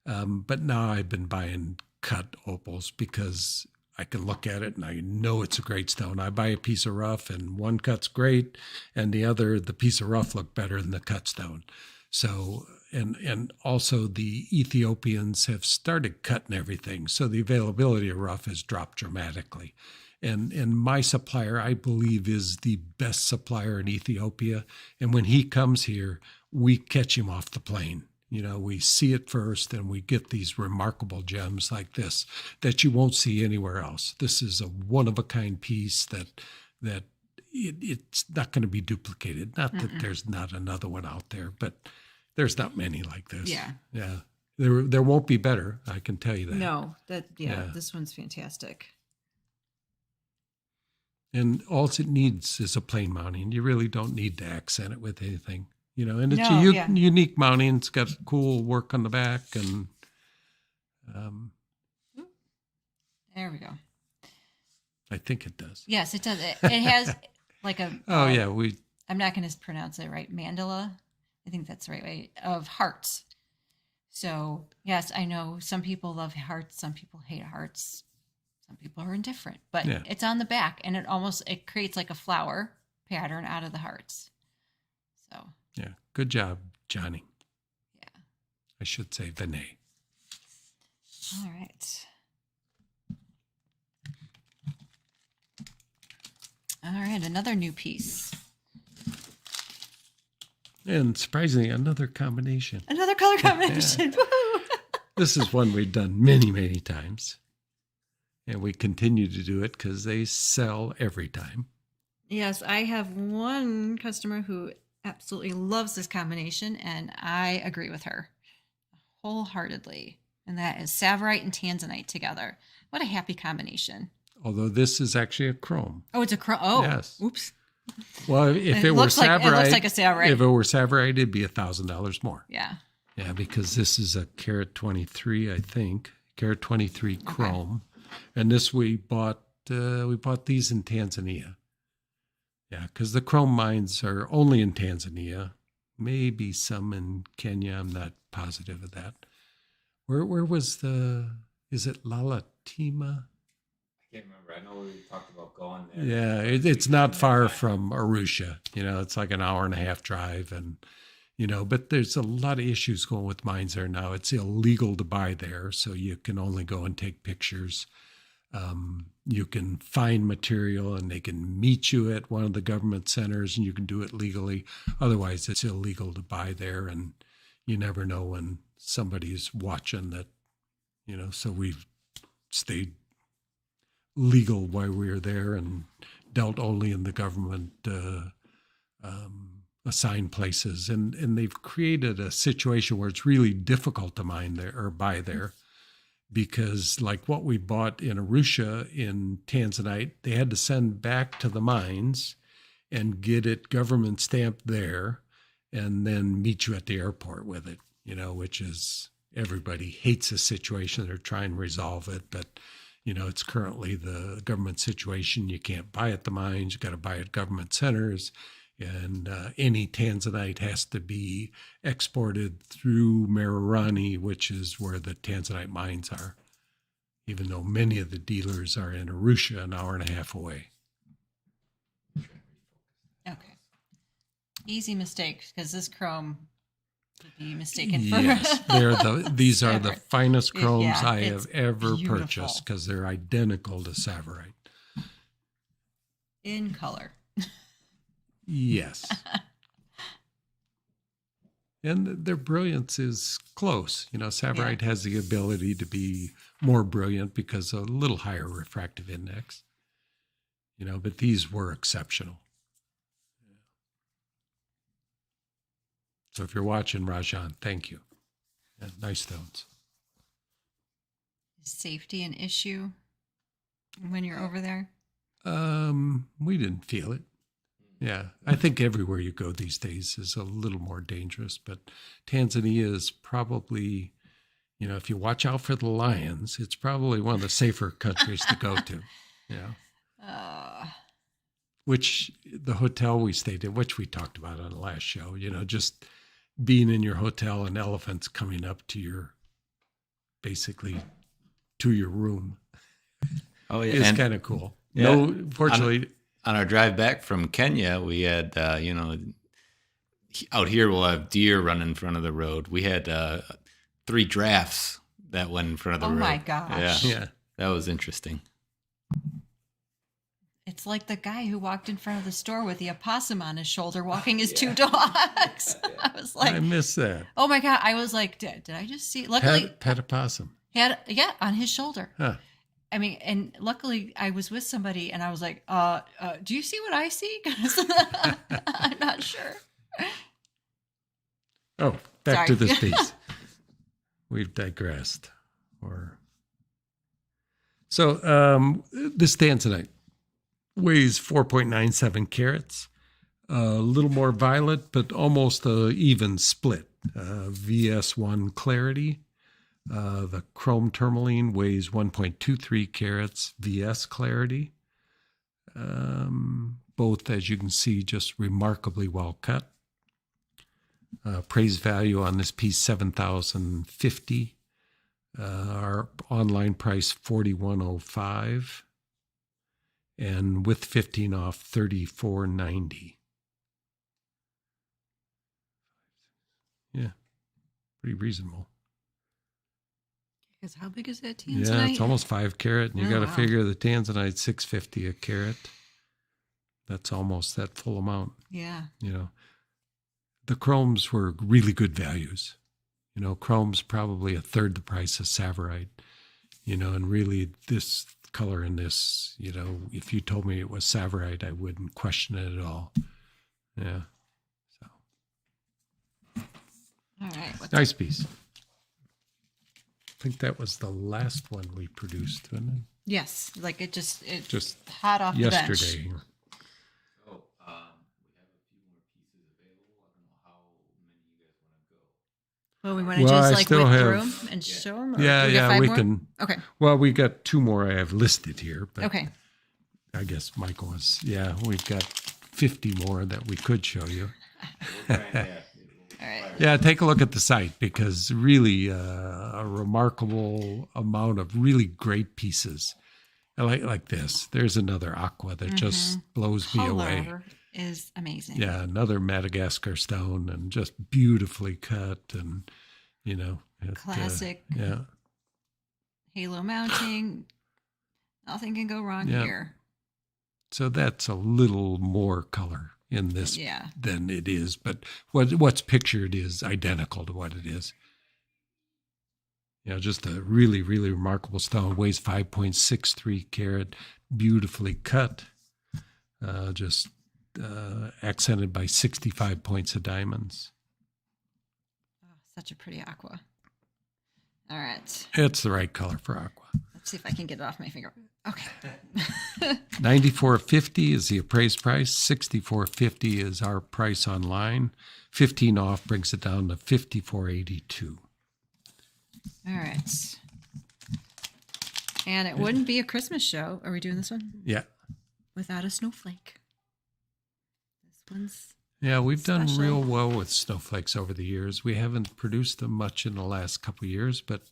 but now I've been buying cut opals because I can look at it and I know it's a great stone. I buy a piece of rough and one cut's great, and the piece of rough looked better than the cut stone. So, and also the Ethiopians have started cutting everything, so the availability of rough has dropped dramatically. And my supplier, I believe, is the best supplier in Ethiopia. And when he comes here, we catch him off the plane. We see it first, and we get these remarkable gems like this that you won't see anywhere else. This is a one-of-a-kind piece that it's not going to be duplicated. Not that there's not another one out there, but there's not many like this. Yeah. There won't be better. I can tell you that. No, this one's fantastic. And all it needs is a plain mounting. You really don't need to accent it with anything, and it's unique mounting. It's got cool work on the back, and there we go. I think it does. Yes, it does. It has like a I'm not going to pronounce it right. Mandala, I think that's the right way, of hearts. So yes, I know some people love hearts, some people hate hearts. Some people are indifferent, but it's on the back, and it creates like a flower pattern out of the hearts. So yeah, good job, Johnny. Yeah, I should say Vinay. All right. All right, another new piece. And surprisingly, another combination. Another color combination. Woo! This is one we've done many, many times. And we continue to do it because they sell every time. Yes, I have one customer who absolutely loves this combination, and I agree with her wholeheartedly. And that is Tsavorite and Tanzanite together. What a happy combination. Although this is actually a chrome. Oh, it's a chrome. Oh, yes. Oops. Well, if it were Tsavorite, it looks like a Tsavorite. If it were Tsavorite, it'd be $1,000 more. Yeah. Yeah, because this is a carat 23, I think. Carat 23 chrome. And this we bought these in Tanzania. Yeah, because the chrome mines are only in Tanzania. Maybe some in Kenya. I'm not positive of that. Where was is it Lalatima? I can't remember. I know we talked about going there. Yeah, it's not far from Arusha. It's like an hour and a half drive. And, but there's a lot of issues going with mines there now. It's illegal to buy there, so you can only go and take pictures. You can find material, and they can meet you at one of the government centers, and you can do it legally. Otherwise, it's illegal to buy there, and you never know when somebody's watching that, so we've stayed legal while we were there and dealt only in the government assigned places. And they've created a situation where it's really difficult to mine there or buy there. Because like what we bought in Arusha in Tanzanite, they had to send back to the mines and get it government stamped there and then meet you at the airport with it, which is, everybody hates this situation. They're trying to resolve it, but, it's currently the government situation. You can't buy at the mines. You got to buy at government centers. And any Tanzanite has to be exported through Moriarty, which is where the Tanzanite mines are, even though many of the dealers are in Arusha, an hour and a half away. Okay. Easy mistake, because this chrome could be mistaken for... Yes, these are the finest chromes I have ever purchased, because they're identical to Tsavorite. In color. Yes. And their brilliance is close. Tsavorite has the ability to be more brilliant because of a little higher refractive index. But these were exceptional. So if you're watching, Rajan, thank you. Yeah, nice stones. Is safety an issue when you're over there? We didn't feel it. Yeah, I think everywhere you go these days is a little more dangerous, but Tanzania is probably, if you watch out for the lions, it's probably one of the safer countries to go to. Yeah. which the hotel we stayed at, which we talked about on the last show, just being in your hotel and elephants coming up to basically to your room. Oh yeah, is kind of cool. Yeah, No, fortunately, on our drive back from Kenya, we had out here we'll have deer run in front of the road. We had 3 giraffes that went in front of the road. Oh my gosh. Yeah, that was interesting. It's like the guy who walked in front of the store with the opossum on his shoulder walking his 2 dogs. I was like, I miss that. oh my God. I was like, did I just see? Luckily, Pet opossum. on his shoulder. Huh. I mean, and luckily I was with somebody and I was like, do you see what I see? 'Cause I'm not sure. Oh, back Sorry. to this piece. We've digressed. So this tanzanite weighs 4.97 carats. A little more violet, but almost a even split. VS1 clarity. The chrome tourmaline weighs 1.23 carats. VS clarity. Both, as you can see, just remarkably well cut. Appraised value on this piece $7,050. Our online price $4,105, and with 15 off $3,490. Yeah, pretty reasonable. Because how big is that tanzanite? Yeah, it's almost 5 carat, and you got to figure the tanzanite $650 a carat. That's almost that full amount. Yeah. The chromes were really good values. Chrome's probably a third the price of Savorite, and really this color in this, if you told me it was Savorite, I wouldn't question it at all. Yeah. So. All right. Nice piece. I think that was the last one we produced, wasn't it? Yes. Like it just hot off yesterday. the bench. Well, we want to just like whip through them and show them? Yeah, we more? can. Okay. Well, we got 2 more I have listed here. But okay. I guess Michael we've got 50 more that we could show you. All right. Yeah, take a look at the site because really a remarkable amount of really great pieces. Like this. There's another aqua that just blows me away. Color is amazing. Yeah, another Madagascar stone and just beautifully cut and, classic. Yeah. Halo mounting. Nothing can go wrong here. So that's a little more color in this than it is, but what's pictured is identical to what it is. Just a really, really remarkable stone. Weighs 5.63 carat, beautifully cut, accented by 65 points of diamonds. Oh, such a pretty aqua. All right. It's the right color for aqua. Let's see if I can get it off my finger. Okay. $94.50 is the appraised price. $64.50 is our price online. 15 off brings it down to $54.82. All right. And it wouldn't be a Christmas show. Are we doing this one? Yeah. Without a snowflake. This one's we've special. done real well with snowflakes over the years. We haven't produced them much in the last couple of years, but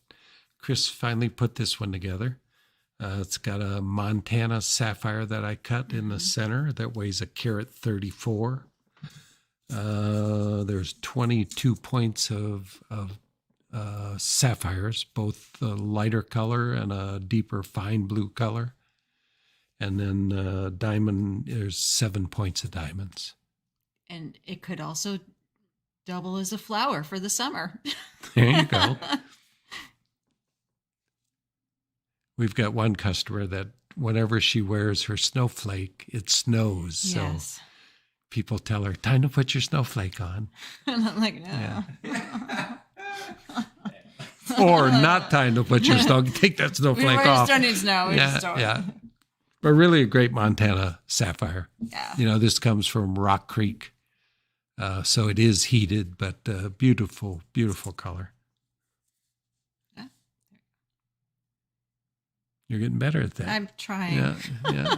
Chris finally put this one together. It's got a Montana sapphire that I cut in the center that weighs a carat 34. There's 22 points of sapphires, both a lighter color and a deeper fine blue color. And then diamond, there's 7 points of diamonds. And it could also double as a flower for the summer. There you go. We've got one customer that whenever she wears her snowflake, it snows. Yes. So people tell her, time to put your snowflake on. And I'm like, no. Yeah. Or not time to put your take that snowflake off. We just don't need snow. Yeah. But really a great Montana sapphire. Yeah. This comes from Rock Creek. So it is heated, but beautiful, beautiful color. Yeah. You're getting better at that. I'm trying. Yeah.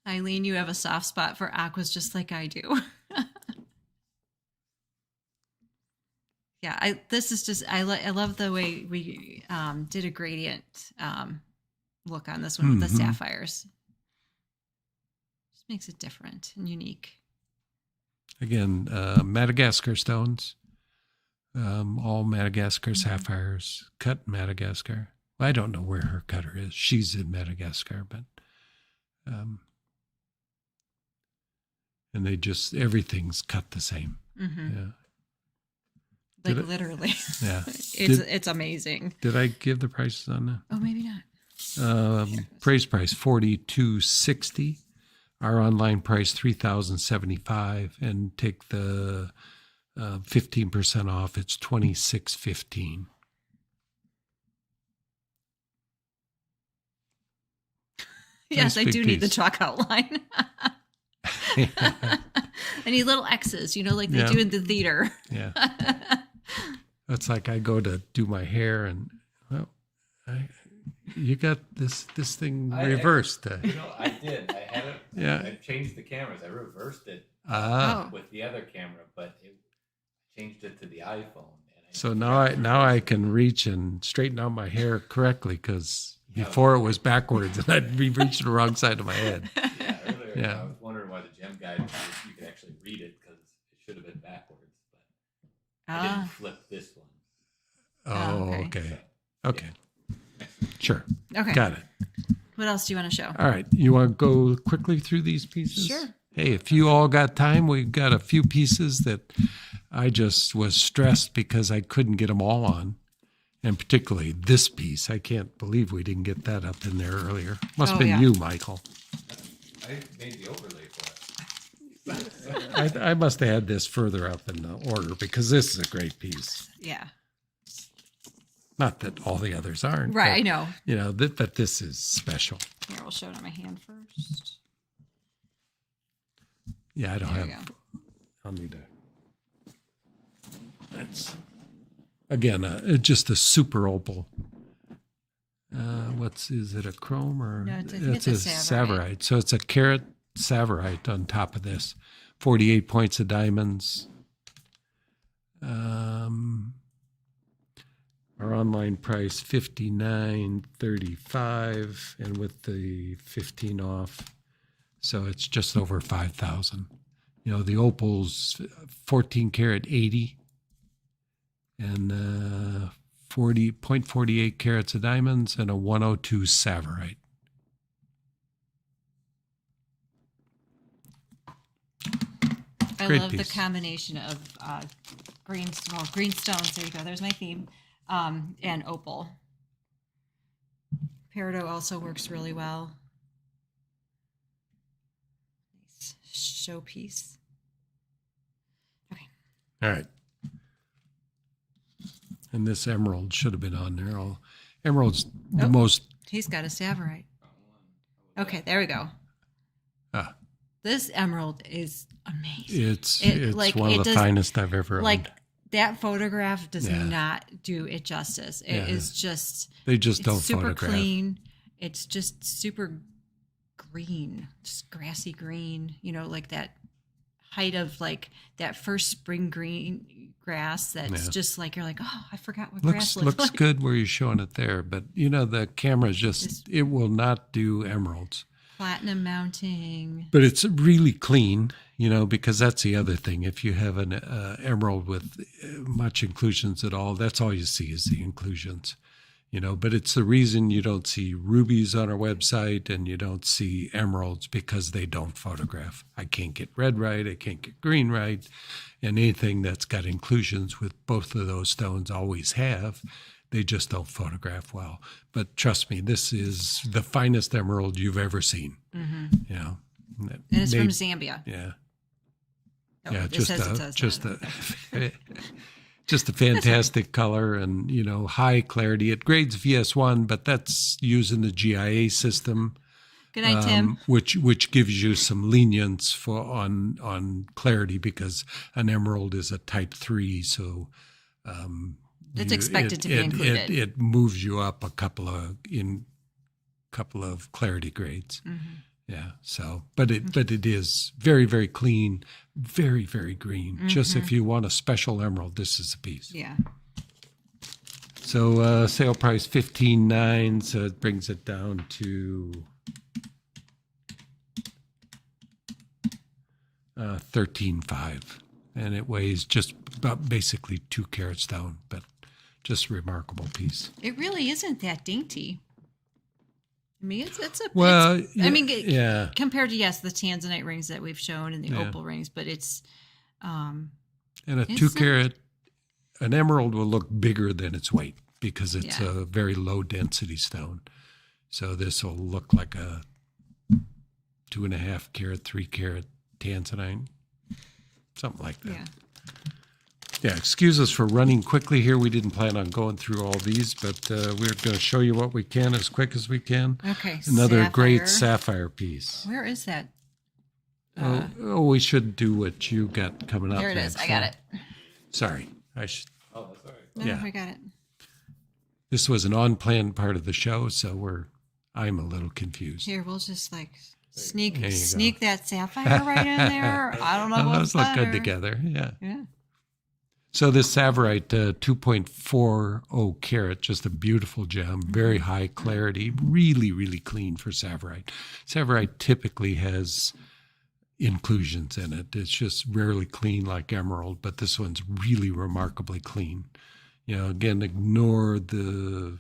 Eileen, you have a soft spot for aquas just like I do. Yeah, this is just I love the way we did a gradient look on this one with the sapphires. Just makes it different and unique. Again, Madagascar stones, all Madagascar sapphires, cut in Madagascar. I don't know where her cutter is. She's in Madagascar, but and they just everything's cut the same. Yeah. Like literally. Yeah. It's amazing. Did I give the prices on that? Oh, maybe not. Praise price $42.60. Our online price $3,075, and take the 15% off. It's $26.15. Yes, Nice I do big need the piece. chalk outline. I need little X's, like they do in the theater. Yeah. That's like I go to do my hair and, well, you got this thing reversed. I did. I had it. Yeah. I changed the cameras. I reversed it with the other camera, but I changed it to the iPhone. So now I can reach and straighten out my hair correctly, because before it was backwards and I'd be reaching the wrong side of my head. Yeah, earlier Yeah. I was wondering why the gem guide, you could actually read it because it should have been backwards, but I didn't flip this one. Oh, okay. Sure. Okay. Got it. What else do you want to show? All right. You want to go quickly through these pieces? Sure. Hey, if you all got time, we've got a few pieces that I just was stressed because I couldn't get them all on. And particularly this piece. I can't believe we didn't get that up in there earlier. Must have been you, Michael. I made the overlay for it. I must have had this further up in the order, because this is a great piece. Yeah. Not that all the others aren't. Right, but, I know. But this is special. Here, we'll show it on my hand first. Yeah, I don't There we have. I'll need to. That's again just a super opal. Is it a chrome or? No, I think it's a Savorite. So it's a carat Savorite on top of this. 48 points of diamonds. Our online price $59.35, and with the 15 off, so it's just over 5,000. The opals 14 karat 80, and 40.48 carats of diamonds, and a 102 Savorite. I Great love piece. the combination of green stones. There you go. There's my theme. And opal. Peridot also works really well. Nice showpiece. Okay. All right. And this emerald should have been on there. Emerald's the most. He's got a Savorite. Okay, there we go. This emerald is amazing. It's one of the finest I've ever owned. Like, that photograph does not do it justice. It is just... They just don't super photograph. Clean. It's just super green, just grassy green, like that height of that first spring green grass that's just like, you're like, oh, I forgot what grass looks looks like. good where you're showing it there, but the camera it will not do emeralds. Platinum mounting. But it's really clean, because that's the other thing. If you have an emerald with much inclusions at all, that's all you see is the inclusions. But it's the reason you don't see rubies on our website and you don't see emeralds, because they don't photograph. I can't get red right. I can't get green right. And anything that's got inclusions, with both of those stones always have, they just don't photograph well. But trust me, this is the finest emerald you've ever seen. Mm-hmm. And it's from Zambia. Yeah. Oh, yeah, it just a says fantastic color, and high clarity. It grades VS1, but that's using the GIA system. Good night, Tim. Which gives you some lenience on clarity, because an emerald is a type 3, so it's expected to be included. It moves you up a couple of couple of clarity grades. Yeah. So, but it is very, very clean, very, very green. Just if you want a special emerald, this is the piece. Yeah. So sale price $15,900, so it brings it down to $13,500, and it weighs just about basically 2 carats down, but just a remarkable piece. It really isn't that dainty. I mean, yeah. Compared to the tanzanite rings that we've shown and the opal rings, but it's and a 2-carat, an emerald will look bigger than its weight because it's a very low density stone. So this will look like a 2.5 carat, 3-carat tanzanite, something like that. Yeah, excuse us for running quickly here. We didn't plan on going through all these, but we're going to show you what we can as quick as we can. Okay. Another great sapphire piece. Where is that? We should do what you got coming up. There it is. I got it. Sorry. I should. Oh, that's all right. No, I got it. This was an unplanned part of the show, so I'm a little confused. Here, we'll just sneak that sapphire right in there. I don't know what's those better. look good together. Yeah. Yeah. So this Savorite 2.40 carat, just a beautiful gem, very high clarity, really, really clean for Savorite. Savorite typically has inclusions in it. It's just rarely clean like emerald, but this one's really remarkably clean. Again, ignore the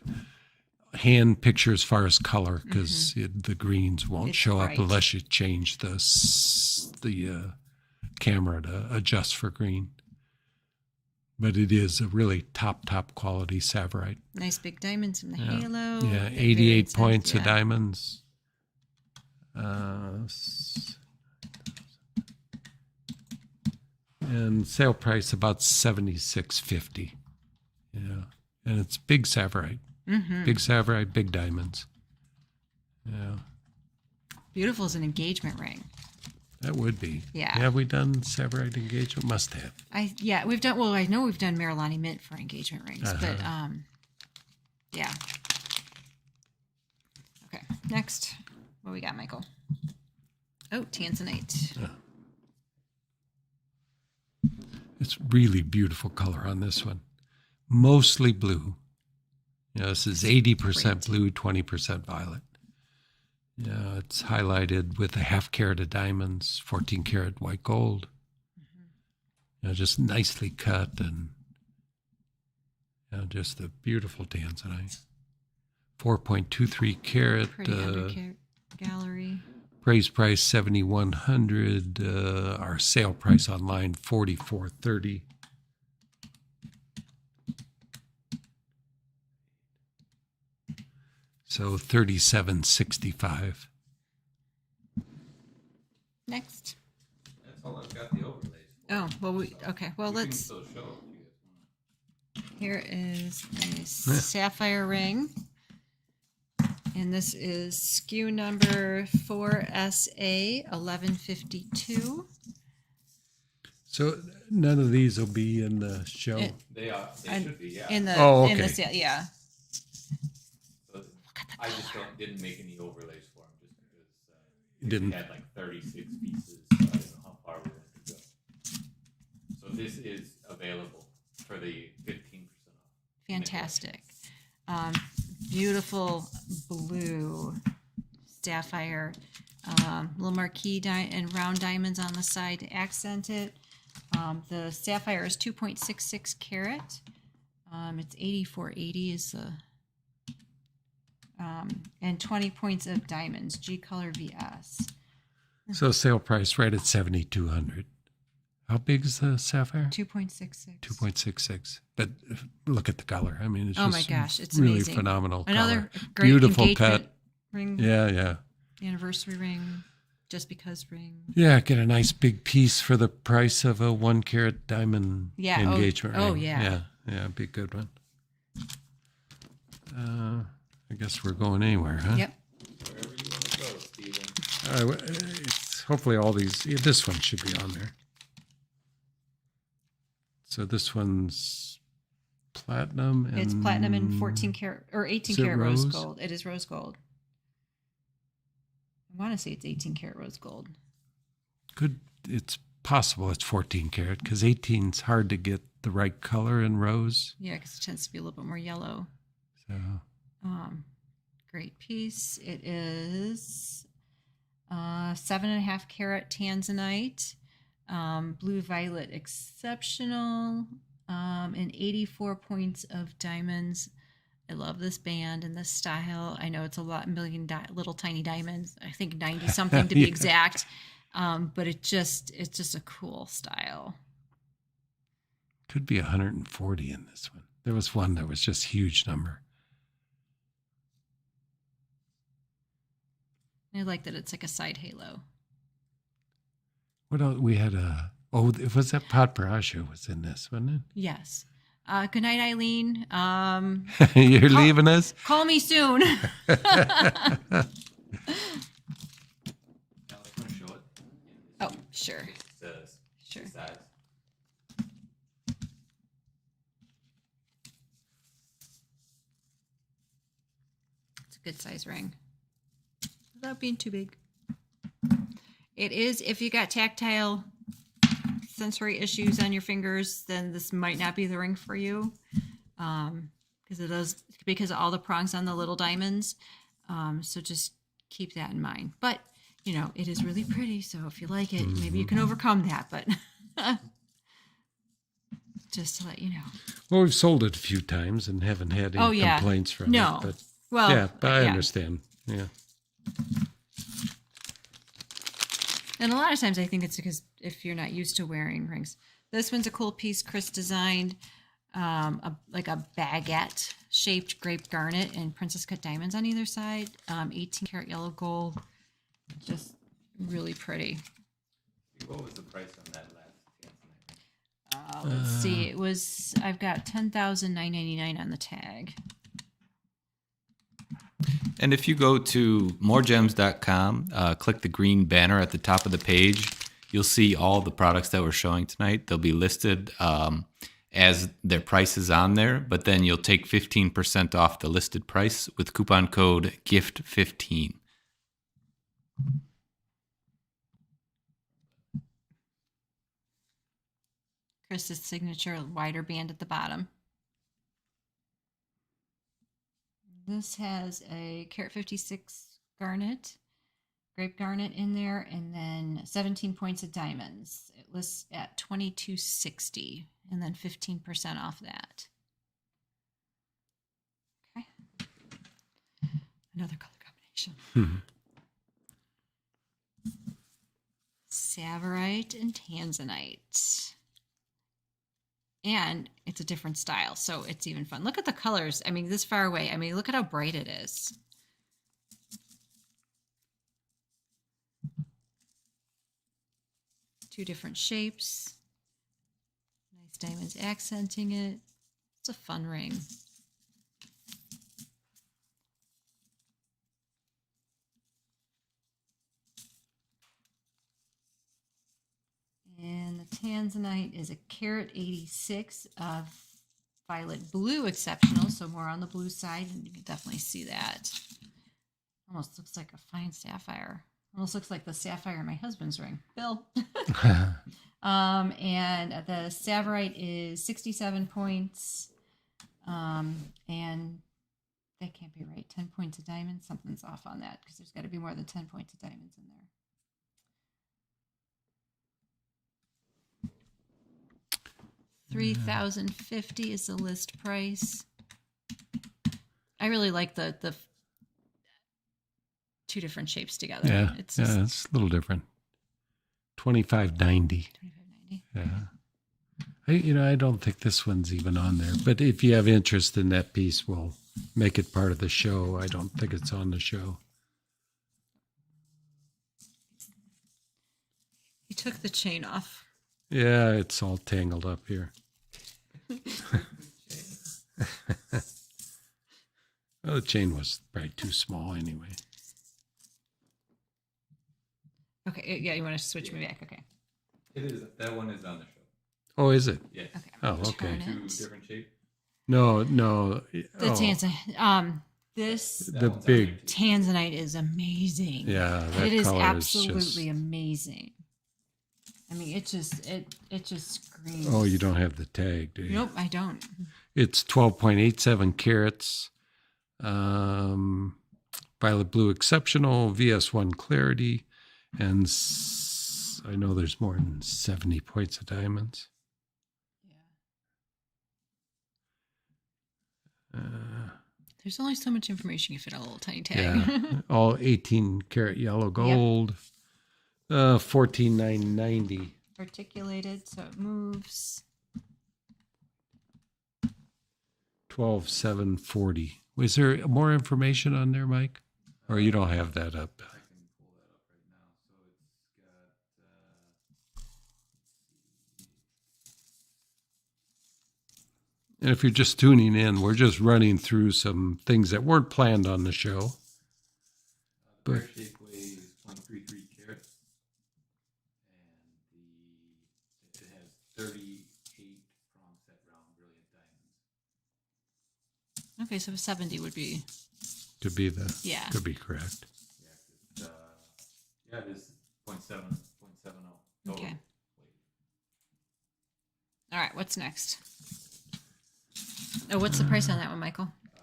hand picture as far as color because the greens won't show up unless you change the camera to adjust for green. But it is a really top quality Savorite. Nice big diamonds in the halo. Yeah, 88 points of diamonds. And sale price about $76.50. Yeah, and it's big Savorite. Big Savorite, big diamonds. Yeah. Beautiful as an engagement ring. That would be. Yeah. Have we done Savorite engagement? Must have. We've done. Well, I know we've done Marilani Mint for engagement rings, but yeah. Okay. Next, what we got, Michael? Oh, tanzanite. It's really beautiful color on this one. Mostly blue. This is 80% blue, 20% violet. Yeah, it's highlighted with a 0.5 carat of diamonds, 14 karat white gold. Just nicely cut and just a beautiful tanzanite. 4.23 carat. Pretty undercarat gallery. Praise price $7,100. Our sale price online $4,430. So $37.65. Next. That's all I've got the overlays for. Oh, well, okay. Well, let's. Still show if you guys want. Here is a sapphire ring. And this is SKU number 4SA1152. So none of these will be in the show? They are. They should be, yeah. In the, okay. in the sale, yeah. So I just didn't make any overlays for them just because Didn't. we had like 36 pieces. So I didn't know how far we were going to go. So this is available for the 15% off. Fantastic. Beautiful blue sapphire. Little marquee and round diamonds on the side to accent it. The sapphire is 2.66 carat. It's 8480 is the and 20 points of diamonds, G color VS. So sale price right at $7,200. How big is the sapphire? 2.66. 2.66. But look at the color. I mean, it's Oh just my gosh, it's really amazing. phenomenal Another color. great Beautiful engagement cut. ring. Yeah. Anniversary ring. Just because ring. Yeah, get a nice big piece for the price of a 1 carat diamond engagement ring. Oh, yeah. Yeah, it'd be a good one. I guess we're going anywhere, huh? Yep. Wherever you want to go, Steven. Hopefully all these, this one should be on there. So this one's platinum. And It's platinum and 14 karat or 18 karat rose gold. It is rose gold. I want to say it's 18 karat rose gold. It's possible it's 14 karat because 18's hard to get the right color in rose. Yeah, because it tends to be a little bit more yellow. So Great piece. It is 7.5 karat tanzanite, blue violet exceptional, and 84 points of diamonds. I love this band and this style. I know it's a million little tiny diamonds. I think 90 something to be exact. But it's just a cool style. Could be 140 in this one. There was one that was just huge number. I like that it's like a side halo. What else? We had it was that Pat Parashu was in this, wasn't it? Yes. Good night, Eileen. You're leaving us? Call me soon. Oh, sure. Sure. It's a good size ring without being too big. It is, if you got tactile sensory issues on your fingers, then this might not be the ring for you, because of all the prongs on the little diamonds. So just keep that in mind. But it is really pretty. So if you like it, maybe you can overcome that. But just to let you know. Well, we've sold it a few times and haven't had any complaints from it. But but I understand. Yeah. And a lot of times I think it's because if you're not used to wearing rings. This one's a cool piece Chris designed, like a baguette shaped grape garnet and princess cut diamonds on either side. 18 karat yellow gold. Just really pretty. What was the price on that last? Let's see. I've got $10,999 on the tag. And if you go to MoreGems.com, click the green banner at the top of the page, you'll see all the products that we're showing tonight. They'll be listed as their prices on there, but then you'll take 15% off the listed price with coupon code GIFT15. Chris's signature wider band at the bottom. This has a karat 56 garnet, grape garnet in there, and then 17 points of diamonds. It lists at $22.60, and then 15% off that. Okay. Another color combination. Savorite and tanzanite. And it's a different style, so it's even fun. Look at the colors. I mean, this far away. I mean, look at how bright it is. Two different shapes. Nice diamonds accenting it. It's a fun ring. And the tanzanite is a karat 86 of violet blue exceptional, so more on the blue side, and you can definitely see that. Almost looks like a fine sapphire. Almost looks like the sapphire in my husband's ring. Bill. And the savorite is 67 points. And that can't be right. 10 points of diamonds. Something's off on that because there's got to be more than 10 points of diamonds in there. $3,050 is the list price. I really like the two different shapes together. Yeah, it's a little different. $25.90. Yeah. I don't think this one's even on there. But if you have interest in that piece, we'll make it part of the show. I don't think it's on the show. He took the chain off. Yeah, it's all tangled up here. Well, the chain was probably too small anyway. Okay, yeah, you want to switch me back? Okay. It is. That one is on the show. Oh, is it? Yes. Okay. Oh, okay. Two different shapes. No. The tanzanite. The big, tanzanite is amazing. yeah, that It is color absolutely is just. amazing. I mean, it just screams. Oh, you don't have the tag, do you? Nope, I don't. It's 12.87 carats. Violet blue exceptional, VS1 clarity, and I know there's more than 70 points of diamonds. There's only so much information you fit on a little tiny tag. Yeah, all 18 karat yellow gold. 14,990. Articulated, so it moves. 12,740. Was there more information on there, Mike? Or you don't have that up? I can pull that up right now. So it's got. And if you're just tuning in, we're just running through some things that weren't planned on the show. The pear shape weighs 0.33 carats, and it has 38 from set round brilliant diamonds. Okay, so 70 would be. Could be the. Yeah. Could be correct. Yeah, it is 0.70 total Okay. weight. All right, what's next? Oh, what's the price on that one, Michael? That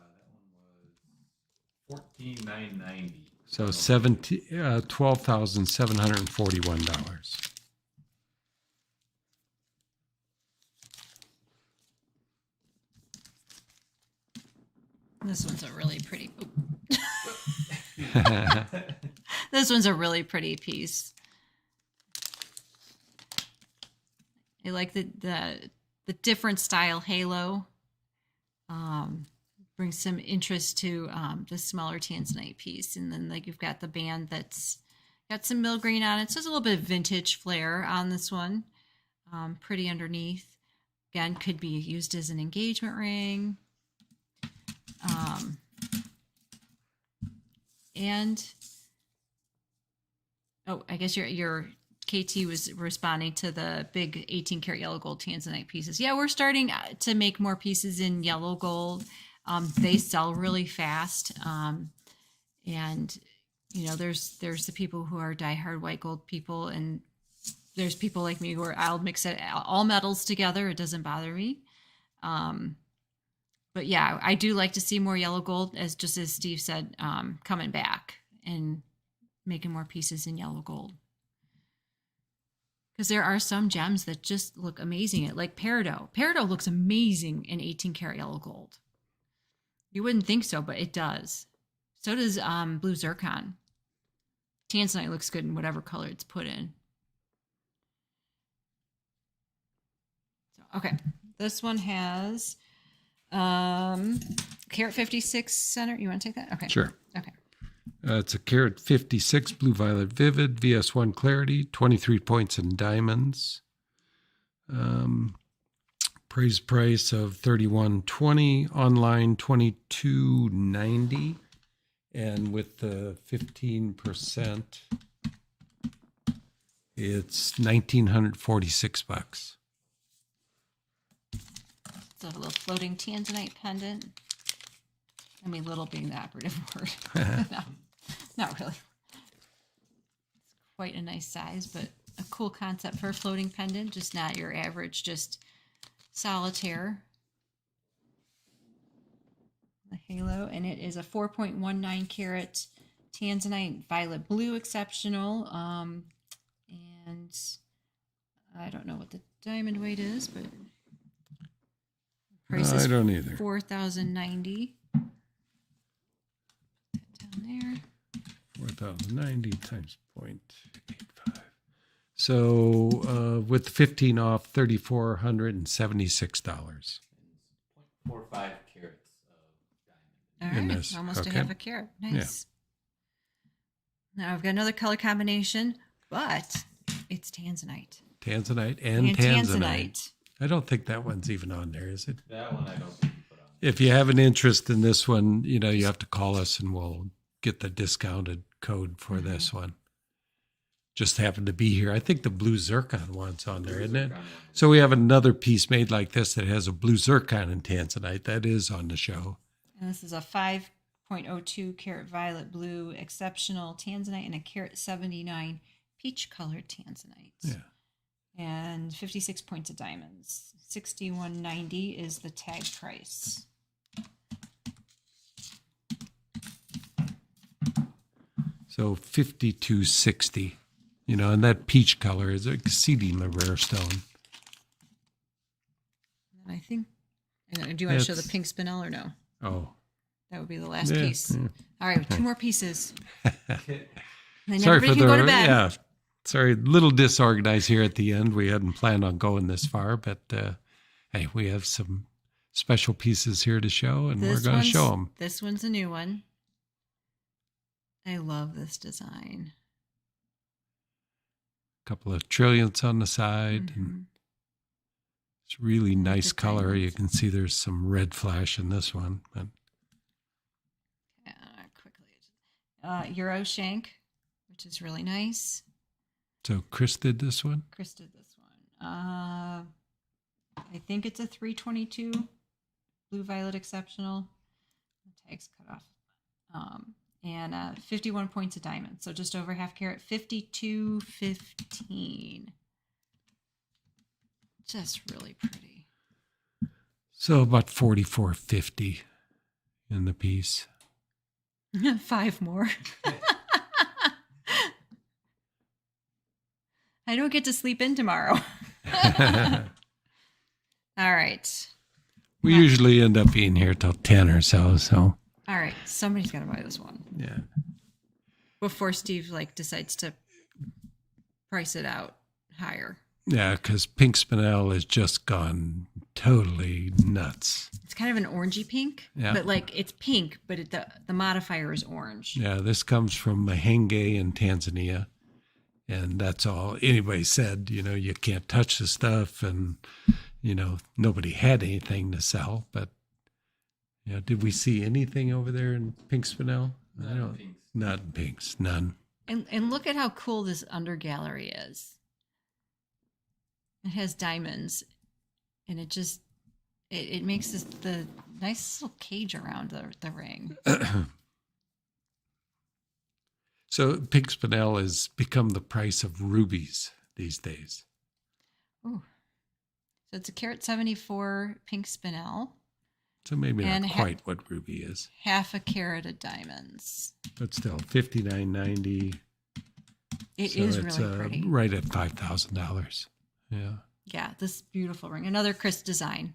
one was $14,990. So $12,741. This one's a really pretty. This one's a really pretty piece. I like the different style halo. Brings some interest to the smaller tanzanite piece, and then like you've got the band that's got some mill green on it. So there's a little bit of vintage flair on this one. Pretty underneath. Again, could be used as an engagement ring. And I guess your KT was responding to the big 18 karat yellow gold tanzanite pieces. Yeah, we're starting to make more pieces in yellow gold. They sell really fast. And you know, there's the people who are diehard white gold people, and there's people like me where I'll mix it all metals together. It doesn't bother me. But yeah, I do like to see more yellow gold, as Steve said, coming back and making more pieces in yellow gold. Because there are some gems that just look amazing. Like peridot. Peridot looks amazing in 18 karat yellow gold. You wouldn't think so, but it does. So does blue zircon. Tanzanite looks good in whatever color it's put in. So, okay, this one has carat 56 center. You want to take that? Okay. Sure. Okay. It's a carat 56 blue violet vivid, VS1 clarity, 23 points in diamonds. Praise price of $31.20, online $22.90, and with the 15%, it's $1,946. It's a little floating tanzanite pendant. I mean, little being the operative word. No, not really. It's quite a nice size, but a cool concept for a floating pendant. Just not your average, just solitaire. The halo, and it is a 4.19 karat tanzanite violet blue exceptional. And I don't know what the diamond weight is, but price is I don't either. $4,090. Down there. 4,090 times 0.85. So with 15 off, $3,476. 0.45 carats of diamond. All In right, this, almost okay. a half a carat. Nice. Now I've got another color combination, but it's tanzanite. Tanzanite and tanzanite. Tanzanite. I don't think that one's even on there, is it? That one I don't think you put on. If you have an interest in this one, you know, you have to call us and we'll get the discounted code for this one. Just happened to be here. I think the blue zircon one's on there, isn't it? So we have another piece made like this that has a blue zircon and tanzanite. That is on the show. And this is a 5 .02 karat violet blue exceptional tanzanite and a karat 79 peach colored tanzanite. Yeah. And 56 points of diamonds. 61.90 is the tag price. So 52.60, and that peach color is exceedingly rare stone. And I think, do you want to show the pink spinel or no? Oh. That would be the last piece. Yeah. All right, 2 more pieces. Then Sorry everybody can go to bed. Yeah. Sorry, a little disorganized here at the end. We hadn't planned on going this far, but hey, we have some special pieces here to show, and we're going to show them. This one's a new one. I love this design. A couple of trillions on the side. And it's really nice color. You can see there's some red flash in this one. But quickly. Euro shank, which is really nice. So Chris did this one? Chris did this one. I think it's a 322 blue violet exceptional. The tag's cut off. And 51 points of diamond. So just over half carat, 52.15. Just really pretty. So about 44.50 in the piece. 5 more. I don't get to sleep in tomorrow. All right. We usually end up being here till 10 or so. All right. Somebody's got to buy this one. Yeah. Before Steve decides to price it out higher. Yeah, because pink spinel has just gone totally nuts. It's kind of an orangey pink, but it's pink, but the modifier is orange. Yeah, this comes from Mahenge in Tanzania. And that's all anybody said, you can't touch the stuff, and, nobody had anything to sell. But, did we see anything over there in pink spinel? Not in pinks, none. And look at how cool this under gallery is. It has diamonds, and it just, it makes the nice little cage around the ring. So pink spinel has become the price of rubies these days. Ooh. So it's a karat 74 pink spinel. So maybe not quite what ruby is. Half a carat of diamonds. But still, $59.90. It is really pretty. Right at $5,000. Yeah. Yeah, this beautiful ring. Another Chris design.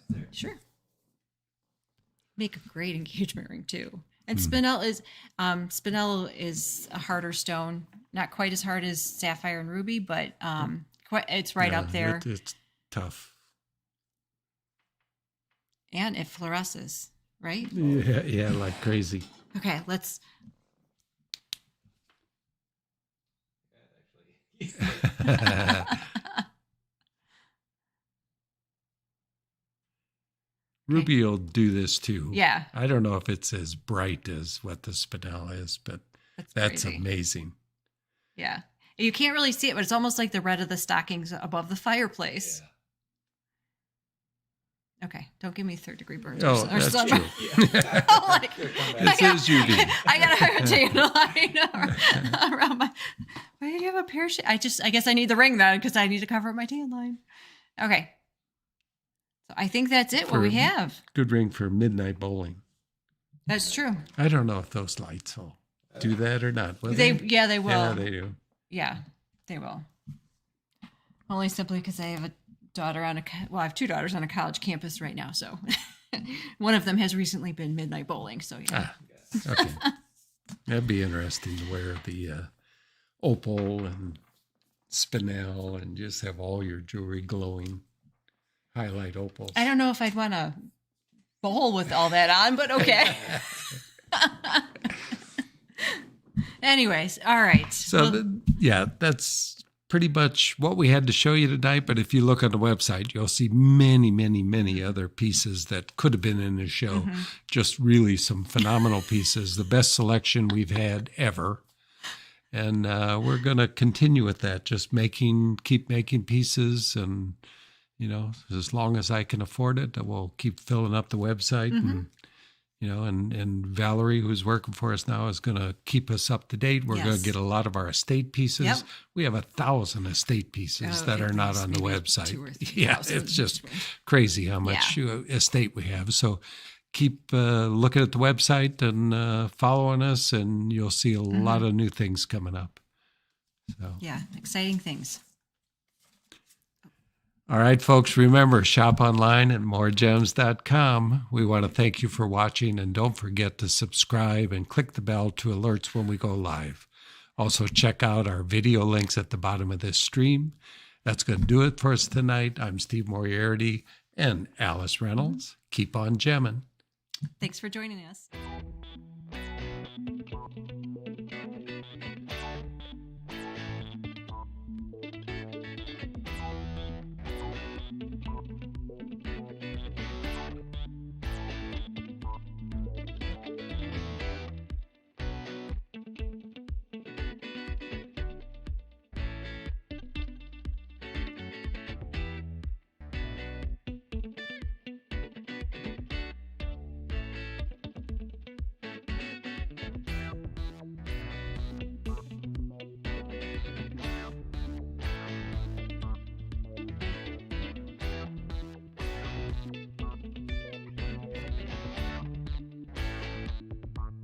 There. Sure. Make a great engagement ring too. And spinel is a harder stone, not quite as hard as sapphire and ruby, but it's right up there. It's tough. And it fluoresces, right? Yeah, like crazy. Okay, let's. Ruby will do this too. Yeah. I don't know if it's as bright as what the spinel is, but that's amazing. Yeah. You can't really see it, but it's almost like the red of the stockings above the fireplace. Yeah. Okay. Don't give me 3rd-degry burns or that's something. True. It says UV. I got to have a tan line around my... Why do you have a parachute? I guess I need the ring then because I need to cover up my tan line. Okay. So I think that's it, what we have. Good ring for midnight bowling. That's true. I don't know if those lights will do that or not. They will. Yeah, they do. Yeah, they will. Only simply because I have a daughter I have 2 daughters on a college campus right now. So one of them has recently been midnight bowling. So yeah. Okay. That'd be interesting to wear the opal and spinel and just have all your jewelry glowing. Highlight opals. I don't know if I'd want to bowl with all that on, but okay. Anyways, all right. So, that's pretty much what we had to show you tonight. But if you look on the website, you'll see many, many, many other pieces that could have been in the show. Mm-hmm. Just really some phenomenal pieces. The best selection we've had ever. And we're going to continue with that, just keep making pieces. And, as long as I can afford it, I will keep filling up the website. And Valerie, who's working for us now, is going to keep us up to date. We're going to get a lot of our estate pieces. Yep. We have 1,000 estate pieces that are not on the website. 2,000 or 3,000. Yeah, it's just crazy how much estate we have. So keep looking at the website and following us, and you'll see a lot of new things coming up. So Yeah, exciting things. all right, folks, remember, shop online at MoreGems.com. We want to thank you for watching, and don't forget to subscribe and click the bell to alerts when we go live. Also, check out our video links at the bottom of this stream. That's going to do it for us tonight. I'm Steve Moriarty and Alice Reynolds. Keep on gemming. Thanks for joining us.